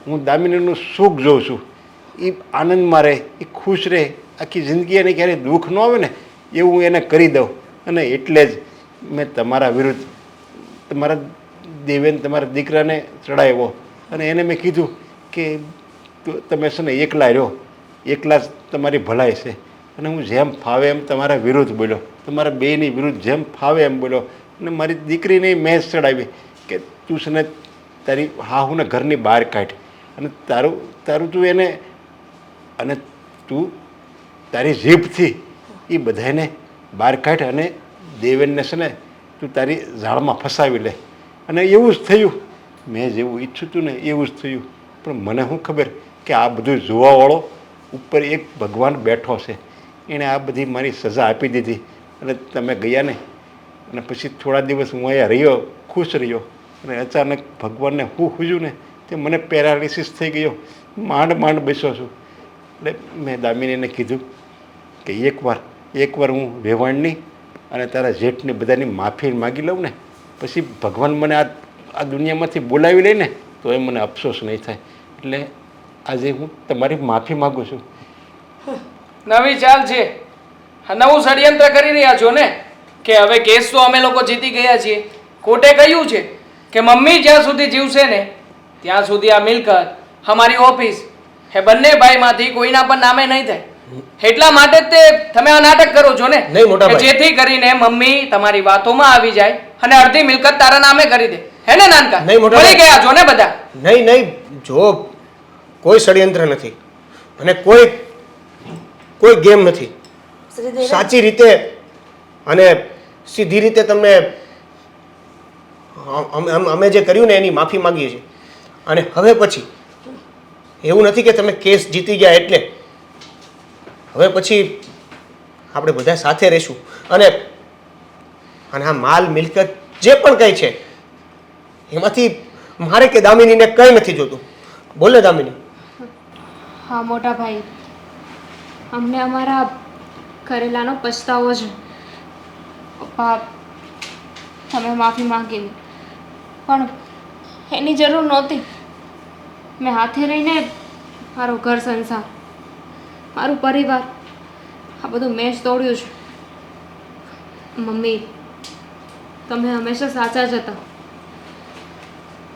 હું દામિનીનું સુખ જોઉં છું એ આનંદમાં રહે, એ ખુશ રહે, આખી જિંદગી એને ક્યારેય દુઃખ ન આવે ને એવું હું એને કરી દઉં. અને એટલે જ મેં તમારા વિરુદ્ધ તમારા દેવેન તમારા દીકરાને ચડાવ્યો અને એને મેં કીધું કે તમે છે ને એકલા રહ્યો, એકલા જ તમારી ભલાઈ છે. અને હું જેમ ફાવે એમ તમારા વિરુદ્ધ બોલ્યો, તમારા બેયની વિરુદ્ધ જેમ ફાવે એમ બોલ્યો. અને મારી દીકરીને મેં જ ચડાવી કે તું છે ને તારી હાહુને ઘરની બહાર કાઢ અને તારું તું એને અને તું તારી જીભથી એ બધાને બહાર કાઢ અને દેવેનને છે ને તું તારી ઝાડમાં ફસાવી લે. અને એવું જ થયું, મેં જેવું ઈચ્છું હતું ને એવું જ થયું. પણ મને શું ખબર કે આ બધું જોવાવાળો ઉપર એક ભગવાન બેઠો છે, એણે આ બધી મારી સજા આપી દીધી. અને તમે ગયા ને અને પછી થોડા દિવસ હું અહીંયા રહ્યો, ખુશ રહ્યો, અને અચાનક ભગવાનને હું ખુજ્યું ને તે મને પેરાલિસિસ થઈ ગયો, માંડ બેસ્યો છું. એટલે મેં દામિનીને કીધું કે એકવાર હું વેવાણની અને તારા જેઠની બધાની માફી માગી લઉં ને પછી ભગવાન મને આ દુનિયામાંથી બોલાવી લઈને તો એ મને અફસોસ નહીં થાય. એટલે આજે હું તમારી માફી માગું છું. નવી ચાલ છે, નવું ષડયંત્ર કરી રહ્યા છો ને કે હવે કેસ તો અમે લોકો જીતી ગયા છીએ. કોર્ટે કહ્યું છે કે મમ્મી જ્યાં સુધી જીવશે ને ત્યાં સુધી આ મિલકત, અમારી ઓફિસ એ બંને ભાઈમાંથી કોઈના પણ નામે નહીં થાય. એટલા માટે જ તે તમે આ નાટક કરો છો ને, નહીં મોટા કે ભાઈ. જેથી કરીને મમ્મી તમારી વાતોમાં આવી જાય અને અડધી મિલકત તારા નામે કરી દે. હે ને નાનકા? નહીં મોટા મળી ભાઈ. ગયા છો ને બધા? નહીં જો કોઈ ષડયંત્ર નથી અને કોઈ ગેમ નથી. શ્રી દેવેન, સાચી રીતે અને સીધી રીતે તમને અમે જે કર્યું ને એની માફી માંગીએ છીએ. અને હવે પછી એવું નથી કે તમે કેસ જીતી ગયા એટલે. હવે પછી આપણે બધા સાથે રહીશું અને આ માલ મિલકત જે પણ કંઈ છે એમાંથી મારે કે દામિનીને કંઈ નથી જોતું. બોલે દામિની? હા મોટા ભાઈ, અમને અમારા કરેલાનો પછતાવો છે. પપ્પા, તમે માફી માંગી લી, પણ એની જરૂર નહોતી. મેં હાથે રહીને મારો ઘર સંસાર, મારું પરિવાર, આ બધું મેં જ તોડ્યું છે. મમ્મી, તમે હંમેશા સાચા જ હતા.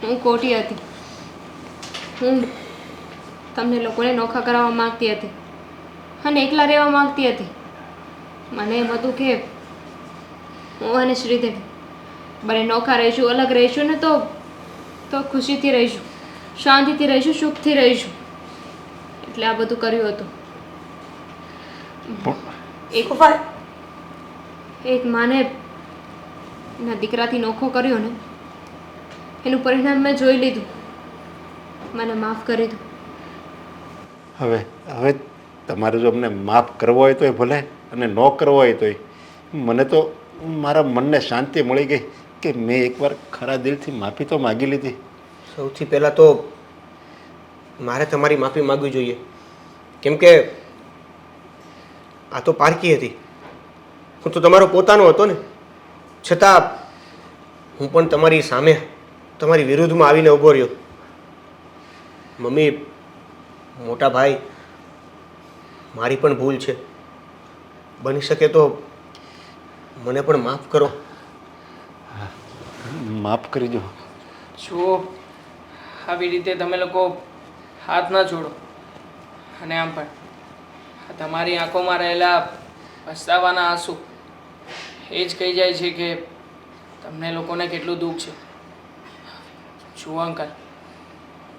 હું ખોટી હતી. હું તમને લોકોને નોખા કરાવવા માંગતી હતી અને એકલા રહેવા માંગતી હતી. મને એમ હતું કે હું અને શ્રીદેવી બંને નોખા રહીશું, અલગ રહીશું ને તો ખુશીથી રહીશું, શાંતિથી રહીશું, સુખથી રહીશું. એટલે આ બધું કર્યું હતું. પપ્પા, એક માને એના દીકરાથી નોખો કર્યો ને એનું પરિણામ મેં જોઈ લીધું. મને માફ કરી દો. હવે તમારે જો અમને માફ કરવો હોય તોય ભલે અને ન કરવો હોય તોય. મને તો મારા મનને શાંતિ મળી ગઈ કે મેં એકવાર ખરા દિલથી માફી તો માગી લીધી. સૌથી પહેલાં તો મારે તમારી માફી માગવી જોઈએ, કેમ કે આ તો પારકી હતી. હું તો તમારો પોતાનો હતો ને, છતાં હું પણ તમારી સામે તમારી વિરુદ્ધમાં આવીને ઊભો રહ્યો. મમ્મી, મોટા ભાઈ, મારી પણ ભૂલ છે. બની શકે તો મને પણ માફ કરો. માફ કરી દો. જુઓ, આવી રીતે તમે લોકો હાથ ના છોડો. અને આમ પણ આ તમારી આંખોમાં રહેલા પછતાવાના આંસુ એ જ કહી જાય છે કે તમને લોકોને કેટલું દુઃખ છે. જુઓ અંકલ,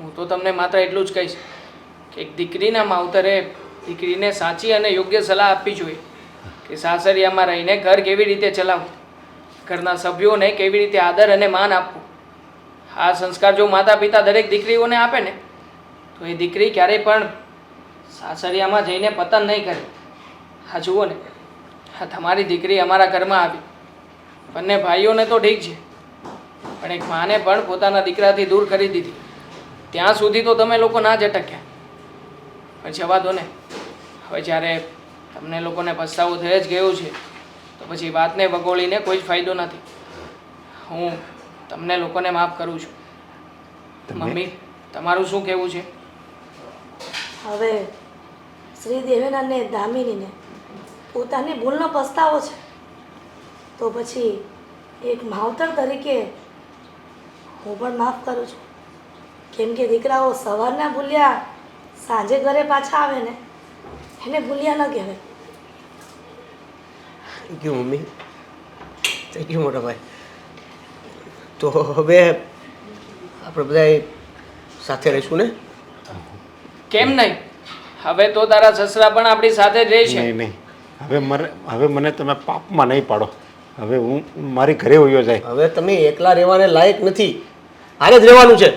હું તો તમને માત્ર એટલું જ કહીશ કે એક દીકરીના માવતરે દીકરીને સાચી અને યોગ્ય સલાહ આપવી જોઈએ કે સાસરિયામાં રહીને ઘર કેવી રીતે ચલાવવું, ઘરના સભ્યોને કેવી રીતે આદર અને માન આપવું. આ સંસ્કાર જો માતા પિતા દરેક દીકરીઓને આપે ને તો એ દીકરી ક્યારેય પણ સાસરિયામાં જઈને પતન નહીં કરે. હા જુઓ ને, હા તમારી દીકરી અમારા ઘરમાં આવી. બંને ભાઈઓને તો ઠીક છે, પણ એક માને પણ પોતાના દીકરાથી દૂર કરી દીધી. ત્યાં સુધી તો તમે લોકો ના જ અટક્યા. પણ જવા દો ને, હવે જ્યારે તમને લોકોને પસ્તાવો થઈ જ ગયો છે તો પછી વાતને વગોળીને કોઈ જ ફાયદો નથી. હું તમને લોકોને માફ કરું છું. મમ્મી, તમારું શું કહેવું છે? હવે શ્રી દેવેન અને દામિનીને પોતાની ભૂલનો પસ્તાવો છે, તો પછી એક માવતર તરીકે હું પણ માફ કરું છું. કેમ કે દીકરાઓ સવારના ભૂલ્યા સાંજે ઘરે પાછા આવે ને એને ભૂલ્યા ન કહેવાય. Thank you mummy, thank you મોટા ભાઈ. તો હવે આપણે બધા સાથે રહીશું ને? કેમ નહીં? હવે તો તારા સસરા પણ આપણી સાથે જ રહેશે. નહીં નહીં, હવે મને તમે પાપમાં નહીં પાડો. હવે હું મારી ઘરે વયો જાય. હવે તમે એકલા રહેવાને લાયક નથી, આને જ રહેવાનું છે.